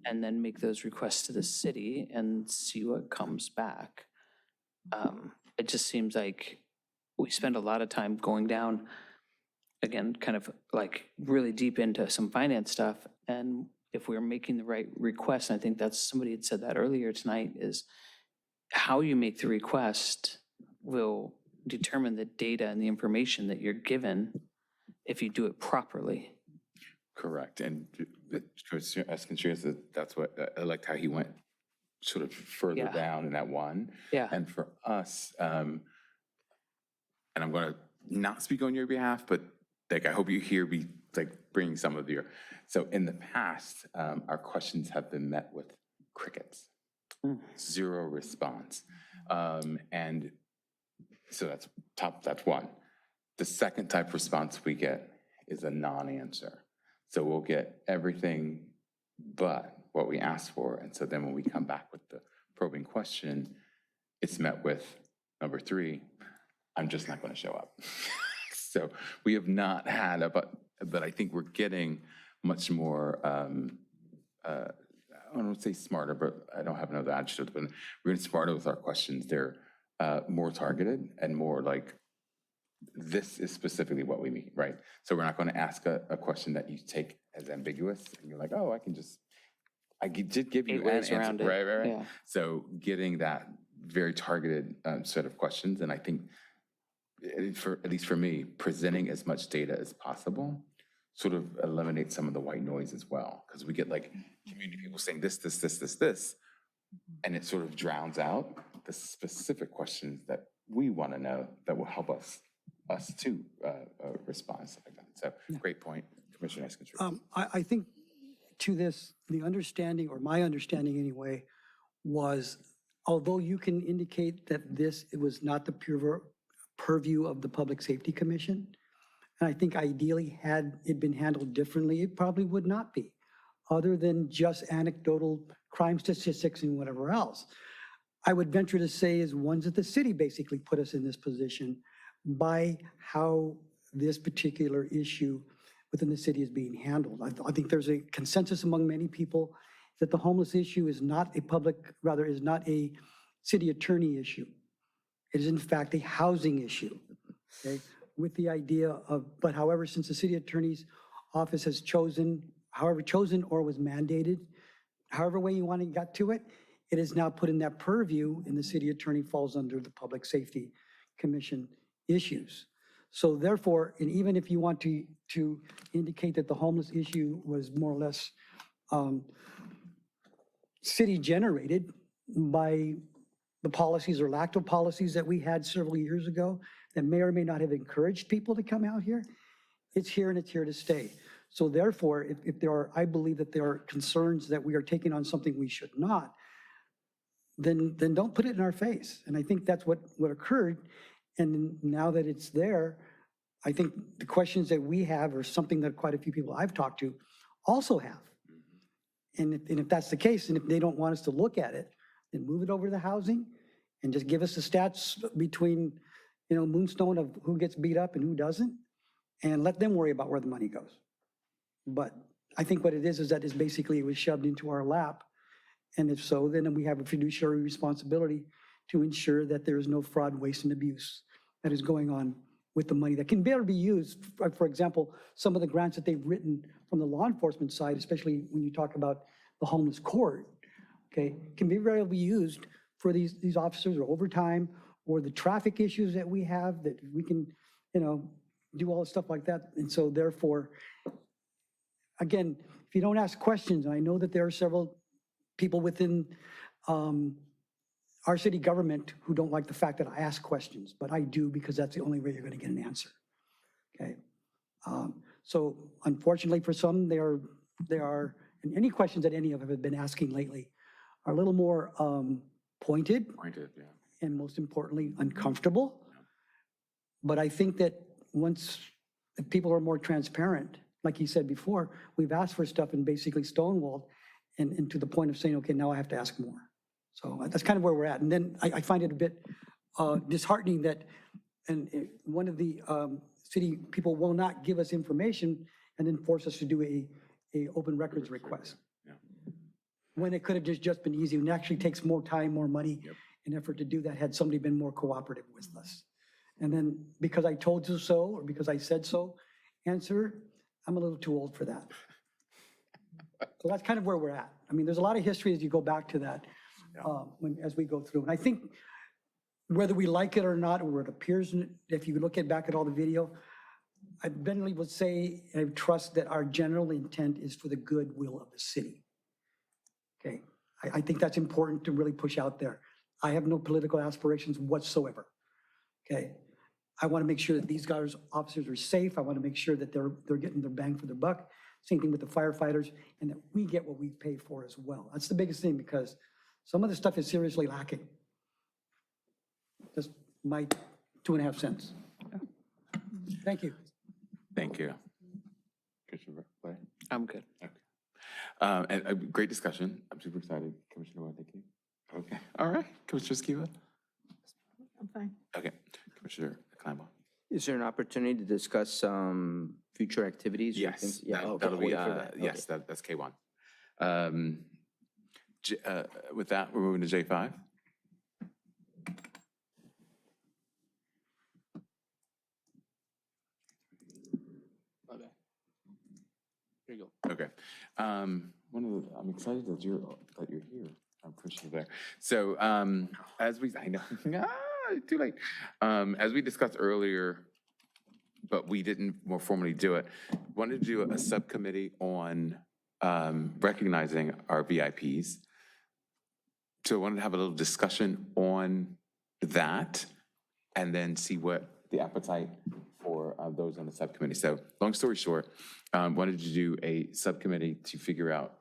[SPEAKER 7] And then make those requests to the city and see what comes back. It just seems like we spend a lot of time going down, again, kind of like really deep into some finance stuff. And if we're making the right request, and I think that's, somebody had said that earlier tonight, is how you make the request will determine the data and the information that you're given if you do it properly.
[SPEAKER 1] Correct. And as Contreras, that's what, I liked how he went sort of further down in that one.
[SPEAKER 7] Yeah.
[SPEAKER 1] And for us, and I'm going to not speak on your behalf, but like, I hope you hear me like bringing some of your, so in the past, our questions have been met with crickets, zero response. And so that's one. The second type of response we get is a non-answer. So we'll get everything but what we asked for. And so then when we come back with the probing question, it's met with number 3, I'm just not going to show up. So we have not had but I think we're getting much more, I don't want to say smarter, but I don't have another adjective, but we're getting smarter with our questions. They're more targeted and more like, this is specifically what we mean, right? So we're not going to ask a question that you take as ambiguous and you're like, oh, I did give you
[SPEAKER 7] 8
[SPEAKER 1] an
[SPEAKER 7] ways
[SPEAKER 1] answer.
[SPEAKER 7] around it.
[SPEAKER 1] Right.
[SPEAKER 7] Yeah.
[SPEAKER 1] So getting that very targeted set of questions, and I think, at least for me, presenting as much data as possible sort of eliminates some of the white noise as well. Because we get like community people saying this, and it sort of drowns out the specific questions that we want to know that will help us to respond, stuff like that. So great point, Commissioner Contreras.
[SPEAKER 8] I think to this, the understanding, or my understanding anyway, was although you can indicate that it was not the purview of the Public Safety Commission, and I think ideally had it been handled differently, it probably would not be, other than just anecdotal crime statistics and whatever else. I would venture to say is ones that the city basically put us in this position by how this particular issue within the city is being handled. I think there's a consensus among many people that the homeless issue is not a city attorney issue. It is in fact a housing issue, okay? With the idea of, but however, since the city attorney's office has chosen or was mandated, however way you want to get to it, it is now put in that purview, and the city attorney falls under the Public Safety Commission issues. So therefore, and even if you want to indicate that the homeless issue was more or less city generated by the policies or lack of policies that we had several years ago that may or may not have encouraged people to come out here, it's here and it's here to stay. So therefore, if there are, I believe that there are concerns that we are taking on something we should not, then don't put it in our face. And I think that's what occurred. And now that it's there, I think the questions that we have are something that quite a few people I've talked to also have. And if that's the case, and if they don't want us to look at it, then move it over to the housing and just give us the stats between, Moonstone of who gets beat up and who doesn't, and let them worry about where the money goes. But I think what it is that is basically it was shoved into our lap. And if so, then we have a fiduciary responsibility to ensure that there is no fraud, waste, and abuse that is going on with the money that can better be used. For example, some of the grants that they've written from the law enforcement side, especially when you talk about the homeless court, okay, can be very well be used for these officers or overtime or the traffic issues that we have that we can, do all the stuff like that. And so therefore, again, if you don't ask questions, and I know that there are several people within our city government who don't like the fact that I ask questions, but I do because that's the only way you're going to get an answer. Okay. So unfortunately for some, they are, and any questions that any of them have been asking lately are a little more pointed
[SPEAKER 1] Yeah.
[SPEAKER 8] and most importantly, uncomfortable. But I think that once the people are more transparent, like you said before, we've asked for stuff and basically stonewalled and to the point of saying, okay, now I have to ask more. So that's kind of where we're at. And then I find it a bit disheartening that one of the city people will not give us information and then force us to do a open records request.
[SPEAKER 1] Yeah.
[SPEAKER 8] When it could have just been easy, and it actually takes more time, more money,
[SPEAKER 1] Yep.
[SPEAKER 8] and effort to do that had somebody been more cooperative with us. And then because I told you so, or because I said so, answer, I'm a little too old for that. So that's kind of where we're at. I mean, there's a lot of history as you go back to that as we go through. And I think whether we like it or not, or it appears, if you look back at all the video, I generally would say, and I trust that our general intent is for the goodwill of the city. Okay, I think that's important to really push out there. I have no political aspirations whatsoever. Okay, I want to make sure that these guys, officers are safe. I want to make sure that they're getting their bang for their buck. Same thing with the firefighters, and that we get what we pay for as well. That's the biggest thing, because some of the stuff is seriously lacking. Just my 2.5 cents. Thank you.
[SPEAKER 1] Thank you. Commissioner Blair?
[SPEAKER 7] I'm good.
[SPEAKER 1] Okay. And a great discussion. I'm super excited. Commissioner White, thank you. Okay. All right. Commissioner Skiba?
[SPEAKER 4] I'm fine.
[SPEAKER 1] Okay. Commissioner Kleinbaum?
[SPEAKER 3] Is there an opportunity to discuss future activities? or
[SPEAKER 1] Yes.
[SPEAKER 3] things? Yeah, okay,
[SPEAKER 1] That'll
[SPEAKER 3] I'll
[SPEAKER 1] be,
[SPEAKER 3] wait for that. Okay.
[SPEAKER 1] yes, that's K1. With that, we're moving to J5.
[SPEAKER 7] Here you go.
[SPEAKER 1] Okay. I'm excited that you're here. I'm Commissioner Blair. So I know, too late. As we discussed earlier, but we didn't more formally do it, wanted to do a subcommittee on recognizing our VIPs. So I wanted to have a little discussion on that and then see what the appetite for those on the subcommittee. So long story short, wanted to do a subcommittee to figure out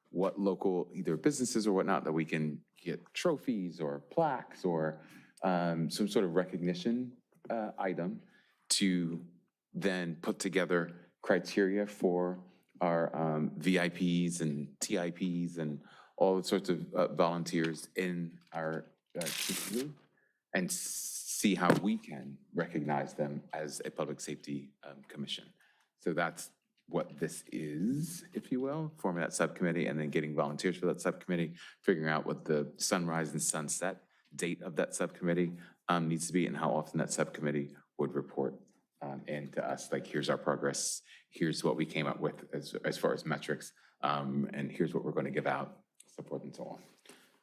[SPEAKER 1] what local either businesses or whatnot that we can get trophies or plaques or some sort of recognition item to then put together criteria for our VIPs and TIPs and all sorts of volunteers in our community and see how we can recognize them as a public safety commission. So that's what this is, if you will, forming that subcommittee and then getting volunteers for that subcommittee, figuring out what the sunrise and sunset date of that subcommittee needs to be and how often that subcommittee would report in to us. Like, here's our progress, here's what we came up with as far as metrics, and here's what we're going to give out, so forth and so on.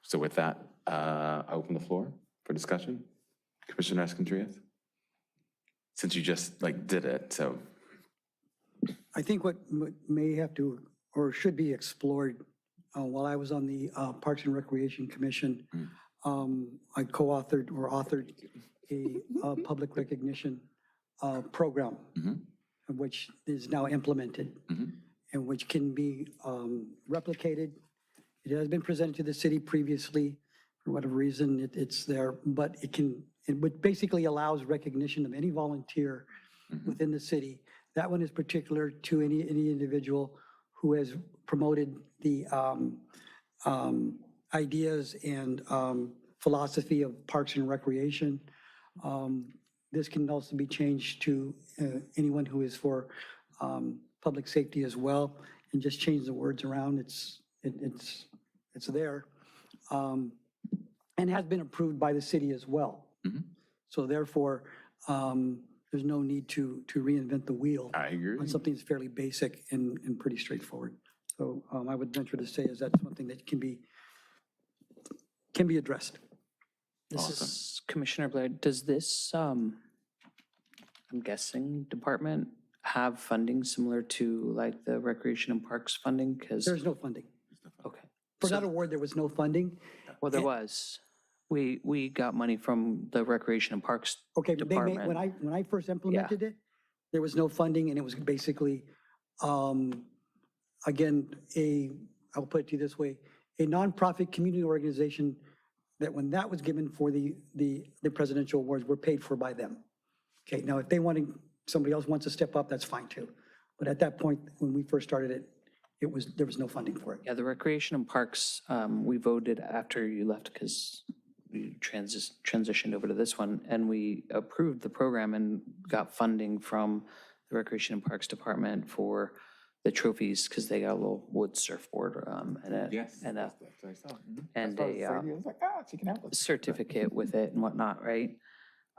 [SPEAKER 1] So with that, I open the floor for discussion. Commissioner Escondrias, since you just did it, so.
[SPEAKER 8] I think what may have to or should be explored while I was on the Parks and Recreation Commission, I co-authored or authored a public recognition program, which is now implemented and which can be replicated. It has been presented to the city previously. For whatever reason, it's there, but it basically allows recognition of any volunteer within the city. That one is particular to any individual who has promoted the ideas and philosophy of Parks and Recreation. This can also be changed to anyone who is for public safety as well, and just change the words around. It's there, and has been approved by the city as well. So therefore, there's no need to reinvent the wheel
[SPEAKER 1] I agree.
[SPEAKER 8] on something that's fairly basic and pretty straightforward. So I would venture to say is that's something that can be addressed.
[SPEAKER 7] This
[SPEAKER 1] Awesome.
[SPEAKER 7] is Commissioner Blair. Does this, I'm guessing, department have funding similar to like the Recreation and Parks funding? Because,
[SPEAKER 8] There's no funding.
[SPEAKER 7] okay.
[SPEAKER 8] For
[SPEAKER 7] So-
[SPEAKER 8] that award, there was no funding.
[SPEAKER 7] Well, there was. We got money from the Recreation and Parks
[SPEAKER 8] Okay, but they made,
[SPEAKER 7] Department.
[SPEAKER 8] when I first implemented it, there was no funding and it was basically, again, I'll put it to you this way, a nonprofit community organization that when that was given for the presidential awards were paid for by them. Okay, now if they wanted, somebody else wants to step up, that's fine too. But at that point, when we first started it, there was no funding for it.
[SPEAKER 7] Yeah, the Recreation and Parks, we voted after you left because we transitioned over to this one, and we approved the program and got funding from the Recreation and Parks Department for the trophies, because they got a little wood surfboard and a
[SPEAKER 1] Yes.
[SPEAKER 7] and a
[SPEAKER 1] that's what I saw. Mhm.
[SPEAKER 7] and
[SPEAKER 1] That's what I was
[SPEAKER 7] a,
[SPEAKER 1] saying. I was like, she can have this.
[SPEAKER 7] certificate with it and whatnot, right?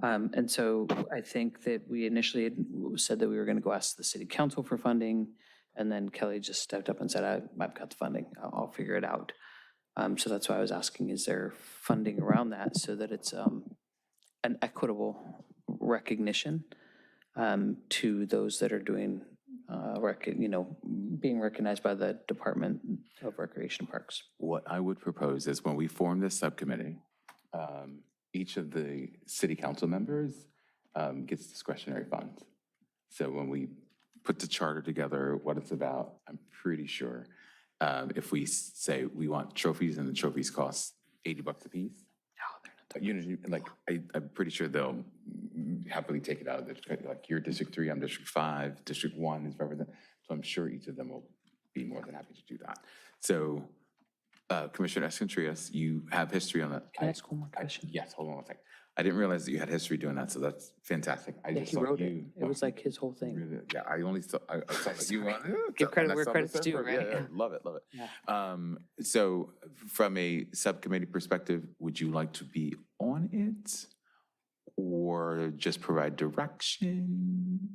[SPEAKER 7] And so I think that we initially had said that we were going to go ask the city council for funding, and then Kelly just stepped up and said, I've got the funding, I'll figure it out. So that's why I was asking, is there funding around that so that it's an equitable recognition to those that are doing, being recognized by the Department of Recreation and Parks?
[SPEAKER 1] What I would propose is when we form this subcommittee, each of the city council members gets discretionary funds. So when we put the charter together, what it's about, I'm pretty sure if we say we want trophies and the trophies cost $80 a piece, I'm pretty sure they'll happily take it out of like your District 3, I'm District 5, District 1 is represented. So I'm sure each of them will be more than happy to do that. So Commissioner Escontrias, you have history on that.
[SPEAKER 7] Can I ask one more question?
[SPEAKER 1] Yes, hold on one second. I didn't realize that you had history doing that, so that's fantastic. I
[SPEAKER 7] Yeah,
[SPEAKER 1] just
[SPEAKER 7] he
[SPEAKER 1] saw
[SPEAKER 7] wrote it.
[SPEAKER 1] you.
[SPEAKER 7] It was like his whole thing.
[SPEAKER 1] Really? Yeah, I only saw, I saw that you want.
[SPEAKER 7] Give credit
[SPEAKER 1] and I
[SPEAKER 7] where
[SPEAKER 1] saw the
[SPEAKER 7] credit's due,
[SPEAKER 1] surfer. Yeah,
[SPEAKER 7] right?
[SPEAKER 1] yeah, love it, love it.
[SPEAKER 7] Yeah.
[SPEAKER 1] So from a subcommittee perspective, would you like to be on it or just provide direction?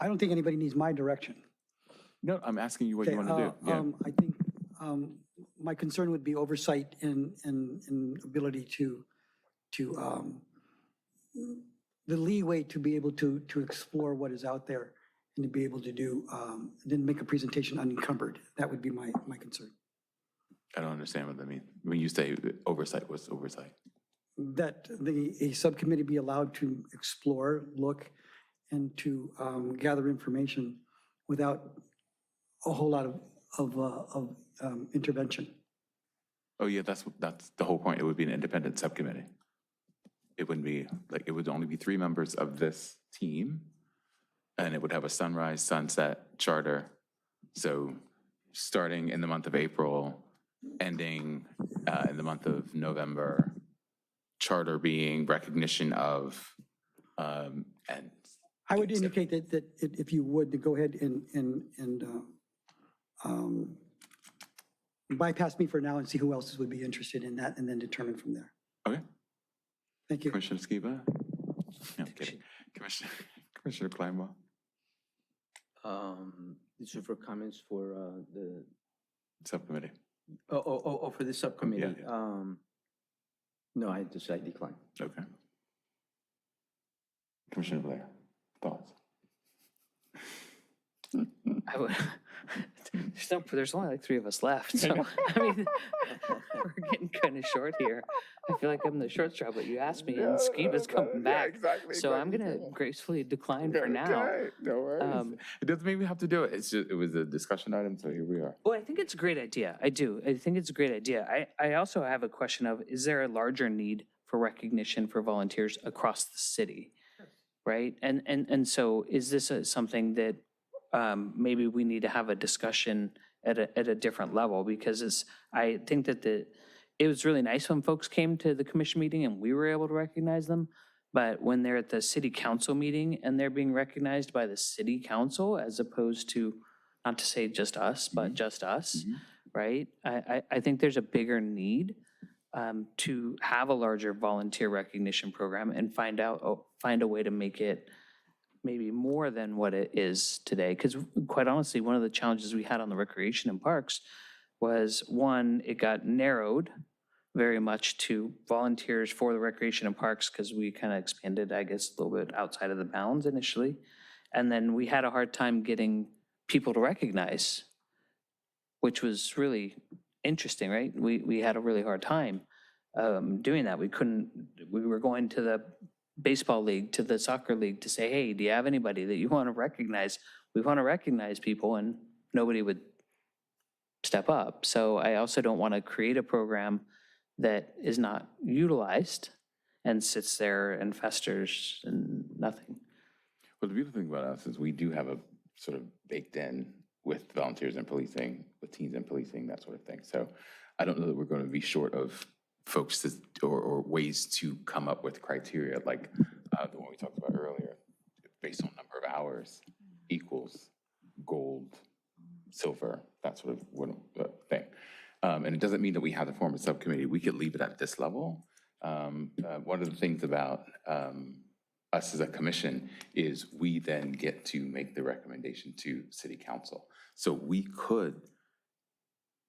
[SPEAKER 8] I don't think anybody needs my direction.
[SPEAKER 1] No, I'm asking you what you
[SPEAKER 8] Okay,
[SPEAKER 1] want to do. Yeah.
[SPEAKER 8] I think my concern would be oversight and ability to the leeway to be able to explore what is out there and to be able to do, then make a presentation unencumbered. That would be my concern.
[SPEAKER 1] I don't understand what that means. When you say oversight, what's oversight?
[SPEAKER 8] That a subcommittee be allowed to explore, look, and to gather information without a whole lot of intervention.
[SPEAKER 1] Oh, yeah, that's the whole point. It would be an independent subcommittee. It wouldn't be, like, it would only be 3 members of this team, and it would have a sunrise, sunset charter. So starting in the month of April, ending in the month of November, charter being recognition of, and
[SPEAKER 8] I would indicate that if you would, to go ahead and bypass me for now and see who else would be interested in that, and then determine from there.
[SPEAKER 1] Okay.
[SPEAKER 8] Thank you.
[SPEAKER 1] Commissioner Skiba? No, I'm kidding. Commissioner Kleinwell?
[SPEAKER 3] These are for comments for the,
[SPEAKER 1] Subcommittee.
[SPEAKER 3] for the subcommittee.
[SPEAKER 1] Yeah,
[SPEAKER 3] No, I decline.
[SPEAKER 1] Okay. Commissioner Blair, thoughts?
[SPEAKER 7] There's only like 3 of us left, so, I mean, we're getting kind of short here. I feel like I'm the short straw, but you asked me, and Skiba's coming back. So I'm gonna gracefully decline for now.
[SPEAKER 1] No worries. It doesn't mean we have to do it. It's just, it was a discussion item, so here we are.
[SPEAKER 7] Well, I think it's a great idea. I do. I think it's a great idea. I also have a question of, is there a larger need for recognition for volunteers across the city? Right? And so is this something that maybe we need to have a discussion at a different level? Because I think that it was really nice when folks came to the commission meeting and we were able to recognize them. But when they're at the city council meeting and they're being recognized by the city council, as opposed to, not to say just us, but just us, right? I think there's a bigger need to have a larger volunteer recognition program and find a way to make it maybe more than what it is today. Because quite honestly, one of the challenges we had on the recreation and parks was, one, it got narrowed very much to volunteers for the recreation and parks because we kind of expanded, I guess, a little bit outside of the bounds initially. And then we had a hard time getting people to recognize, which was really interesting, right? We had a really hard time doing that. We were going to the baseball league, to the soccer league to say, hey, do you have anybody that you want to recognize? We want to recognize people, and nobody would step up. So I also don't want to create a program that is not utilized and sits there and festers and nothing.
[SPEAKER 1] Well, the beautiful thing about us is we do have a sort of baked in with volunteers in policing, with teens in policing, that sort of thing. So I don't know that we're going to be short of folks or ways to come up with criteria like the one we talked about earlier, based on number of hours equals gold, silver, that sort of thing. And it doesn't mean that we have to form a subcommittee. We could leave it at this level. One of the things about us as a commission is we then get to make the recommendation to city council. So we could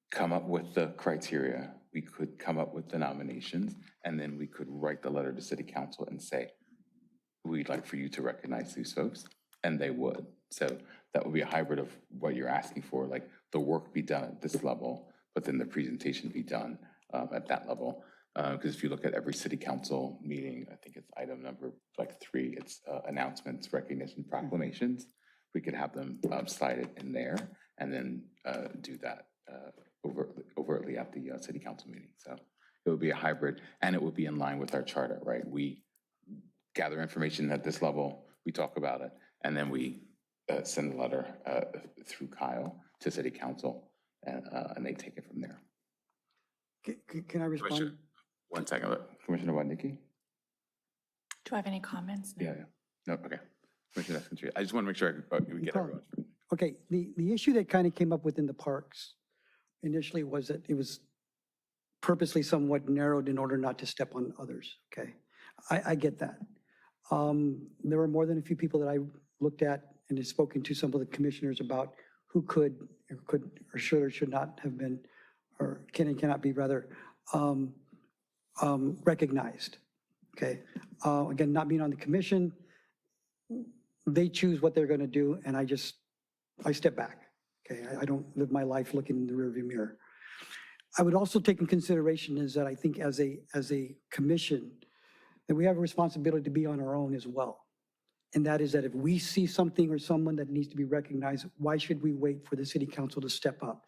[SPEAKER 1] come up with the criteria, we could come up with the nominations, and then we could write the letter to city council and say, we'd like for you to recognize these folks, and they would. So that would be a hybrid of what you're asking for, like the work be done at this level, but then the presentation be done at that level. Because if you look at every city council meeting, I think it's item number like 3, it's announcements, recognition, proclamations. We could have them slide it in there and then do that overtly at the city council meeting. So it would be a hybrid, and it would be in line with our charter, right? We gather information at this level, we talk about it, and then we send a letter through Kyle to city council, and they take it from there.
[SPEAKER 8] Can I respond?
[SPEAKER 1] One second, Commissioner Wadnicki?
[SPEAKER 6] Do I have any comments? No.
[SPEAKER 1] Yeah. No, okay. Commissioner Escantilla, I just want to make sure we get everyone.
[SPEAKER 8] Okay, the issue that kind of came up within the parks initially was that it was purposely somewhat narrowed in order not to step on others, okay? I get that. There were more than a few people that I looked at and have spoken to some of the commissioners about who could or should or should not have been, or can and cannot be rather, recognized, okay? Again, not being on the commission, they choose what they're going to do, and I step back, okay? I don't live my life looking in the rearview mirror. I would also take in consideration is that I think as a commission, that we have a responsibility to be on our own as well. And that is that if we see something or someone that needs to be recognized, why should we wait for the city council to step up?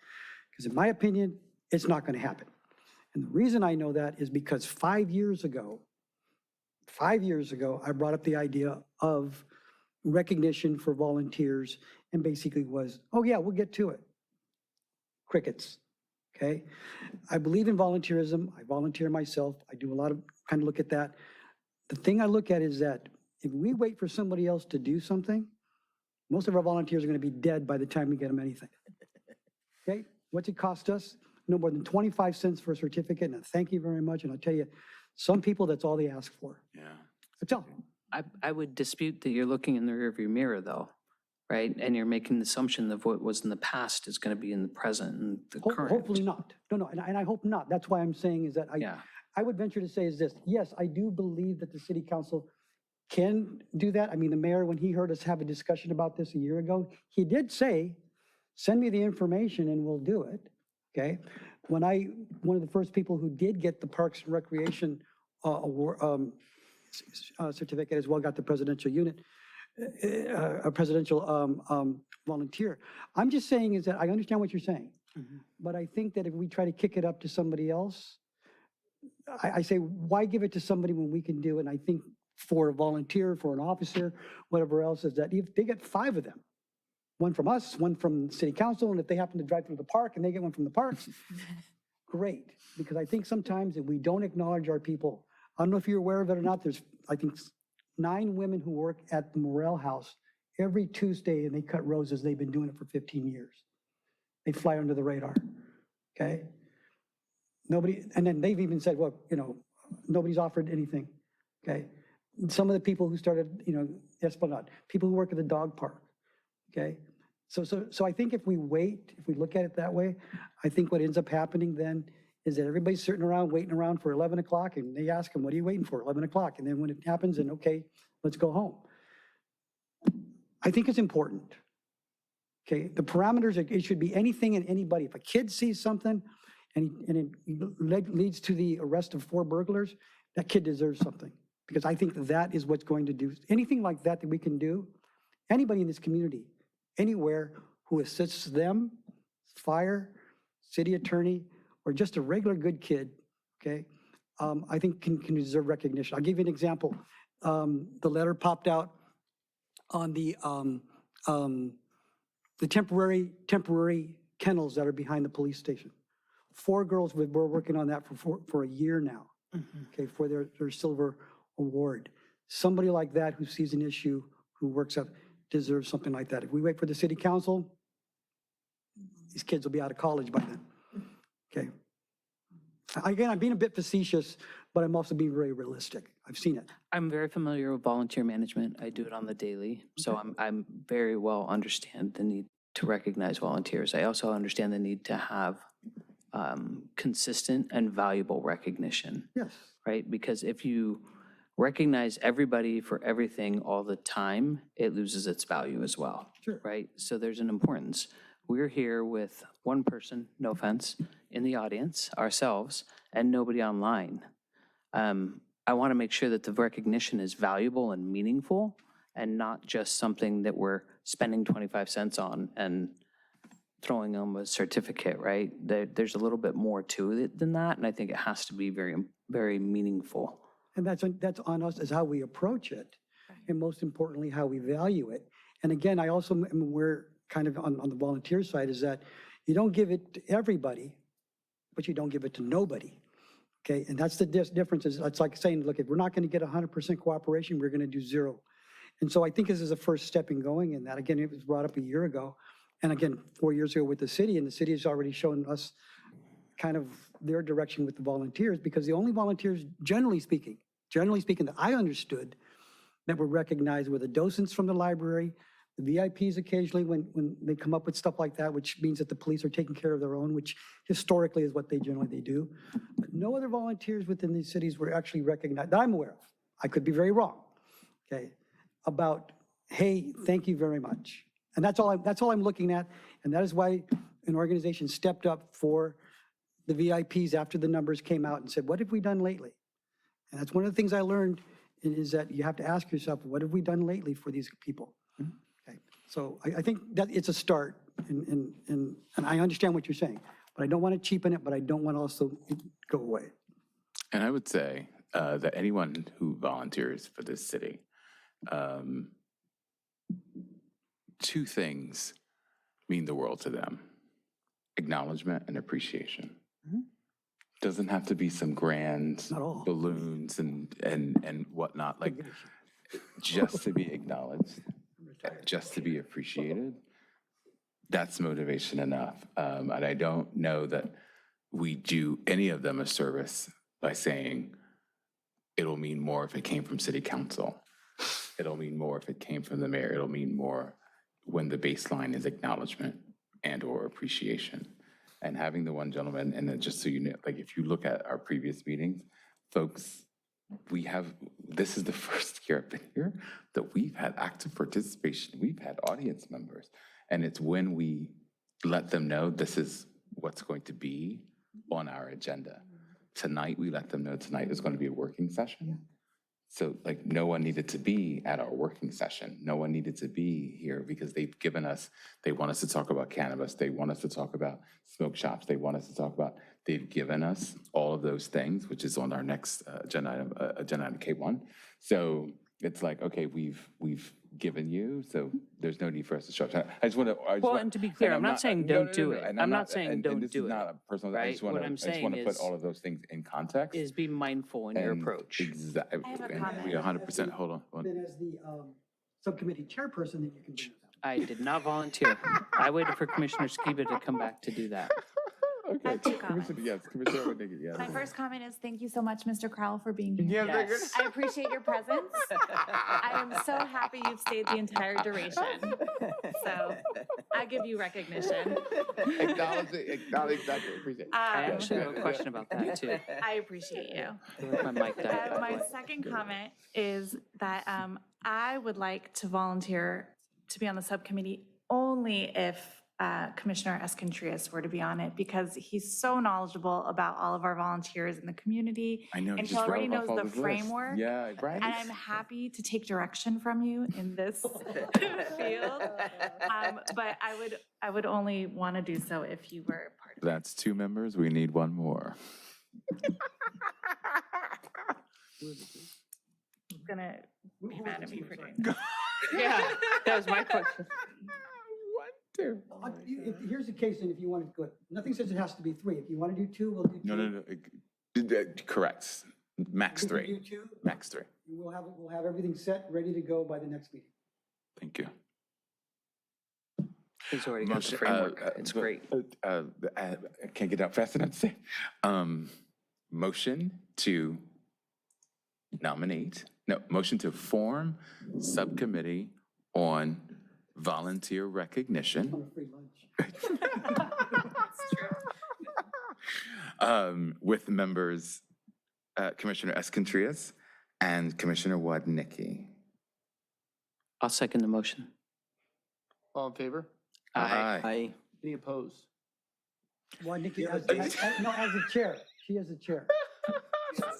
[SPEAKER 8] Because in my opinion, it's not going to happen. And the reason I know that is because 5 years ago, I brought up the idea of recognition for volunteers, and basically was, oh yeah, we'll get to it. Crickets, okay? I believe in volunteerism. I volunteer myself. I do a lot of kind of look at that. The thing I look at is that if we wait for somebody else to do something, most of our volunteers are going to be dead by the time we get them anything. Okay, what's it cost us? No more than 25 cents for a certificate, and thank you very much. And I'll tell you, some people, that's all they ask for.
[SPEAKER 1] Yeah.
[SPEAKER 8] That's all.
[SPEAKER 7] I would dispute that you're looking in the rearview mirror, though, right? And you're making the assumption that what was in the past is going to be in the present and the current.
[SPEAKER 8] Hopefully not. No, and I hope not. That's why I'm saying is that I would venture to say is this. Yes, I do believe that the city council can do that. I mean, the mayor, when he heard us have a discussion about this a year ago, he did say, send me the information and we'll do it, okay? One of the first people who did get the Parks and Recreation award, certificate as well, got the presidential unit, a presidential volunteer. I'm just saying is that I understand what you're saying, but I think that if we try to kick it up to somebody else, I say, why give it to somebody when we can do it? And I think for a volunteer, for an officer, whatever else, is that if they get 5 of them, one from us, one from city council, and if they happen to drive through the park and they get one from the parks, great. Because I think sometimes if we don't acknowledge our people, I don't know if you're aware of it or not, there's, I think, 9 women who work at the Morel House every Tuesday, and they cut roses. They've been doing it for 15 years. They fly under the radar, okay? Nobody, and then they've even said, well, nobody's offered anything, okay? Some of the people who started, Esplanade, people who work at the dog park, okay? So I think if we wait, if we look at it that way, I think what ends up happening then is that everybody's sitting around, waiting around for 11 o'clock, and they ask them, what are you waiting for, 11 o'clock? And then when it happens, then okay, let's go home. I think it's important, okay? The parameters, it should be anything and anybody. If a kid sees something and it leads to the arrest of 4 burglars, that kid deserves something. Because I think that is what's going to do, anything like that we can do, anybody in this community, anywhere who assists them, fire, city attorney, or just a regular good kid, okay, I think can deserve recognition. I'll give you an example. The letter popped out on the temporary kennels that are behind the police station. 4 girls, we're working on that for a year now, okay, for their silver award. Somebody like that who sees an issue, who works up, deserves something like that. If we wait for the city council, these kids will be out of college by then, okay? Again, I'm being a bit facetious, but I'm also being very realistic. I've seen it.
[SPEAKER 7] I'm very familiar with volunteer management. I do it on the daily. So I'm very well understand the need to recognize volunteers. I also understand the need to have consistent and valuable recognition,
[SPEAKER 8] Yes.
[SPEAKER 7] right? Because if you recognize everybody for everything all the time, it loses its value as well,
[SPEAKER 8] Sure.
[SPEAKER 7] right? So there's an importance. We're here with one person, no offense, in the audience, ourselves, and nobody online. I want to make sure that the recognition is valuable and meaningful and not just something that we're spending 25 cents on and throwing them a certificate, right? There's a little bit more to it than that, and I think it has to be very, very meaningful.
[SPEAKER 8] And that's on us as how we approach it, and most importantly, how we value it. And again, I also am aware, kind of on the volunteer side, is that you don't give it to everybody, but you don't give it to nobody. Okay, and that's the difference. It's like saying, look, if we're not going to get 100% cooperation, we're going to do 0. And so I think this is a first step in going in that. Again, it was brought up a year ago, and again, 4 years ago with the city, and the city has already shown us kind of their direction with the volunteers, because the only volunteers, generally speaking, that I understood that were recognized were the docents from the library, the VIPs occasionally when they come up with stuff like that, which means that the police are taking care of their own, which historically is what they generally do. But no other volunteers within these cities were actually recognized, that I'm aware of. I could be very wrong, okay, about, hey, thank you very much. And that's all I'm looking at, and that is why an organization stepped up for the VIPs after the numbers came out and said, what have we done lately? And that's one of the things I learned, is that you have to ask yourself, what have we done lately for these people? Okay, so I think that it's a start, and I understand what you're saying, but I don't want to cheapen it, but I don't want to also go away.
[SPEAKER 1] And I would say that anyone who volunteers for this city, 2 things mean the world to them: acknowledgement and appreciation. Doesn't have to be some grand
[SPEAKER 8] Not all.
[SPEAKER 1] balloons and whatnot, like just to be acknowledged, just to be appreciated. That's motivation enough. And I don't know that we do any of them a service by saying it'll mean more if it came from city council. It'll mean more if it came from the mayor. It'll mean more when the baseline is acknowledgement and or appreciation. And having the one gentleman, and then just so you know, like if you look at our previous meetings, folks, this is the first year I've been here that we've had active participation. We've had audience members. And it's when we let them know this is what's going to be on our agenda. Tonight, we let them know tonight is going to be a working session. So like no one needed to be at our working session. No one needed to be here because they've given us, they want us to talk about cannabis. They want us to talk about smoke shops. They want us to talk about, they've given us all of those things, which is on our next agenda item K1. So it's like, okay, we've given you, so there's no need for us to show up. I just want to.
[SPEAKER 7] Well, and to be clear, I'm not saying don't do it. I'm not saying don't do it.
[SPEAKER 1] This is not a personal, I
[SPEAKER 7] right?
[SPEAKER 1] just want
[SPEAKER 7] What I'm
[SPEAKER 1] to
[SPEAKER 7] saying
[SPEAKER 1] put all of those things in context.
[SPEAKER 7] Is be mindful in your approach.
[SPEAKER 1] Exactly.
[SPEAKER 6] I have a
[SPEAKER 1] And we
[SPEAKER 6] comment.
[SPEAKER 1] 100%, hold on.
[SPEAKER 8] Then as the subcommittee chairperson, then you can do that.
[SPEAKER 7] I did not volunteer. I waited for Commissioner Skiba to come back to do that.
[SPEAKER 6] I have two comments.
[SPEAKER 1] Commissioner Rodriguez, yes.
[SPEAKER 6] My first comment is thank you so much, Mr. Crowell, for being here.
[SPEAKER 3] Yes.
[SPEAKER 6] I appreciate your presence. I am so happy you've stayed the entire duration. So I give you recognition.
[SPEAKER 1] Acknowledge that, appreciate it.
[SPEAKER 7] I actually have a question about that too.
[SPEAKER 6] I appreciate you.
[SPEAKER 7] I feel like my mic died, by the
[SPEAKER 6] My
[SPEAKER 7] way.
[SPEAKER 6] second comment is that I would like to volunteer to be on the subcommittee only if Commissioner Escontrias were to be on it, because he's so knowledgeable about all of our volunteers in the community.
[SPEAKER 1] I know.
[SPEAKER 6] And he
[SPEAKER 1] just
[SPEAKER 6] already
[SPEAKER 1] rattled off
[SPEAKER 6] knows
[SPEAKER 1] all
[SPEAKER 6] the
[SPEAKER 1] this list.
[SPEAKER 6] framework.
[SPEAKER 1] Yeah, right.
[SPEAKER 6] And I'm happy to take direction from you in this field. But I would only want to do so if you were part of it.
[SPEAKER 1] That's 2 members. We need 1 more.
[SPEAKER 6] He's gonna be mad at me for doing that.
[SPEAKER 7] Yeah, that was my question.
[SPEAKER 1] 1, 2.
[SPEAKER 8] Here's the case, and if you want to go, nothing says it has to be 3. If you want to do 2, we'll do 2.
[SPEAKER 1] No. Correct. Max
[SPEAKER 8] We can
[SPEAKER 1] 3.
[SPEAKER 8] do 2.
[SPEAKER 1] Max 3.
[SPEAKER 8] We'll have everything set, ready to go by the next meeting.
[SPEAKER 1] Thank you.
[SPEAKER 7] He's already got the
[SPEAKER 1] Motion-
[SPEAKER 7] framework. It's great.
[SPEAKER 1] I can't get out fast enough to say. Motion to motion to form subcommittee on volunteer recognition.
[SPEAKER 8] On a free lunch.
[SPEAKER 1] With members, Commissioner Escontrias and Commissioner Wadnicki.
[SPEAKER 7] I'll second the motion.
[SPEAKER 2] All in favor?
[SPEAKER 3] I,
[SPEAKER 2] Any opposed?
[SPEAKER 8] Well, Nikki, as the chair, she is the chair.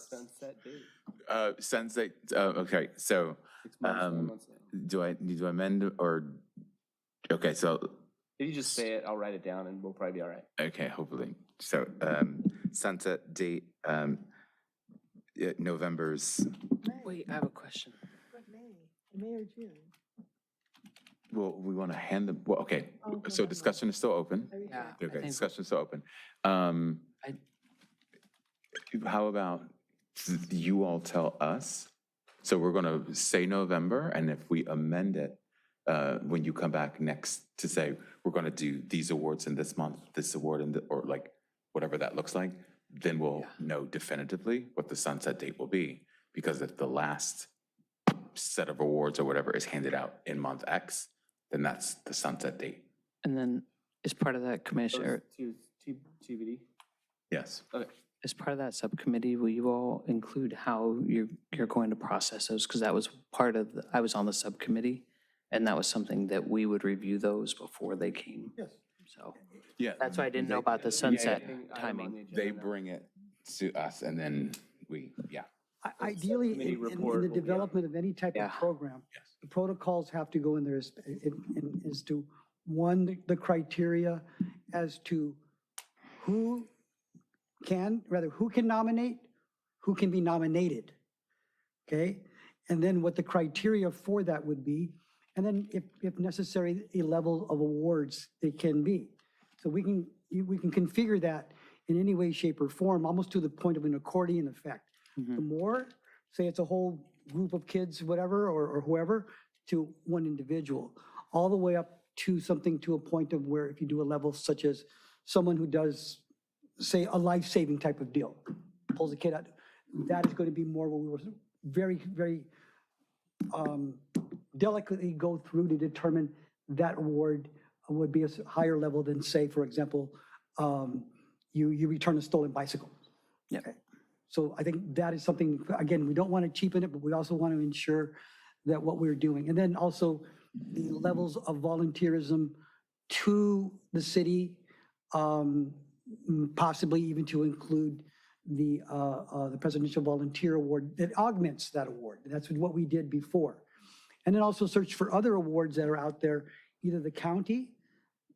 [SPEAKER 2] Sunset date.
[SPEAKER 1] Sunset, okay, so
[SPEAKER 2] 6 months, 9 months.
[SPEAKER 1] do I need to amend or, okay, so,
[SPEAKER 2] If you just say it, I'll write it down and we'll probably be all right.
[SPEAKER 1] okay, hopefully. So sunset date, November's,
[SPEAKER 7] Wait, I have a question.
[SPEAKER 4] May or June?
[SPEAKER 1] well, we want to hand them, well, okay,
[SPEAKER 4] Oh,
[SPEAKER 1] so
[SPEAKER 4] okay.
[SPEAKER 1] discussion is still open.
[SPEAKER 7] Yeah, I
[SPEAKER 1] Okay,
[SPEAKER 7] think
[SPEAKER 1] discussion is still open. How about you all tell us? So we're going to say November, and if we amend it, when you come back next to say, we're going to do these awards in this month, this award, or like whatever that looks like, then we'll know definitively what the sunset date will be. Because if the last set of awards or whatever is handed out in month X, then that's the sunset date.
[SPEAKER 7] And then as part of that commissioner,
[SPEAKER 2] TBD.
[SPEAKER 1] Yes.
[SPEAKER 7] as part of that subcommittee, will you all include how you're going to process those? Because that was part of, I was on the subcommittee, and that was something that we would review those before they came.
[SPEAKER 8] Yes.
[SPEAKER 7] So
[SPEAKER 1] Yeah.
[SPEAKER 7] that's why I didn't know about the sunset timing.
[SPEAKER 1] They bring it to us and then we,
[SPEAKER 8] Ideally,
[SPEAKER 2] Subcommittee
[SPEAKER 8] in
[SPEAKER 2] report will
[SPEAKER 8] the
[SPEAKER 2] be out.
[SPEAKER 8] development of any type
[SPEAKER 7] Yeah.
[SPEAKER 8] of program,
[SPEAKER 1] Yes.
[SPEAKER 8] the protocols have to go in there as to, one, the criteria as to who can nominate, who can be nominated, okay? And then what the criteria for that would be, and then if necessary, a level of awards it can be. So we can configure that in any way, shape, or form, almost to the point of an accordion effect. The more, say it's a whole group of kids, whatever, or whoever, to one individual, all the way up to something to a point of where if you do a level such as someone who does, say, a life-saving type of deal, pulls a kid out, that is going to be more what we will very, very delicately go through to determine that award would be a higher level than, say, for example, you return a stolen bicycle.
[SPEAKER 7] Yep.
[SPEAKER 8] Okay. So I think that is something, again, we don't want to cheapen it, but we also want to ensure that what we're doing. And then also the levels of volunteerism to the city, possibly even to include the Presidential Volunteer Award that augments that award. That's what we did before. And then also search for other awards that are out there, either the county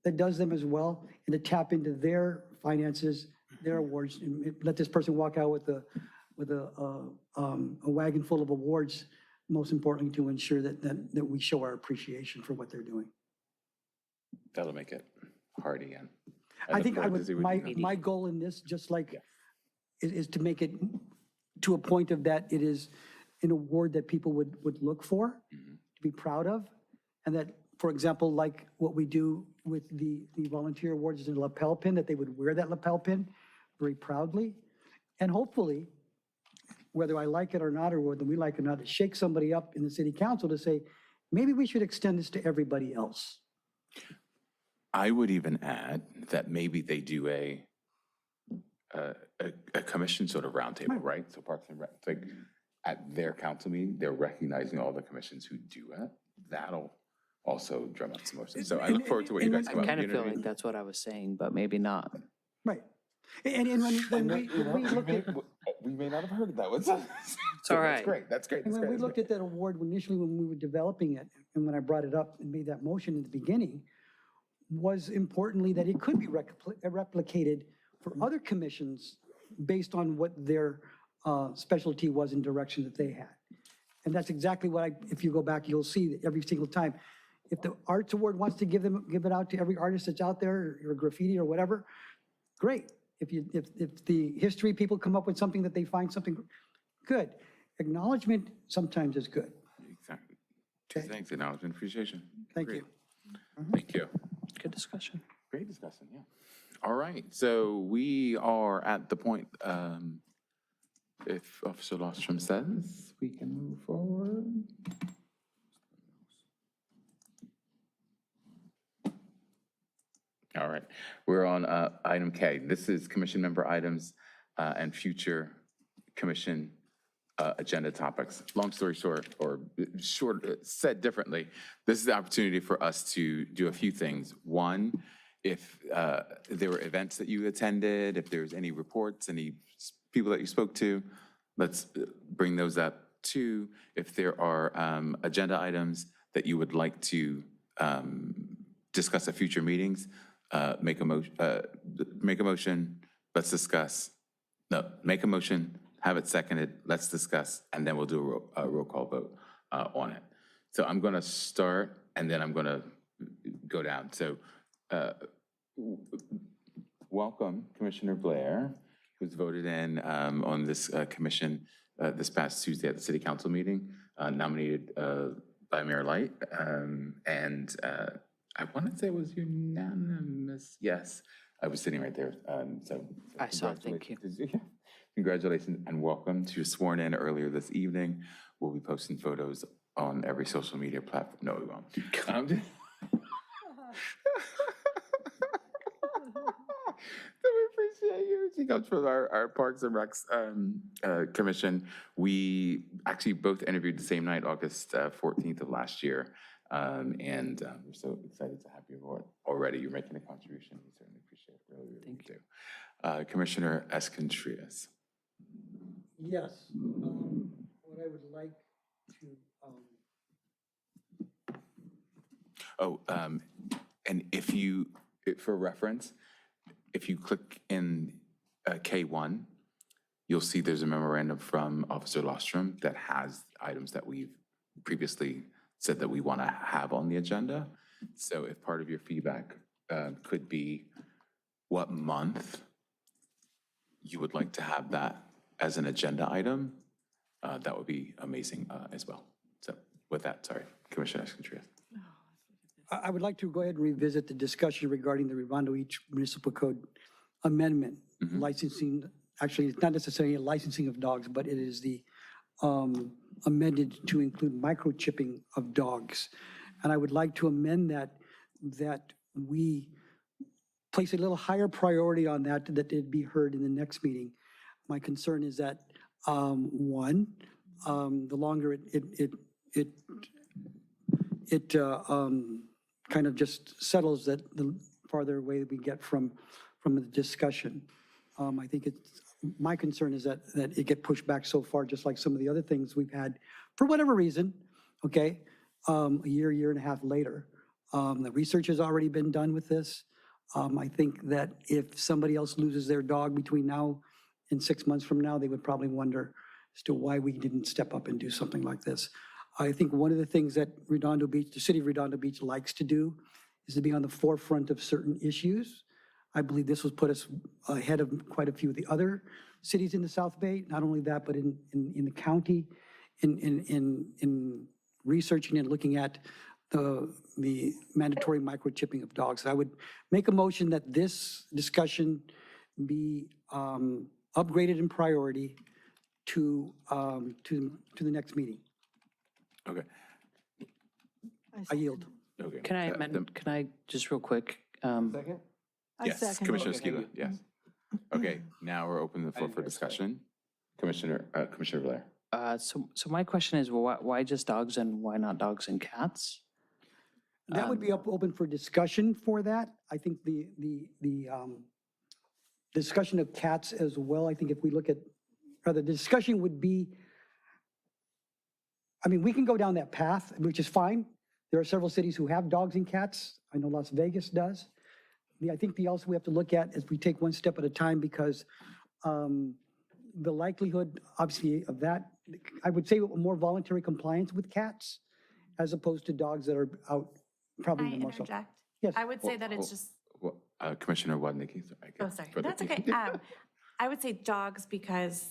[SPEAKER 8] that does them as well, and to tap into their finances, their awards, and let this person walk out with a wagon full of awards, most importantly, to ensure that we show our appreciation for what they're doing.
[SPEAKER 1] that'll make it hard again.
[SPEAKER 8] I think I
[SPEAKER 1] look forward to
[SPEAKER 8] would,
[SPEAKER 1] see what you do.
[SPEAKER 8] my goal in this, just like, is to make it to a point of that it is an award that people would look for, to be proud of, and that for example, like what we do with the volunteer awards and lapel pin, that they would wear that lapel pin very proudly. And hopefully, whether I like it or not, or whether we like it or not, to shake somebody up in the city council to say, maybe we should extend this to everybody else.
[SPEAKER 1] I would even add that maybe they do a commission sort of roundtable, right? So Parks and Rec, it's like at their council meeting, they're recognizing all the commissions who do it. That'll also drum up some more. So I look forward to what you guys
[SPEAKER 8] And
[SPEAKER 1] come
[SPEAKER 9] I
[SPEAKER 1] up
[SPEAKER 9] kind
[SPEAKER 1] with.
[SPEAKER 9] of
[SPEAKER 1] You know
[SPEAKER 9] feel
[SPEAKER 1] what I
[SPEAKER 9] like
[SPEAKER 1] mean?
[SPEAKER 9] that's what I was saying, but maybe not.
[SPEAKER 8] Right. And when we looked at,
[SPEAKER 1] We may not have heard of that one.
[SPEAKER 9] It's all
[SPEAKER 1] That's
[SPEAKER 9] right.
[SPEAKER 1] great, that's great.
[SPEAKER 8] and
[SPEAKER 1] That's
[SPEAKER 8] when we
[SPEAKER 1] great.
[SPEAKER 8] looked at that award initially, when we were developing it, and when I brought it up and made that motion in the beginning, was importantly that it could be replicated for other commissions based on what their specialty was and direction that they had. And that's exactly what if you go back, you'll see that every single time. If the Arts Award wants to give it out to every artist that's out there, or graffiti or whatever, great. If the history people come up with something that they find something good, acknowledgement sometimes is good.
[SPEAKER 1] Exactly. Thanks, acknowledgement, appreciation.
[SPEAKER 8] Thank
[SPEAKER 1] Great.
[SPEAKER 8] you.
[SPEAKER 1] Thank you.
[SPEAKER 7] Good discussion.
[SPEAKER 1] Great discussion, yeah. All right, so we are at the point, if Officer Lostrom says, we can move forward. All right, we're on item K. This is commission member items and future commission agenda topics. Long story short, or short, said differently, this is the opportunity for us to do a few things. One, if there were events that you attended, if there's any reports, any people that you spoke to, let's bring those up. Two, if there are agenda items that you would like to discuss at future meetings, make a motion, let's discuss. No, make a motion, have it seconded, let's discuss, and then we'll do a roll call vote on it. So I'm going to start, and then I'm going to go down. So welcome, Commissioner Blair, who's voted in on this commission this past Tuesday at the City Council meeting, nominated by Mayor Light. And I want to say it was unanimous. Yes, I was sitting right there. So
[SPEAKER 9] I saw it, thank you.
[SPEAKER 1] Congratulations and welcome to your sworn in earlier this evening. We'll be posting photos on every social media platform. No, we won't. So we appreciate you. She comes from our Parks and Recs Commission. We actually both interviewed the same night, August 14th of last year. And we're so excited to have you aboard already. You're making a contribution. We certainly appreciate it. Really, really do. Commissioner Escontrias.
[SPEAKER 8] Yes, what I would like to,
[SPEAKER 1] And if you, for reference, if you click in K1, you'll see there's a memorandum from Officer Lostrom that has items that we've previously said that we want to have on the agenda. So if part of your feedback could be what month you would like to have that as an agenda item, that would be amazing as well. So with that, sorry, Commissioner Escontrias.
[SPEAKER 8] I would like to go ahead and revisit the discussion regarding the Redondo Beach Municipal Code amendment, licensing, actually, it's not necessarily a licensing of dogs, but it is the amended to include microchipping of dogs. And I would like to amend that we place a little higher priority on that it'd be heard in the next meeting. My concern is that, one, the longer it kind of just settles, that the farther away we get from the discussion. I think my concern is that it get pushed back so far, just like some of the other things we've had, for whatever reason, okay, a year and a half later. The research has already been done with this. I think that if somebody else loses their dog between now and 6 months from now, they would probably wonder as to why we didn't step up and do something like this. I think one of the things that Redondo Beach, the city of Redondo Beach likes to do is to be on the forefront of certain issues. I believe this will put us ahead of quite a few of the other cities in the South Bay. Not only that, but in the county, in researching and looking at the mandatory microchipping of dogs. I would make a motion that this discussion be upgraded in priority to the next meeting.
[SPEAKER 1] Okay,
[SPEAKER 8] I yield.
[SPEAKER 1] okay.
[SPEAKER 7] Can I amend, can I just real quick?
[SPEAKER 2] Second?
[SPEAKER 4] I
[SPEAKER 1] Yes,
[SPEAKER 4] second.
[SPEAKER 1] Commissioner
[SPEAKER 2] Okay, thank
[SPEAKER 1] Skila,
[SPEAKER 2] you.
[SPEAKER 1] yes. Okay, now we're opening the floor
[SPEAKER 2] didn't
[SPEAKER 1] for
[SPEAKER 2] hear, sorry.
[SPEAKER 1] discussion. Commissioner Blair.
[SPEAKER 7] So my question is, well, why just dogs and why not dogs and cats?
[SPEAKER 8] That would be open for discussion for that. I think the discussion of cats as well, I think if we look at, rather, the discussion would be, I mean, we can go down that path, which is fine. There are several cities who have dogs and cats. I know Las Vegas does. I think also we have to look at is we take one step at a time because the likelihood, obviously, of that, I would say more voluntary compliance with cats as opposed to dogs that are out probably
[SPEAKER 6] Can I
[SPEAKER 8] the most.
[SPEAKER 6] interject?
[SPEAKER 8] Yes.
[SPEAKER 6] I would say that it's just,
[SPEAKER 1] Commissioner Wadnicki.
[SPEAKER 6] oh, sorry, that's okay. I would say dogs because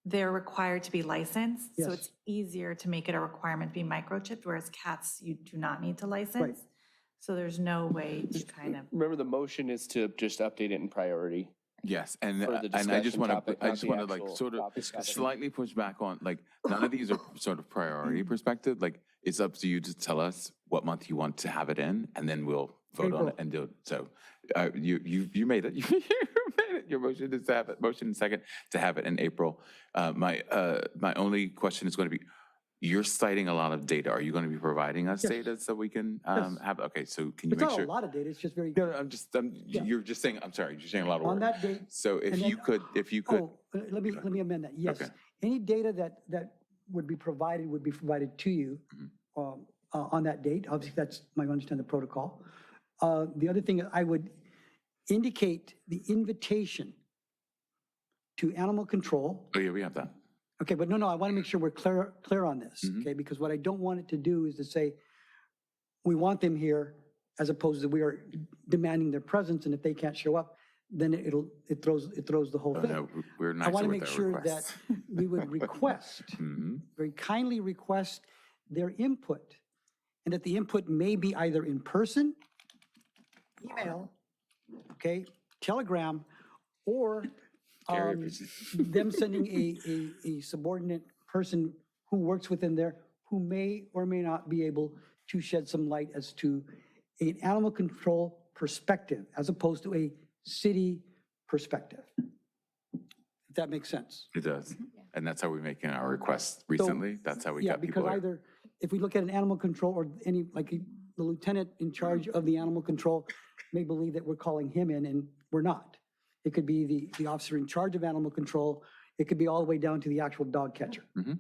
[SPEAKER 6] they're required to be licensed. So
[SPEAKER 8] Yes.
[SPEAKER 6] it's easier to make it a requirement to be microchipped, whereas cats, you do not need to license. So there's no way to kind of,
[SPEAKER 2] Remember, the motion is to just update it in priority.
[SPEAKER 1] Yes, and
[SPEAKER 2] For the
[SPEAKER 1] I just
[SPEAKER 2] discussion
[SPEAKER 1] want
[SPEAKER 2] topic,
[SPEAKER 1] to, I
[SPEAKER 2] not
[SPEAKER 1] just
[SPEAKER 2] the
[SPEAKER 1] want to like
[SPEAKER 2] actual
[SPEAKER 1] sort of
[SPEAKER 2] topic.
[SPEAKER 1] slightly push back on, like, none of these are sort of priority perspective. Like, it's up to you to tell us what month you want to have it in, and then we'll vote on
[SPEAKER 8] April.
[SPEAKER 1] it and do it. So you made it. You made it. Your motion is to have it, motion second to have it in April. My only question is going to be, you're citing a lot of data. Are you going to be providing us
[SPEAKER 8] Yes.
[SPEAKER 1] data so we can
[SPEAKER 8] Yes.
[SPEAKER 1] have, okay, so can you
[SPEAKER 8] It's
[SPEAKER 1] make
[SPEAKER 8] not a
[SPEAKER 1] sure?
[SPEAKER 8] lot of data, it's just very,
[SPEAKER 1] No, no,
[SPEAKER 8] Yeah.
[SPEAKER 1] you're just saying, I'm sorry, you're saying a lot of
[SPEAKER 8] on
[SPEAKER 1] words.
[SPEAKER 8] that date.
[SPEAKER 1] So if
[SPEAKER 8] and
[SPEAKER 1] you
[SPEAKER 8] then-
[SPEAKER 1] could,
[SPEAKER 8] Let me amend that, yes.
[SPEAKER 1] Okay.
[SPEAKER 8] Any data that would be provided to you
[SPEAKER 1] Mm-hmm.
[SPEAKER 8] on that date. Obviously, that's my understanding of the protocol. The other thing, I would indicate the invitation to animal control.
[SPEAKER 1] oh yeah, we have that.
[SPEAKER 8] Okay, but no, I want to make sure we're clear on this,
[SPEAKER 1] Mhm.
[SPEAKER 8] okay? Because what I don't want it to do is to say, we want them here, as opposed to we are demanding their presence, and if they can't show up, then it throws the whole
[SPEAKER 1] Oh,
[SPEAKER 8] thing.
[SPEAKER 1] no, we're
[SPEAKER 8] I
[SPEAKER 1] nicer
[SPEAKER 8] want to
[SPEAKER 1] with
[SPEAKER 8] make
[SPEAKER 1] our
[SPEAKER 8] sure that
[SPEAKER 1] requests.
[SPEAKER 8] we would request,
[SPEAKER 1] Mhm.
[SPEAKER 8] very kindly request their input, and that the input may be either in person, email, okay, telegram, or them sending a subordinate person who works within there, who may or may not be able to shed some light as to an animal control perspective, as opposed to a city perspective. If that makes sense.
[SPEAKER 1] It does. And that's how we're making our requests recently. That's how we
[SPEAKER 8] Yeah,
[SPEAKER 1] got
[SPEAKER 8] because
[SPEAKER 1] people here.
[SPEAKER 8] either, if we look at an animal control or any, like the lieutenant in charge of the animal control may believe that we're calling him in, and we're not. It could be the officer in charge of animal control. It could be all the way down to the actual dog catcher.
[SPEAKER 1] Mhm.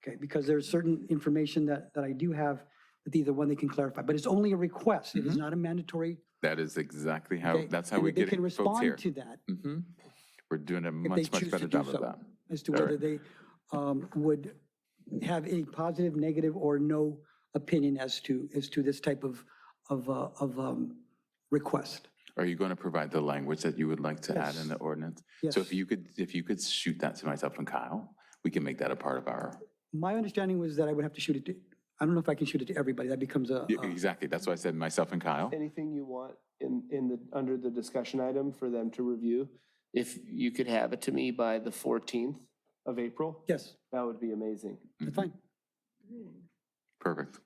[SPEAKER 8] Okay, because there's certain information that I do have that either one they can clarify, but it's only a request. It is not a mandatory.
[SPEAKER 1] That is exactly how,
[SPEAKER 8] Okay?
[SPEAKER 1] that's how
[SPEAKER 8] And
[SPEAKER 1] we
[SPEAKER 8] if they
[SPEAKER 1] get
[SPEAKER 8] can
[SPEAKER 1] folks here.
[SPEAKER 8] respond to that
[SPEAKER 1] Mhm. We're doing a
[SPEAKER 8] if they
[SPEAKER 1] much
[SPEAKER 8] choose to
[SPEAKER 1] better
[SPEAKER 8] do
[SPEAKER 1] job of
[SPEAKER 8] so,
[SPEAKER 1] that.
[SPEAKER 8] as to
[SPEAKER 1] All
[SPEAKER 8] whether
[SPEAKER 1] right.
[SPEAKER 8] they would have any positive, negative, or no opinion as to this type of request.
[SPEAKER 1] Are you going to provide the language that you would like to add in the ordinance?
[SPEAKER 8] Yes.
[SPEAKER 1] So if you could shoot that to myself and Kyle, we can make that a part of our,
[SPEAKER 8] My understanding was that I would have to shoot it to, I don't know if I can shoot it to everybody. That becomes
[SPEAKER 1] Yeah, exactly. That's why I said myself and Kyle.
[SPEAKER 2] Anything you want under the discussion item for them to review, if you could have it to me by the 14th of April,
[SPEAKER 8] yes,
[SPEAKER 2] that would be amazing.
[SPEAKER 8] that's fine.
[SPEAKER 1] Perfect.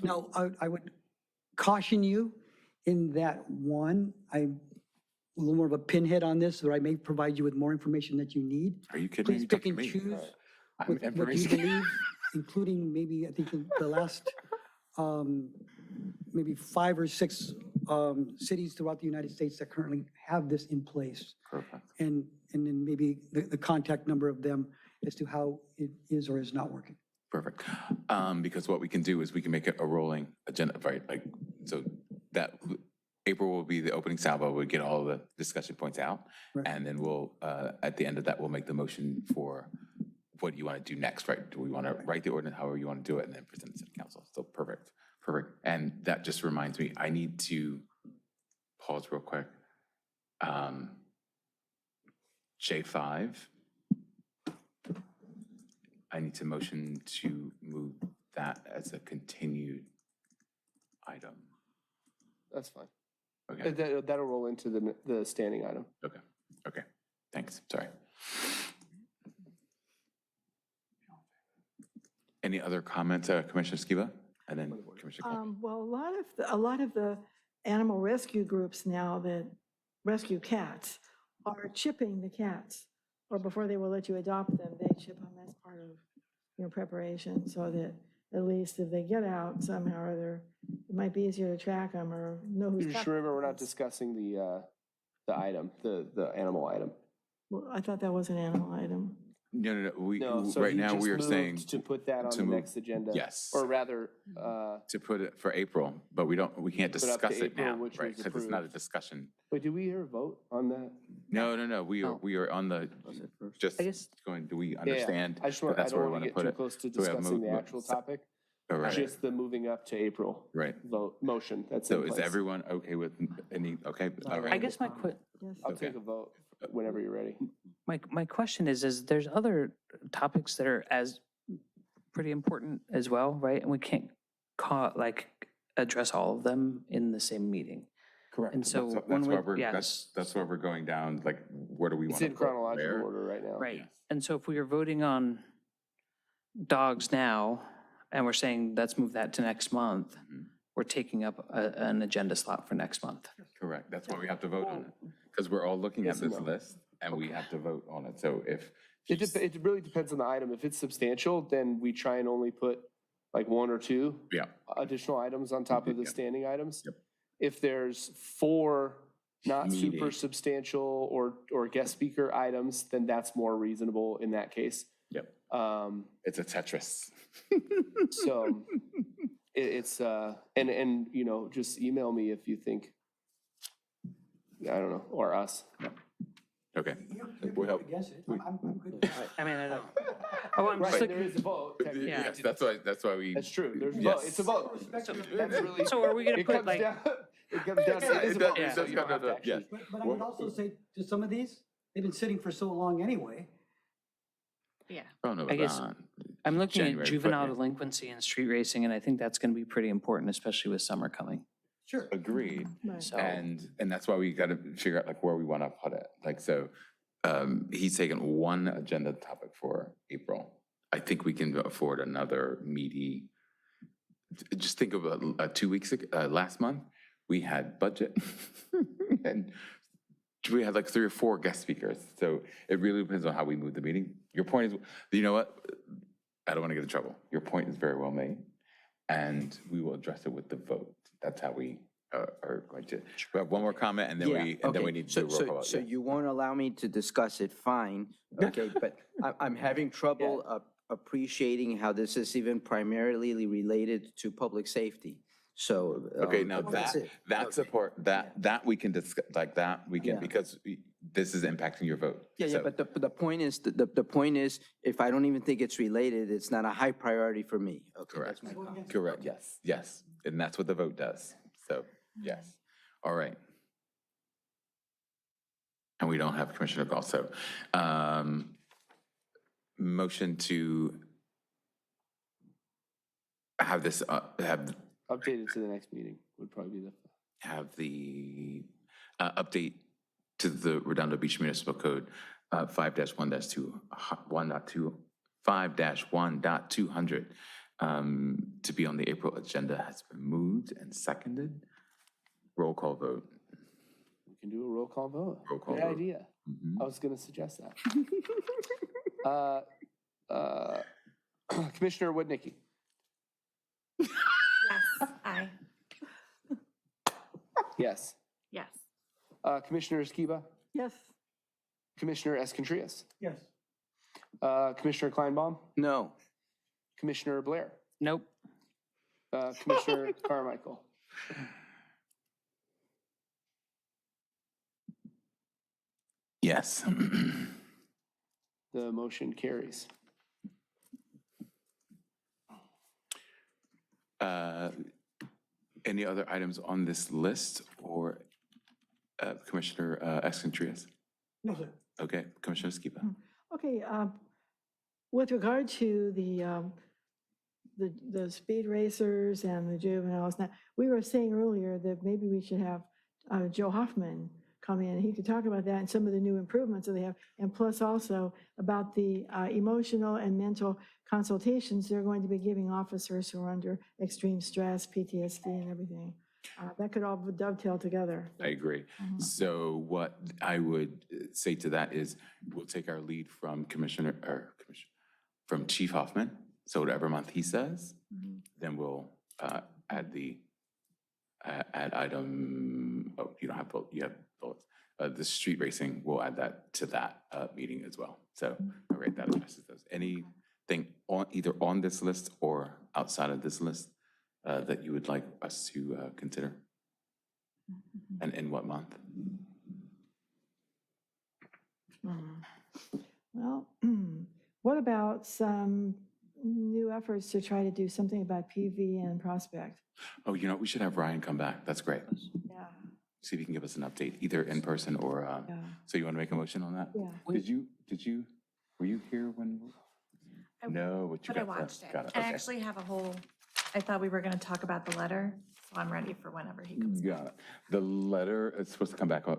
[SPEAKER 8] Now, I would caution you in that one, I'm a little more of a pinhead on this, or I may provide you with more information that you need.
[SPEAKER 1] Are you kidding me?
[SPEAKER 8] Please
[SPEAKER 1] You
[SPEAKER 8] pick
[SPEAKER 1] talking
[SPEAKER 8] and
[SPEAKER 1] to me?
[SPEAKER 8] choose
[SPEAKER 1] I'm
[SPEAKER 8] with what you
[SPEAKER 1] information.
[SPEAKER 8] believe, including maybe, I think, the last, maybe 5 or 6 cities throughout the United States that currently have this in place.
[SPEAKER 1] Perfect.
[SPEAKER 8] And then maybe the contact number of them as to how it is or is not working.
[SPEAKER 1] Perfect. Because what we can do is we can make it a rolling agenda, right? Like, so that April will be the opening salvo. We'll get all the discussion points out.
[SPEAKER 8] Right.
[SPEAKER 1] And then we'll, at the end of that, we'll make the motion for what you want to do next, right? Do we want to write the ordinance, however you want to do it, and then present it to the council? So perfect, perfect. And that just reminds me, I need to pause real quick. J5. I need to motion to move that as a continued item.
[SPEAKER 2] That's fine.
[SPEAKER 1] Okay,
[SPEAKER 2] That'll roll into the standing item.
[SPEAKER 1] okay, thanks, sorry. Any other comments, Commissioner Skiba? And then Commissioner Coffey.
[SPEAKER 4] Well, a lot of the animal rescue groups now that rescue cats are chipping the cats, or before they will let you adopt them, they chip them as part of your preparation, so that at least if they get out somehow or other, it might be easier to track them or know who's.
[SPEAKER 2] Just remember, we're not discussing the item, the animal item.
[SPEAKER 4] Well, I thought that was an animal item.
[SPEAKER 1] No,
[SPEAKER 2] No, so
[SPEAKER 1] right
[SPEAKER 2] he
[SPEAKER 1] now
[SPEAKER 2] just
[SPEAKER 1] we are
[SPEAKER 2] moved
[SPEAKER 1] saying
[SPEAKER 2] to put that on
[SPEAKER 1] to
[SPEAKER 2] the
[SPEAKER 1] move-
[SPEAKER 2] next agenda.
[SPEAKER 1] yes.
[SPEAKER 2] Or rather,
[SPEAKER 1] to put it for April, but we can't
[SPEAKER 2] Put up to
[SPEAKER 1] discuss it
[SPEAKER 2] April,
[SPEAKER 1] now,
[SPEAKER 2] which
[SPEAKER 1] right?
[SPEAKER 2] was
[SPEAKER 1] Because it's not a
[SPEAKER 2] approved.
[SPEAKER 1] discussion.
[SPEAKER 2] wait, did we ever vote on that?
[SPEAKER 1] No,
[SPEAKER 7] No.
[SPEAKER 1] we are on the, just
[SPEAKER 7] I guess-
[SPEAKER 1] going, do we
[SPEAKER 2] Yeah,
[SPEAKER 1] understand?
[SPEAKER 2] I just
[SPEAKER 1] that
[SPEAKER 2] want, I
[SPEAKER 1] that's where
[SPEAKER 2] don't
[SPEAKER 1] we
[SPEAKER 2] want to
[SPEAKER 1] wanna
[SPEAKER 2] get
[SPEAKER 1] put
[SPEAKER 2] too
[SPEAKER 1] it?
[SPEAKER 2] close to
[SPEAKER 1] So we have
[SPEAKER 2] discussing the actual topic.
[SPEAKER 1] All right,
[SPEAKER 2] Just the moving up to April
[SPEAKER 1] right.
[SPEAKER 2] vote, motion, that's
[SPEAKER 1] So
[SPEAKER 2] in
[SPEAKER 1] is
[SPEAKER 2] place.
[SPEAKER 1] everyone okay with any, okay, all
[SPEAKER 7] I
[SPEAKER 1] right.
[SPEAKER 7] guess
[SPEAKER 4] Yes.
[SPEAKER 2] I'll
[SPEAKER 1] Okay.
[SPEAKER 2] take a vote whenever you're ready.
[SPEAKER 7] my question is there's other topics that are as pretty important as well, right? And we can't address all of them in the same meeting.
[SPEAKER 1] Correct.
[SPEAKER 7] And so
[SPEAKER 1] That's
[SPEAKER 7] when
[SPEAKER 1] why
[SPEAKER 7] we-
[SPEAKER 1] we're,
[SPEAKER 7] yes.
[SPEAKER 1] that's why we're going down, like, where do we want
[SPEAKER 2] It's
[SPEAKER 1] to
[SPEAKER 2] in
[SPEAKER 1] put
[SPEAKER 2] chronological
[SPEAKER 1] where?
[SPEAKER 2] order right now.
[SPEAKER 7] Right.
[SPEAKER 1] Yes.
[SPEAKER 7] And so if we are voting on dogs now, and we're saying, let's move that to next month,
[SPEAKER 1] Mhm.
[SPEAKER 7] we're taking up an agenda slot for next month.
[SPEAKER 1] Correct, that's why we have to vote on it. Because we're all looking at
[SPEAKER 2] Yes and
[SPEAKER 1] this
[SPEAKER 2] no.
[SPEAKER 1] list, and we have to vote on it. So if.
[SPEAKER 2] It really depends on the item. If it's substantial, then we try and only put like one or two
[SPEAKER 1] Yeah,
[SPEAKER 2] additional items on top of the
[SPEAKER 1] Yep.
[SPEAKER 2] standing items.
[SPEAKER 1] Yep.
[SPEAKER 2] If there's four not super
[SPEAKER 1] Meaty. Mm-hmm.
[SPEAKER 2] or guest speaker items, then that's more reasonable in that case.
[SPEAKER 1] yep,
[SPEAKER 2] Um,
[SPEAKER 1] it's a Tetris.
[SPEAKER 2] so it's, and, you know, just email me if you think, I don't know, or us.
[SPEAKER 1] Okay.
[SPEAKER 8] You
[SPEAKER 1] We'll
[SPEAKER 8] can
[SPEAKER 1] help.
[SPEAKER 8] vote against it. I'm good.
[SPEAKER 7] I mean, I don't. Oh, I'm just
[SPEAKER 2] Right, there
[SPEAKER 7] looking,
[SPEAKER 2] is a vote. technically.
[SPEAKER 7] Yeah.
[SPEAKER 1] Yes, that's why we.
[SPEAKER 2] That's true. There's a
[SPEAKER 1] Yes.
[SPEAKER 2] vote. It's a vote. That's really.
[SPEAKER 7] so are we gonna
[SPEAKER 2] It
[SPEAKER 7] put
[SPEAKER 2] comes
[SPEAKER 7] like,
[SPEAKER 2] down, it comes down, to- it is a
[SPEAKER 1] Yeah,
[SPEAKER 2] vote,
[SPEAKER 1] it
[SPEAKER 2] so
[SPEAKER 1] does
[SPEAKER 2] you don't
[SPEAKER 1] come
[SPEAKER 2] have to
[SPEAKER 1] down to- yes.
[SPEAKER 2] actually.
[SPEAKER 8] But I would also say to some of these, they've been sitting for so long anyway.
[SPEAKER 1] Oh, no,
[SPEAKER 7] I guess-
[SPEAKER 1] Ron.
[SPEAKER 7] I'm looking at
[SPEAKER 1] January,
[SPEAKER 7] juvenile
[SPEAKER 1] but-
[SPEAKER 7] delinquency and street racing, and I think that's gonna be pretty important, especially with summer coming.
[SPEAKER 8] Sure.
[SPEAKER 1] Agreed.
[SPEAKER 4] Right.
[SPEAKER 7] So,
[SPEAKER 1] And that's why we got to figure out like where we want to put it. Like, so he's taken one agenda topic for April. I think we can afford another meaty. Just think of 2 weeks ago, last month, we had budget and we had like 3 or 4 guest speakers. So it really depends on how we move the meeting. Your point is, you know what? I don't want to get in trouble. Your point is very well made. And we will address it with the vote. That's how we are going to. We have one more comment and then
[SPEAKER 3] Yeah,
[SPEAKER 1] we
[SPEAKER 3] okay.
[SPEAKER 1] need to
[SPEAKER 3] So-
[SPEAKER 1] do a roll
[SPEAKER 3] so-
[SPEAKER 1] call.
[SPEAKER 3] So
[SPEAKER 1] Yeah.
[SPEAKER 3] you won't allow me to discuss it, fine, okay, but I'm having trouble appreciating how this is even primarily related to public safety, so.
[SPEAKER 1] Okay, now
[SPEAKER 3] that's it.
[SPEAKER 1] that's a part, that we can discuss, like that, we can,
[SPEAKER 3] Yeah.
[SPEAKER 1] because this is impacting your vote.
[SPEAKER 3] Yeah,
[SPEAKER 1] So-
[SPEAKER 3] but the point is, the point is, if I don't even think it's related, it's not a high priority for me. Okay, that's
[SPEAKER 1] Correct,
[SPEAKER 3] my comment.
[SPEAKER 1] correct, yes. And that's what the vote does. So, yes. All right. And we don't have Commissioner Gall, so motion to have this,
[SPEAKER 2] Updated to the next meeting would probably be
[SPEAKER 1] have the update to the Redondo Beach Municipal Code 5-1-2, 5-1.200 to be on the April agenda has been moved and seconded. Roll call vote.
[SPEAKER 2] we can do a roll call vote.
[SPEAKER 1] Roll call
[SPEAKER 2] Good
[SPEAKER 1] vote.
[SPEAKER 2] idea.
[SPEAKER 1] Mhm.
[SPEAKER 2] I was gonna suggest that. Commissioner Woodnicki,
[SPEAKER 6] Yes, aye.
[SPEAKER 2] yes.
[SPEAKER 6] Yes.
[SPEAKER 2] Commissioner Skiba,
[SPEAKER 4] Yes.
[SPEAKER 2] Commissioner Escontrias,
[SPEAKER 8] Yes.
[SPEAKER 2] Commissioner Kleinbaum,
[SPEAKER 3] No,
[SPEAKER 2] Commissioner Blair,
[SPEAKER 7] nope.
[SPEAKER 2] Commissioner Carmichael.
[SPEAKER 1] Yes.
[SPEAKER 2] The motion carries.
[SPEAKER 1] Any other items on this list or Commissioner Escontrias?
[SPEAKER 8] No, sir.
[SPEAKER 1] Okay, Commissioner Skiba.
[SPEAKER 4] Okay, with regard to the the speed racers and the juveniles. Now, we were saying earlier that maybe we should have Joe Hoffman come in. He could talk about that and some of the new improvements that they have. And plus also about the emotional and mental consultations they're going to be giving officers who are under extreme stress, PTSD and everything. That could all dovetail together.
[SPEAKER 1] I agree. So what I would say to that is we'll take our lead from from Chief Hoffman. So whatever month he says, then we'll add item, oh, you don't have, you have bullets. The street racing, we'll add that to that meeting as well. So, all right, that addresses those. Anything either on this list or outside of this list that you would like us to consider? And in what month?
[SPEAKER 4] Well, what about some new efforts to try to do something about PV and Prospect?
[SPEAKER 1] Oh, we should have Ryan come back. That's great.
[SPEAKER 4] Yeah,
[SPEAKER 1] See if he can give us an update, either in person or,
[SPEAKER 4] yeah,
[SPEAKER 1] so you want to make a motion on that?
[SPEAKER 4] yeah.
[SPEAKER 1] Were you here when? No, but you
[SPEAKER 6] But I
[SPEAKER 1] got
[SPEAKER 6] watched it.
[SPEAKER 1] got
[SPEAKER 6] I
[SPEAKER 1] okay.
[SPEAKER 6] actually have a whole, I thought we were going to talk about the letter, so I'm ready for whenever he comes back.
[SPEAKER 1] Got it. The letter is supposed to come back on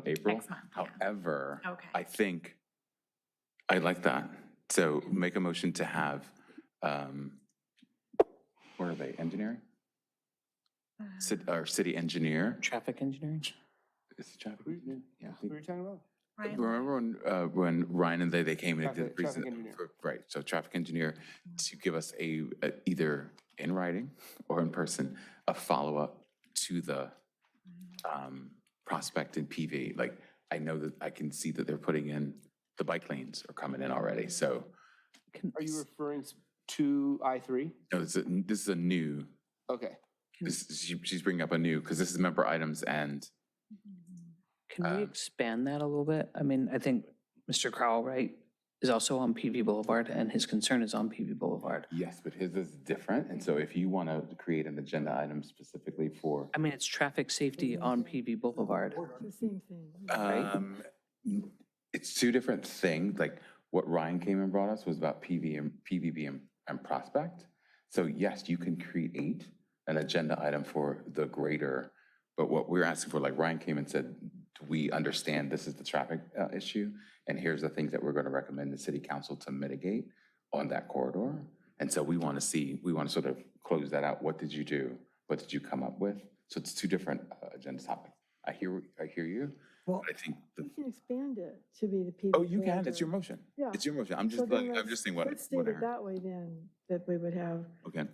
[SPEAKER 1] April.
[SPEAKER 6] Next month, yeah.
[SPEAKER 1] However,
[SPEAKER 6] Okay.
[SPEAKER 1] I think, I like that. So make a motion to have, where are they, engineering? Our city engineer.
[SPEAKER 9] Traffic engineering?
[SPEAKER 1] Is it traffic engineer? Yeah. I
[SPEAKER 2] What
[SPEAKER 1] think-
[SPEAKER 2] are you talking about?
[SPEAKER 6] Ryan,
[SPEAKER 1] Remember when Ryan and they came in and did the
[SPEAKER 2] Traffic
[SPEAKER 1] presentation?
[SPEAKER 2] engineer.
[SPEAKER 1] Right, so traffic engineer to give us either in writing or in person, a follow-up to the Prospect and PV. Like, I know that I can see that they're putting in, the bike lanes are coming in already, so.
[SPEAKER 2] Are you referring to I3?
[SPEAKER 1] No, this is a new,
[SPEAKER 2] Okay.
[SPEAKER 1] she's bringing up a new, because this is member items and,
[SPEAKER 7] Can we expand that a little bit? I mean, I think Mr. Crowell, right, is also on PV Boulevard, and his concern is on PV Boulevard.
[SPEAKER 1] yes, but his is different, and so if you want to create an agenda item specifically for,
[SPEAKER 7] I mean, it's traffic safety on PV Boulevard.
[SPEAKER 4] It's the same thing.
[SPEAKER 1] it's two different things, like what Ryan came and brought us was about PVB and Prospect. So yes, you can create an agenda item for the greater, but what we're asking for, like Ryan came and said, we understand this is the traffic issue, and here's the things that we're going to recommend the city council to mitigate on that corridor. And so we want to sort of close that out. What did you do? What did you come up with? So it's two different agenda topics. I hear you.
[SPEAKER 8] Well,
[SPEAKER 1] I think
[SPEAKER 4] We can expand it to be the PV.
[SPEAKER 1] oh, you can. It's your
[SPEAKER 4] corridor.
[SPEAKER 1] motion.
[SPEAKER 4] Yeah.
[SPEAKER 1] It's your motion. I'm
[SPEAKER 4] So
[SPEAKER 1] just
[SPEAKER 4] then
[SPEAKER 1] I'm just saying what.
[SPEAKER 4] Let's state
[SPEAKER 1] what I
[SPEAKER 4] it
[SPEAKER 1] heard.
[SPEAKER 4] that way then, that we would have,
[SPEAKER 1] Okay,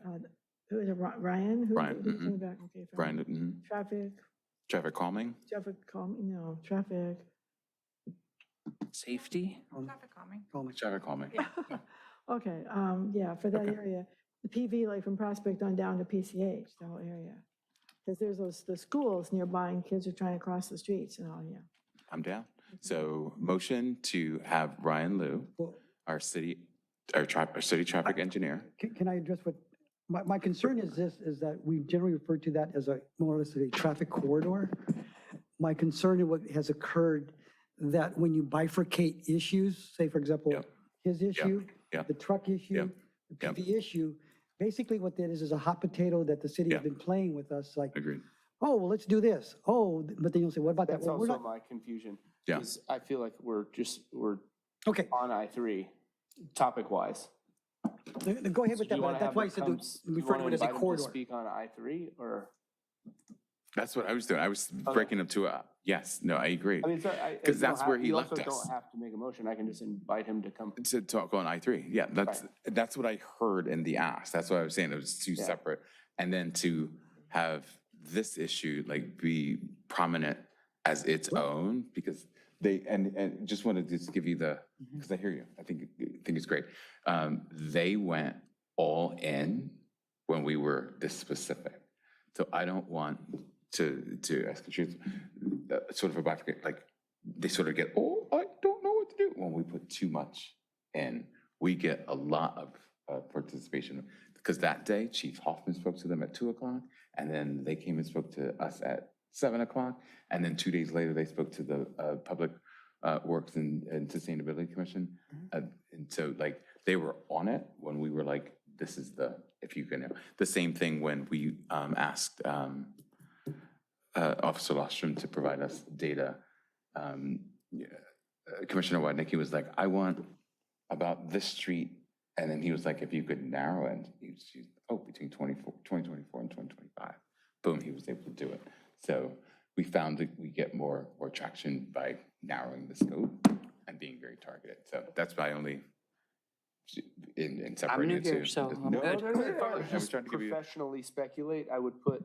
[SPEAKER 4] who is it, Ryan? Who-
[SPEAKER 1] Ryan,
[SPEAKER 4] who's
[SPEAKER 1] mhm.
[SPEAKER 4] coming back? Okay, fine.
[SPEAKER 1] Brian,
[SPEAKER 4] Traffic,
[SPEAKER 1] traffic calming,
[SPEAKER 4] traffic.
[SPEAKER 7] Safety?
[SPEAKER 6] traffic calming.
[SPEAKER 1] traffic calming.
[SPEAKER 4] Okay, yeah, for that
[SPEAKER 1] Okay.
[SPEAKER 4] area, the PV, like from Prospect on down to PCH, the whole area. Because there's the schools nearby and kids are trying to cross the streets and all, yeah.
[SPEAKER 1] I'm down. So motion to have Ryan Liu,
[SPEAKER 8] Well,
[SPEAKER 1] our city traffic engineer.
[SPEAKER 8] can I address what, my concern is this, is that we generally refer to that as a, more or less a traffic corridor. My concern in what has occurred, that when you bifurcate issues, say for example,
[SPEAKER 1] Yep.
[SPEAKER 8] his issue,
[SPEAKER 1] Yep.
[SPEAKER 8] the truck issue,
[SPEAKER 1] Yep.
[SPEAKER 8] the
[SPEAKER 1] Yep.
[SPEAKER 8] PV issue, basically what that is a hot potato that the city has
[SPEAKER 1] Yep.
[SPEAKER 8] been playing with us, like,
[SPEAKER 1] Agreed.
[SPEAKER 8] oh, well, let's do this. Oh, but then you'll say, what about that?
[SPEAKER 2] That's
[SPEAKER 8] Well, we're
[SPEAKER 2] also
[SPEAKER 8] not,
[SPEAKER 2] my confusion.
[SPEAKER 1] Yeah.
[SPEAKER 2] 'Cause I feel like we're
[SPEAKER 8] okay,
[SPEAKER 2] on I3, topic-wise.
[SPEAKER 8] go ahead with
[SPEAKER 2] Do
[SPEAKER 8] that,
[SPEAKER 2] you
[SPEAKER 8] but
[SPEAKER 2] wanna
[SPEAKER 8] that's
[SPEAKER 2] have
[SPEAKER 8] why I
[SPEAKER 2] him
[SPEAKER 8] said,
[SPEAKER 2] come
[SPEAKER 8] refer to it as a
[SPEAKER 2] invite him to
[SPEAKER 8] corridor.
[SPEAKER 2] Speak on I3, or?
[SPEAKER 1] That's what I was doing. I was breaking them to yes, no, I agree.
[SPEAKER 2] I mean, so
[SPEAKER 1] Because that's where he left
[SPEAKER 2] You
[SPEAKER 1] us.
[SPEAKER 2] also don't have to make a motion. I can just invite him to come.
[SPEAKER 1] To talk on I3. Yeah, that's what I heard in the ask. That's what I was saying. It was two
[SPEAKER 2] Yeah.
[SPEAKER 1] separate. And then to have this issue like be prominent as its own, because they, and just wanted to just give you the, because I hear you. I think it's great. They went all in when we were this specific. So I don't want to ask the truth, sort of a bifurcate, like they sort of get, oh, I don't know what to do. When we put too much in, we get a lot of participation. Because that day, Chief Hoffman spoke to them at 2:00, and then they came and spoke to us at 7:00. And then 2 days later, they spoke to the Public Works and Sustainability Commission. And so like, they were on it when we were like, this is the if you can, the same thing when we asked Officer Lostrom to provide us data. Yeah, Commissioner Wadnicki was like, I want about this street, and then he was like, if you could narrow it, between 2024 and 2025. Boom, he was able to do it. So we found that we get more traction by narrowing the scope and being very targeted. So that's my only, in
[SPEAKER 7] I'm
[SPEAKER 1] separating
[SPEAKER 7] new
[SPEAKER 1] the two.
[SPEAKER 7] here, so I'm
[SPEAKER 1] No,
[SPEAKER 7] good.
[SPEAKER 2] If I was
[SPEAKER 1] I was
[SPEAKER 2] just
[SPEAKER 1] trying to give you.
[SPEAKER 2] professionally speculate, I would put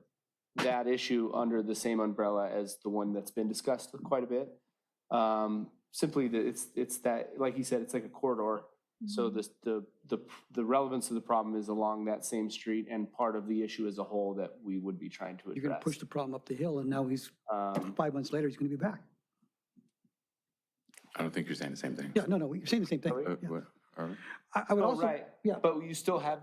[SPEAKER 2] that issue under the same umbrella as the one that's been discussed quite a bit. Simply that it's that, like you said, it's like a corridor. So the relevance of the problem is along that same street and part of the issue as a whole that we would be trying to
[SPEAKER 8] You're going to
[SPEAKER 2] address.
[SPEAKER 8] push the problem up the hill, and now he's,
[SPEAKER 2] Um,
[SPEAKER 8] 5 months later, he's going to be back.
[SPEAKER 1] I don't think you're saying the same thing.
[SPEAKER 8] Yeah, no, you're saying the same thing.
[SPEAKER 2] Really?
[SPEAKER 8] Yeah.
[SPEAKER 1] What? All right.
[SPEAKER 8] I would
[SPEAKER 2] Oh,
[SPEAKER 8] also,
[SPEAKER 2] right.
[SPEAKER 8] yeah,
[SPEAKER 2] But you still have,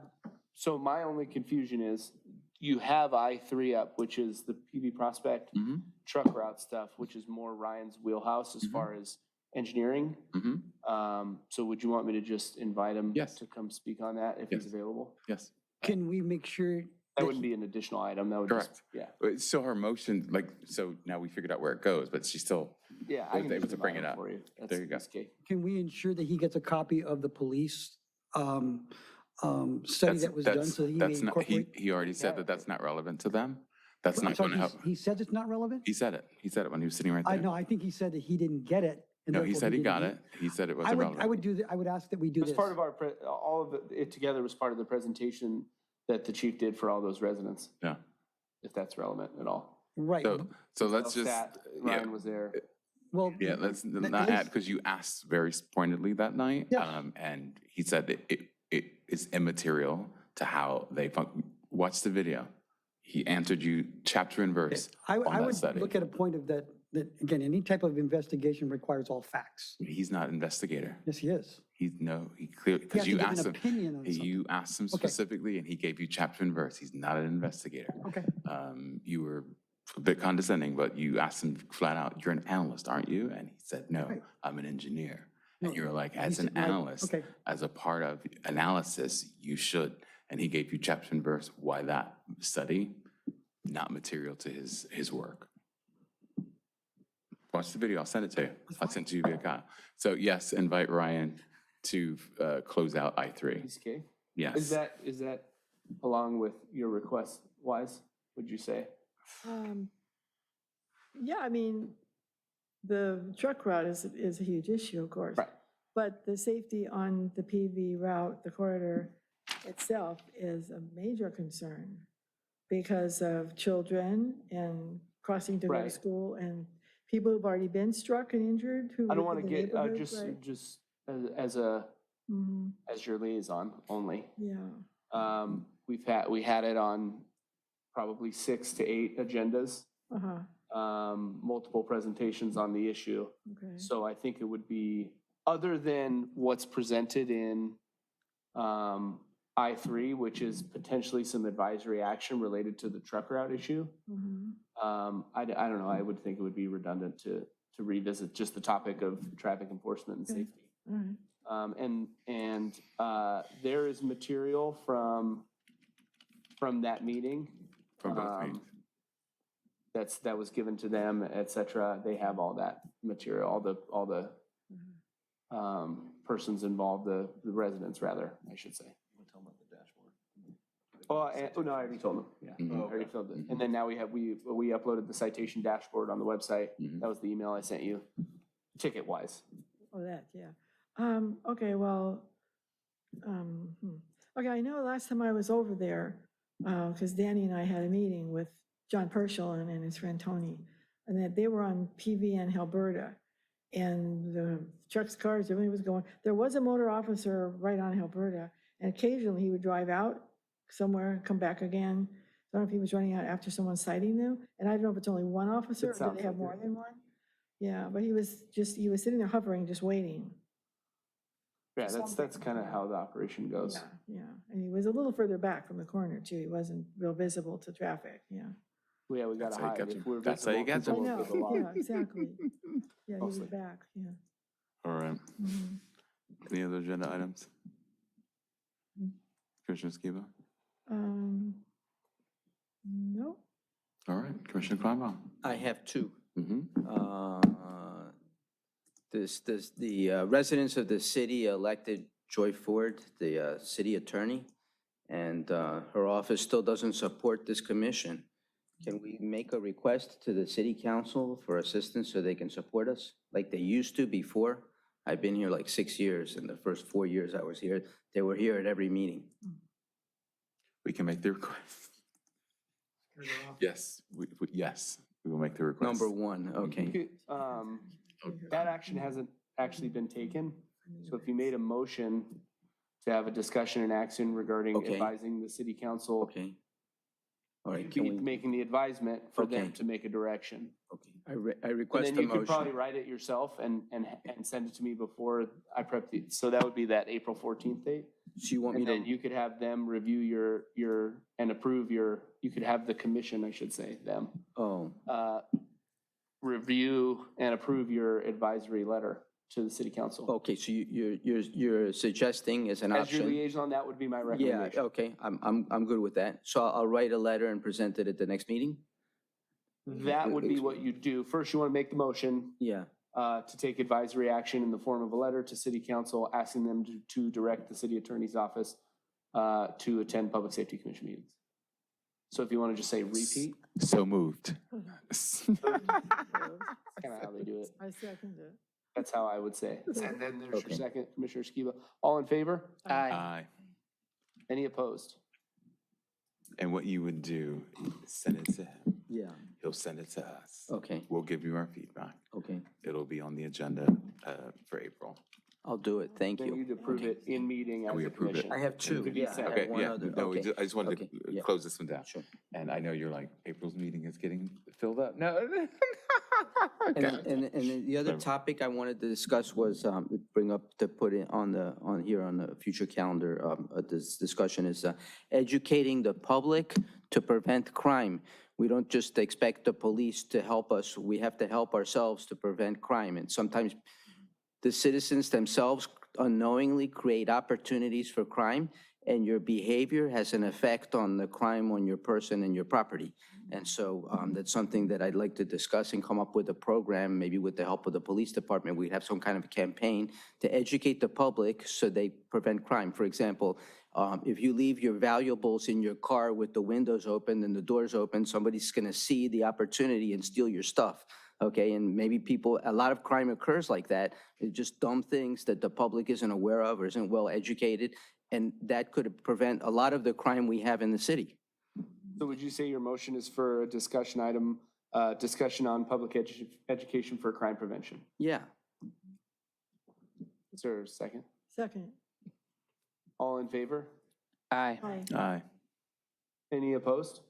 [SPEAKER 2] so my only confusion is you have I-3 up, which is the PV Prospect
[SPEAKER 1] Mhm.
[SPEAKER 2] truck route stuff, which is more Ryan's wheelhouse as far as engineering. So would you want me to just invite him
[SPEAKER 1] Yes.
[SPEAKER 2] to come speak on that if he's
[SPEAKER 1] Yes.
[SPEAKER 2] available?
[SPEAKER 1] Yes.
[SPEAKER 8] can we make sure?
[SPEAKER 2] That wouldn't be an additional item. That would just,
[SPEAKER 1] Correct.
[SPEAKER 2] yeah.
[SPEAKER 1] So her motion, like, so now we figured out where it goes, but she still,
[SPEAKER 2] Yeah,
[SPEAKER 1] was
[SPEAKER 2] I can
[SPEAKER 1] able
[SPEAKER 2] just
[SPEAKER 1] to bring
[SPEAKER 2] invite
[SPEAKER 1] it
[SPEAKER 2] him
[SPEAKER 1] up.
[SPEAKER 2] for you. That's
[SPEAKER 1] There you go.
[SPEAKER 2] piece of cake.
[SPEAKER 8] Can we ensure that he gets a copy of the police study that was done so that he may
[SPEAKER 1] that's not,
[SPEAKER 8] incorporate?
[SPEAKER 1] he already said that that's not relevant to them. That's
[SPEAKER 8] I'm
[SPEAKER 1] not
[SPEAKER 8] sorry,
[SPEAKER 1] going to help.
[SPEAKER 8] he said it's not relevant?
[SPEAKER 1] He said it. He said it when he was sitting right
[SPEAKER 8] I
[SPEAKER 1] there.
[SPEAKER 8] know, I think he said that he didn't get it. and
[SPEAKER 1] No, he
[SPEAKER 8] therefore
[SPEAKER 1] said he
[SPEAKER 8] didn't
[SPEAKER 1] got
[SPEAKER 8] need-
[SPEAKER 1] it. He said it
[SPEAKER 8] I
[SPEAKER 1] wasn't
[SPEAKER 8] would,
[SPEAKER 1] relevant.
[SPEAKER 8] I would do, I would ask that we do
[SPEAKER 2] It was
[SPEAKER 8] this.
[SPEAKER 2] part of our, all of it together was part of the presentation that the chief did for all those residents,
[SPEAKER 1] Yeah.
[SPEAKER 2] if that's relevant at all.
[SPEAKER 8] Right,
[SPEAKER 1] So let's just,
[SPEAKER 2] Sat,
[SPEAKER 1] yeah,
[SPEAKER 2] Ryan was there.
[SPEAKER 8] well.
[SPEAKER 1] yeah, let's not
[SPEAKER 8] at
[SPEAKER 1] add,
[SPEAKER 8] least-
[SPEAKER 1] because you asked very pointedly that night.
[SPEAKER 8] Yeah.
[SPEAKER 1] And he said that it is immaterial to how they function. Watch the video. He answered you chapter and verse
[SPEAKER 8] I
[SPEAKER 1] on
[SPEAKER 8] I
[SPEAKER 1] that
[SPEAKER 8] would
[SPEAKER 1] study.
[SPEAKER 8] look at a point of that, again, any type of investigation requires all facts.
[SPEAKER 1] He's not an investigator.
[SPEAKER 8] Yes, he is.
[SPEAKER 1] He clearly,
[SPEAKER 8] He
[SPEAKER 1] because
[SPEAKER 8] has to
[SPEAKER 1] you
[SPEAKER 8] give
[SPEAKER 1] asked
[SPEAKER 8] an
[SPEAKER 1] him,
[SPEAKER 8] opinion on something.
[SPEAKER 1] you asked him
[SPEAKER 8] Okay.
[SPEAKER 1] specifically, and he gave you chapter and verse. He's not an investigator.
[SPEAKER 8] Okay,
[SPEAKER 1] You were a bit condescending, but you asked him flat out, you're an analyst, aren't you? And he said, no,
[SPEAKER 8] Right.
[SPEAKER 1] I'm an engineer.
[SPEAKER 8] No,
[SPEAKER 1] And you were like,
[SPEAKER 8] he
[SPEAKER 1] as an
[SPEAKER 8] said, right,
[SPEAKER 1] analyst,
[SPEAKER 8] okay.
[SPEAKER 1] as a part of analysis, you should. And he gave you chapter and verse why that study, not material to his work. Watch the video, I'll send it to you. I'll send it to you via Kyle. So yes, invite Ryan to close out I3.
[SPEAKER 2] Piece of cake.
[SPEAKER 1] Yes.
[SPEAKER 2] Is that along with your request wise, would you say?
[SPEAKER 4] Yeah, I mean, the truck route is a huge issue, of course.
[SPEAKER 2] Right.
[SPEAKER 4] But the safety on the PV route, the corridor itself is a major concern because of children and crossing to go to
[SPEAKER 2] Right.
[SPEAKER 4] school and people who've already been struck and injured who
[SPEAKER 2] I don't
[SPEAKER 4] live
[SPEAKER 2] want
[SPEAKER 4] in
[SPEAKER 2] to
[SPEAKER 4] the
[SPEAKER 2] get,
[SPEAKER 4] neighborhoods, right?
[SPEAKER 2] just as a,
[SPEAKER 4] Mhm,
[SPEAKER 2] as your liaison only.
[SPEAKER 4] yeah,
[SPEAKER 2] We had it on probably 6 to 8 agendas,
[SPEAKER 4] uh-huh,
[SPEAKER 2] multiple presentations on the issue.
[SPEAKER 4] okay.
[SPEAKER 2] So I think it would be, other than what's presented in I3, which is potentially some advisory action related to the truck route issue,
[SPEAKER 4] Mhm.
[SPEAKER 2] I don't know, I would think it would be redundant to revisit just the topic of traffic enforcement and
[SPEAKER 4] Okay.
[SPEAKER 2] safety.
[SPEAKER 4] All right.
[SPEAKER 2] There is material from that meeting.
[SPEAKER 1] From both meetings.
[SPEAKER 2] That was given to them, et cetera. They have all that material, all the persons involved, the residents rather, I should say. Oh, no, I already told them, yeah.
[SPEAKER 1] Mhm.
[SPEAKER 2] I already filled it. And then now we uploaded the citation dashboard on the website.
[SPEAKER 1] Mhm.
[SPEAKER 2] That was the email I sent you, ticket wise.
[SPEAKER 4] Oh, that, yeah. Okay, well, okay, I know last time I was over there, because Danny and I had a meeting with John Purcell and his friend Tony, and that they were on PVN Alberta, and the trucks, cars, everything was going. There was a motor officer right on Alberta, and occasionally he would drive out somewhere and come back again. I don't know if he was running out after someone citing them, and I don't know if it's only one officer, or do
[SPEAKER 2] sounds
[SPEAKER 4] they have
[SPEAKER 2] like
[SPEAKER 4] more
[SPEAKER 2] it.
[SPEAKER 4] than one? Yeah, but he was sitting there hovering, just waiting.
[SPEAKER 2] Yeah, that's kind of how the operation goes.
[SPEAKER 4] Yeah, yeah, and he was a little further back from the corner too, he wasn't real visible to traffic, yeah.
[SPEAKER 2] Yeah, we gotta
[SPEAKER 1] That's how you
[SPEAKER 2] hide.
[SPEAKER 1] get
[SPEAKER 2] If
[SPEAKER 1] them.
[SPEAKER 2] we're
[SPEAKER 1] That's how you
[SPEAKER 2] visible,
[SPEAKER 1] get them.
[SPEAKER 4] I
[SPEAKER 2] people will give a
[SPEAKER 4] know,
[SPEAKER 2] lot.
[SPEAKER 4] yeah, exactly. Yeah, he was
[SPEAKER 2] Mostly.
[SPEAKER 4] back, yeah.
[SPEAKER 1] All right.
[SPEAKER 4] Mhm.
[SPEAKER 1] Any other agenda items?
[SPEAKER 4] Mm.
[SPEAKER 1] Commissioner Skiba?
[SPEAKER 4] No,
[SPEAKER 1] All right, Commissioner Kleinbaum.
[SPEAKER 3] I have two.
[SPEAKER 1] Mhm.
[SPEAKER 3] The residents of the city elected Joy Ford, the city attorney, and her office still doesn't support this commission. Can we make a request to the city council for assistance so they can support us like they used to before? I've been here like 6 years, and the first 4 years I was here, they were here at every meeting.
[SPEAKER 1] We can make the request. Yes, yes, we will make the request.
[SPEAKER 3] Number one, okay.
[SPEAKER 2] You could, That action hasn't actually been taken. So if you made a motion to have a discussion and action regarding
[SPEAKER 3] Okay.
[SPEAKER 2] advising the city council,
[SPEAKER 3] Okay. All right,
[SPEAKER 2] you'd
[SPEAKER 3] can
[SPEAKER 2] be
[SPEAKER 3] we,
[SPEAKER 2] making the advisement for them
[SPEAKER 3] Okay.
[SPEAKER 2] to make a direction.
[SPEAKER 3] okay, I
[SPEAKER 2] And
[SPEAKER 3] request
[SPEAKER 2] then
[SPEAKER 3] a
[SPEAKER 2] you could probably
[SPEAKER 3] motion.
[SPEAKER 2] write it yourself and send it to me before I prep the, so that would be that April 14th date.
[SPEAKER 3] So you want me
[SPEAKER 2] And then
[SPEAKER 3] to,
[SPEAKER 2] you could have them review and approve you could have the commission, I should say, them,
[SPEAKER 3] oh,
[SPEAKER 2] review and approve your advisory letter to the city council.
[SPEAKER 3] okay, so you're suggesting as an
[SPEAKER 2] As your
[SPEAKER 3] option?
[SPEAKER 2] liaison, that would be my
[SPEAKER 3] Yeah,
[SPEAKER 2] recommendation.
[SPEAKER 3] okay, I'm good with that. So I'll write a letter and present it at the next meeting?
[SPEAKER 2] That would be what you do. First, you want to make the motion
[SPEAKER 3] Yeah,
[SPEAKER 2] to take advisory action in the form of a letter to city council asking them to direct the city attorney's office to attend public safety commission meetings. So if you want to just say repeat,
[SPEAKER 1] So moved.
[SPEAKER 2] that's kind of how they do it.
[SPEAKER 4] I second it.
[SPEAKER 2] That's how I would say. And then there's
[SPEAKER 3] Okay.
[SPEAKER 2] your second, Commissioner Skiba. All in favor?
[SPEAKER 1] Aye.
[SPEAKER 2] Any opposed?
[SPEAKER 1] And what you would do, send it to him.
[SPEAKER 3] yeah,
[SPEAKER 1] He'll send it to us.
[SPEAKER 3] okay,
[SPEAKER 1] We'll give you our feedback.
[SPEAKER 3] okay.
[SPEAKER 1] It'll be on the agenda for April.
[SPEAKER 3] I'll do it, thank
[SPEAKER 2] Then
[SPEAKER 3] you.
[SPEAKER 2] you'd approve it in meeting as
[SPEAKER 1] we
[SPEAKER 2] a
[SPEAKER 1] approve it.
[SPEAKER 2] commission.
[SPEAKER 3] I have two,
[SPEAKER 2] Could be
[SPEAKER 3] yeah, I
[SPEAKER 2] set.
[SPEAKER 3] have
[SPEAKER 1] Okay,
[SPEAKER 3] one
[SPEAKER 1] yeah,
[SPEAKER 3] other,
[SPEAKER 1] no,
[SPEAKER 3] okay.
[SPEAKER 1] I just wanted
[SPEAKER 3] Okay,
[SPEAKER 1] to
[SPEAKER 3] yeah.
[SPEAKER 1] close this one down.
[SPEAKER 3] Sure.
[SPEAKER 1] And I know you're like, April's meeting is getting filled up. No.
[SPEAKER 3] And then the other topic I wanted to discuss was, bring up, to put it on the future calendar, this discussion is educating the public to prevent crime. We don't just expect the police to help us, we have to help ourselves to prevent crime. And sometimes the citizens themselves unknowingly create opportunities for crime, and your behavior has an effect on the crime on your person and your property. And so that's something that I'd like to discuss and come up with a program, maybe with the help of the police department. We'd have some kind of a campaign to educate the public so they prevent crime. For example, if you leave your valuables in your car with the windows open and the doors open, somebody's gonna see the opportunity and steal your stuff. Okay, and maybe a lot of crime occurs like that. It's just dumb things that the public isn't aware of or isn't well educated. And that could prevent a lot of the crime we have in the city.
[SPEAKER 2] So would you say your motion is for a discussion item, discussion on public education for crime prevention?
[SPEAKER 3] Yeah,
[SPEAKER 2] Is there a second?
[SPEAKER 4] Second.
[SPEAKER 2] All in favor?
[SPEAKER 7] Aye.
[SPEAKER 4] Aye.
[SPEAKER 1] Aye.
[SPEAKER 2] Any opposed?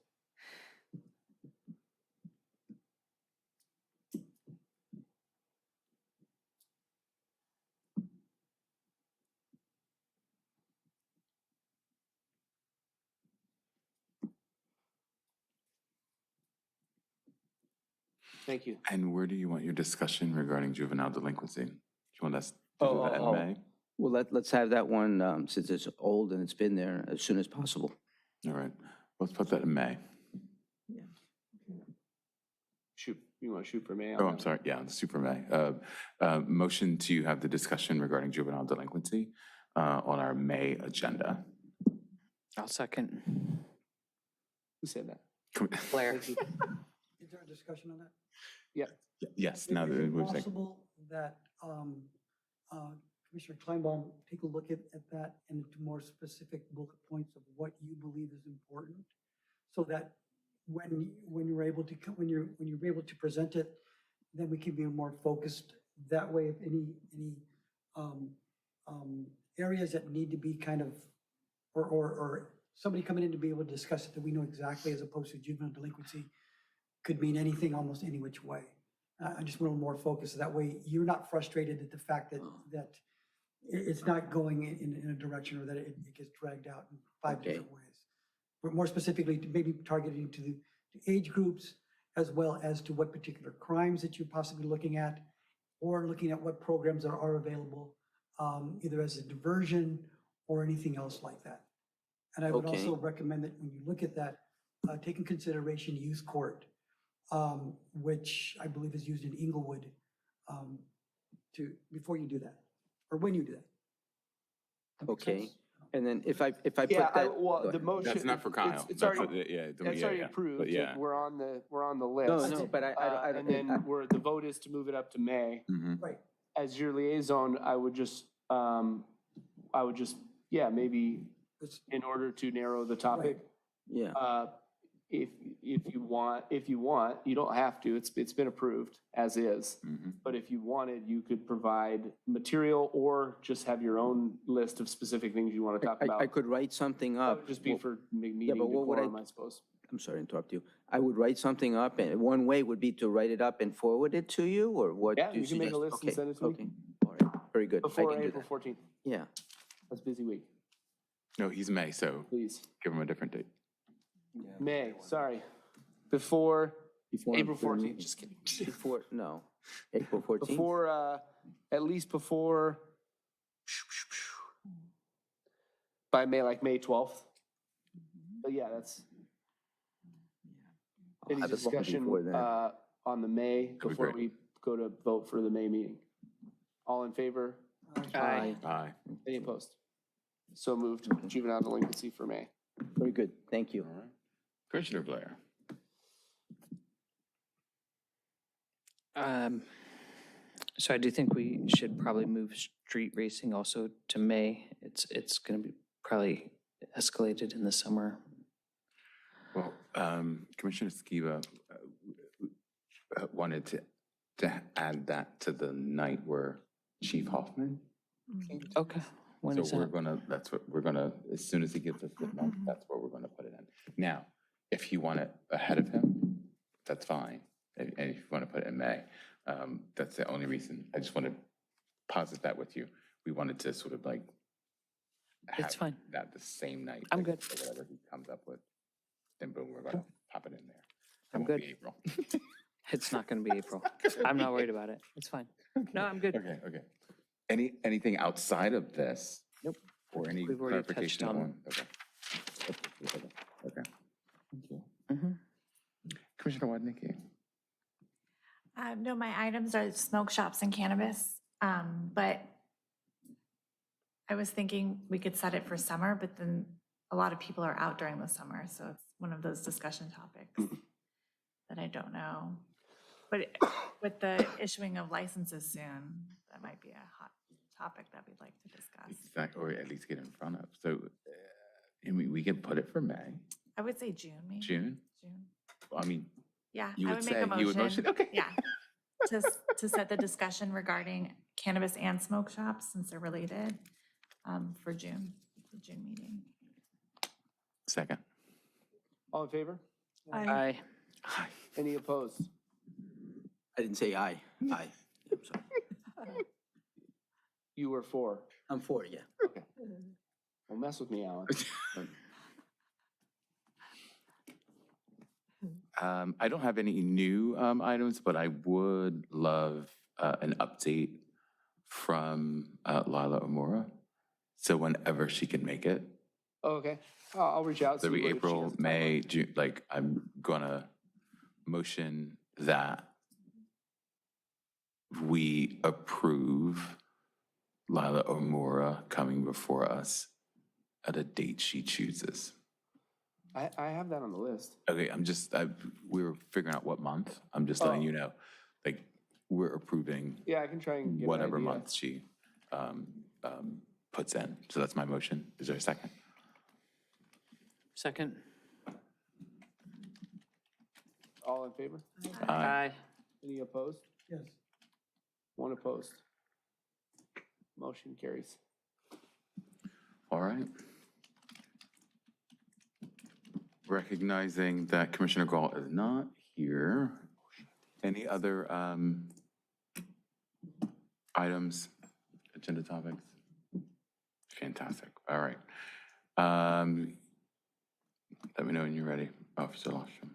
[SPEAKER 2] Thank you.
[SPEAKER 1] And where do you want your discussion regarding juvenile delinquency? Do you want us to
[SPEAKER 3] Oh,
[SPEAKER 1] do that in
[SPEAKER 3] oh, oh.
[SPEAKER 1] May?
[SPEAKER 3] well, let's have that one, since it's old and it's been there, as soon as possible.
[SPEAKER 1] All right, let's put that in May.
[SPEAKER 2] Shoot, you want to shoot for May?
[SPEAKER 1] Oh, I'm sorry, yeah, the super May. Motion to have the discussion regarding juvenile delinquency on our May agenda.
[SPEAKER 9] I'll second.
[SPEAKER 2] Who said that?
[SPEAKER 9] Blair.
[SPEAKER 8] Is there a discussion on that?
[SPEAKER 1] Yes,
[SPEAKER 8] Is
[SPEAKER 1] now that
[SPEAKER 8] it
[SPEAKER 1] we're saying,
[SPEAKER 8] possible that Commissioner Kleinbaum take a look at that and into more specific bullet points of what you believe is important, so that when you're able to when you're able to present it, then we can be more focused. That way, if any areas that need to be kind of or somebody coming in to be able to discuss it, that we know exactly, as opposed to juvenile delinquency could mean anything almost any which way. I just want a little more focus. That way you're not frustrated at the fact that it's not going in a direction, or that it gets dragged out in five
[SPEAKER 3] Okay.
[SPEAKER 8] different ways. But more specifically, to maybe targeting to the age groups, as well as to what particular crimes that you're possibly looking at, or looking at what programs are available, either as a diversion or anything else like that. And I would
[SPEAKER 3] Okay.
[SPEAKER 8] also recommend that when you look at that, take in consideration youth court, which I believe is used in Inglewood, before you do that, or when you do that. That make
[SPEAKER 3] Okay.
[SPEAKER 8] sense?
[SPEAKER 3] And then if I put
[SPEAKER 2] Yeah,
[SPEAKER 3] that.
[SPEAKER 2] well,
[SPEAKER 3] go
[SPEAKER 2] the
[SPEAKER 3] ahead.
[SPEAKER 2] motion.
[SPEAKER 1] That's not for Kyle.
[SPEAKER 2] It's
[SPEAKER 1] That's
[SPEAKER 2] already,
[SPEAKER 1] what the- yeah,
[SPEAKER 2] it's
[SPEAKER 1] yeah,
[SPEAKER 2] already
[SPEAKER 1] yeah.
[SPEAKER 2] approved.
[SPEAKER 1] But yeah.
[SPEAKER 2] We're on the
[SPEAKER 3] No,
[SPEAKER 2] list.
[SPEAKER 3] no, but I
[SPEAKER 2] And then the vote is to move it up to May.
[SPEAKER 1] Mhm.
[SPEAKER 8] Right.
[SPEAKER 2] As your liaison, I would just, yeah, maybe
[SPEAKER 8] It's-
[SPEAKER 2] in order to narrow the topic,
[SPEAKER 3] Yeah,
[SPEAKER 2] if you want, you don't have to, it's been approved as is.
[SPEAKER 1] Mhm.
[SPEAKER 2] But if you wanted, you could provide material or just have your own list of specific things you want to talk about.
[SPEAKER 3] I could write something
[SPEAKER 2] That
[SPEAKER 3] up.
[SPEAKER 2] would just be
[SPEAKER 3] Well,
[SPEAKER 2] for meeting
[SPEAKER 3] but what would
[SPEAKER 2] decorum, I suppose.
[SPEAKER 3] I'm sorry to interrupt you. I would write something up, and one way would be to write it up and forward it to you, or what?
[SPEAKER 2] Yeah,
[SPEAKER 3] do
[SPEAKER 2] you can make a
[SPEAKER 3] suggest?
[SPEAKER 2] list and
[SPEAKER 3] Okay,
[SPEAKER 2] send it to me.
[SPEAKER 3] Okay, all right, very good. I
[SPEAKER 2] Before
[SPEAKER 3] can do
[SPEAKER 2] April
[SPEAKER 3] that.
[SPEAKER 2] 14th.
[SPEAKER 3] Yeah,
[SPEAKER 2] That's a busy week,
[SPEAKER 1] No, he's May, so
[SPEAKER 2] please.
[SPEAKER 1] give him a different date.
[SPEAKER 2] May, sorry. Before
[SPEAKER 3] Before
[SPEAKER 2] April
[SPEAKER 3] the
[SPEAKER 2] 14th,
[SPEAKER 3] meeting.
[SPEAKER 2] just kidding.
[SPEAKER 3] before, no, April 14th?
[SPEAKER 2] Before, at least before, by May, like May 12th. But yeah, that's,
[SPEAKER 3] I'll
[SPEAKER 2] any
[SPEAKER 3] have it long
[SPEAKER 2] discussion
[SPEAKER 3] before then.
[SPEAKER 2] on the May,
[SPEAKER 1] be
[SPEAKER 2] before
[SPEAKER 1] great.
[SPEAKER 2] we go to vote for the May meeting? All in favor?
[SPEAKER 7] Aye.
[SPEAKER 1] Aye.
[SPEAKER 2] Any opposed? So moved. Juvenile delinquency for May.
[SPEAKER 3] Very good, thank you.
[SPEAKER 1] All right. Commissioner Blair.
[SPEAKER 7] So I do think we should probably move street racing also to May. It's going to be probably escalated in the summer.
[SPEAKER 1] Well, Commissioner Skiba wanted to add that to the night where Chief Hoffman came.
[SPEAKER 7] Okay, when
[SPEAKER 1] So
[SPEAKER 7] is
[SPEAKER 1] we're
[SPEAKER 7] that?
[SPEAKER 1] gonna, that's what, we're gonna, as soon as he gives us the month, that's where we're gonna put it in. Now, if you want it ahead of him, that's fine. And if you want to put it in May, that's the only reason. I just want to posit that with you. We wanted to sort of like
[SPEAKER 7] It's
[SPEAKER 1] have
[SPEAKER 7] fine.
[SPEAKER 1] that the same night.
[SPEAKER 7] I'm
[SPEAKER 1] like,
[SPEAKER 7] good.
[SPEAKER 1] or whatever he comes up with, then boom, we're gonna pop it in there. It
[SPEAKER 7] I'm
[SPEAKER 1] won't be
[SPEAKER 7] good.
[SPEAKER 1] April.
[SPEAKER 7] It's not going to be April. I'm not worried about it. It's fine. No, I'm good.
[SPEAKER 1] Okay, okay. Anything outside of this?
[SPEAKER 7] Nope.
[SPEAKER 1] Or any
[SPEAKER 7] We've already touched
[SPEAKER 1] clarification
[SPEAKER 7] on-
[SPEAKER 1] on? Okay. Okay. Thank you.
[SPEAKER 7] Mhm.
[SPEAKER 1] Commissioner Wadnicki.
[SPEAKER 6] No, my items are smoke shops and cannabis, but I was thinking we could set it for summer, but then a lot of people are out during the summer, so it's one of those discussion topics that I don't know. But with the issuing of licenses soon, that might be a hot topic that we'd like to discuss.
[SPEAKER 1] Exactly, or at least get in front of. So, and we can put it for May,
[SPEAKER 6] I would say June, maybe.
[SPEAKER 1] June.
[SPEAKER 6] June.
[SPEAKER 1] I mean,
[SPEAKER 6] Yeah,
[SPEAKER 1] you
[SPEAKER 6] I
[SPEAKER 1] would
[SPEAKER 6] would make
[SPEAKER 1] say,
[SPEAKER 6] a motion.
[SPEAKER 1] you would motion, okay.
[SPEAKER 6] Yeah. To set the discussion regarding cannabis and smoke shops, since they're related, for June, the June meeting.
[SPEAKER 1] Second.
[SPEAKER 2] All in favor?
[SPEAKER 7] Aye.
[SPEAKER 2] Any opposed?
[SPEAKER 3] I didn't say aye, aye, I'm sorry.
[SPEAKER 2] You were for.
[SPEAKER 3] I'm for, yeah.
[SPEAKER 2] Don't mess with me, Alan.
[SPEAKER 1] I don't have any new items, but I would love an update from Lila Amora. So whenever she can make it,
[SPEAKER 2] Oh, okay. I'll reach out.
[SPEAKER 1] so
[SPEAKER 2] see
[SPEAKER 1] be
[SPEAKER 2] what- if she
[SPEAKER 1] April,
[SPEAKER 2] has a timeline.
[SPEAKER 1] May, June, like I'm gonna motion that we approve Lila Amora coming before us at a date she chooses.
[SPEAKER 2] I have that on the list.
[SPEAKER 1] Okay, we were figuring out what month. I'm just letting you know, like, we're approving
[SPEAKER 2] Yeah, I can try and get an
[SPEAKER 1] whatever
[SPEAKER 2] idea.
[SPEAKER 1] month she puts in. So that's my motion. Is there a second?
[SPEAKER 7] Second?
[SPEAKER 2] All in favor?
[SPEAKER 7] Aye.
[SPEAKER 2] Any opposed?
[SPEAKER 8] Yes.
[SPEAKER 2] One opposed. Motion carries.
[SPEAKER 1] All right. Recognizing that Commissioner Gall is not here, any other items, agenda topics? Fantastic. All right. Let me know when you're ready, Officer Lostrom.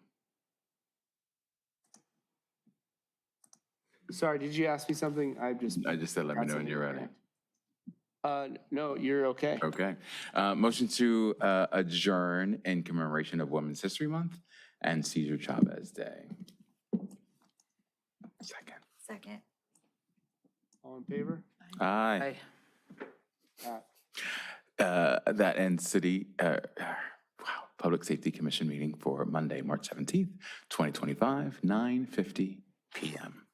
[SPEAKER 2] Sorry, did you ask me something? I just
[SPEAKER 1] I just said, let me know when you're ready.
[SPEAKER 2] No, you're okay.
[SPEAKER 1] Okay. Motion to adjourn in commemoration of Women's History Month and Cesar Chavez Day. Second.
[SPEAKER 6] Second.
[SPEAKER 2] All in favor?
[SPEAKER 1] Aye.
[SPEAKER 2] Pat?
[SPEAKER 1] That ends Public Safety Commission meeting for Monday, March 17th, 2025, 9:50 PM.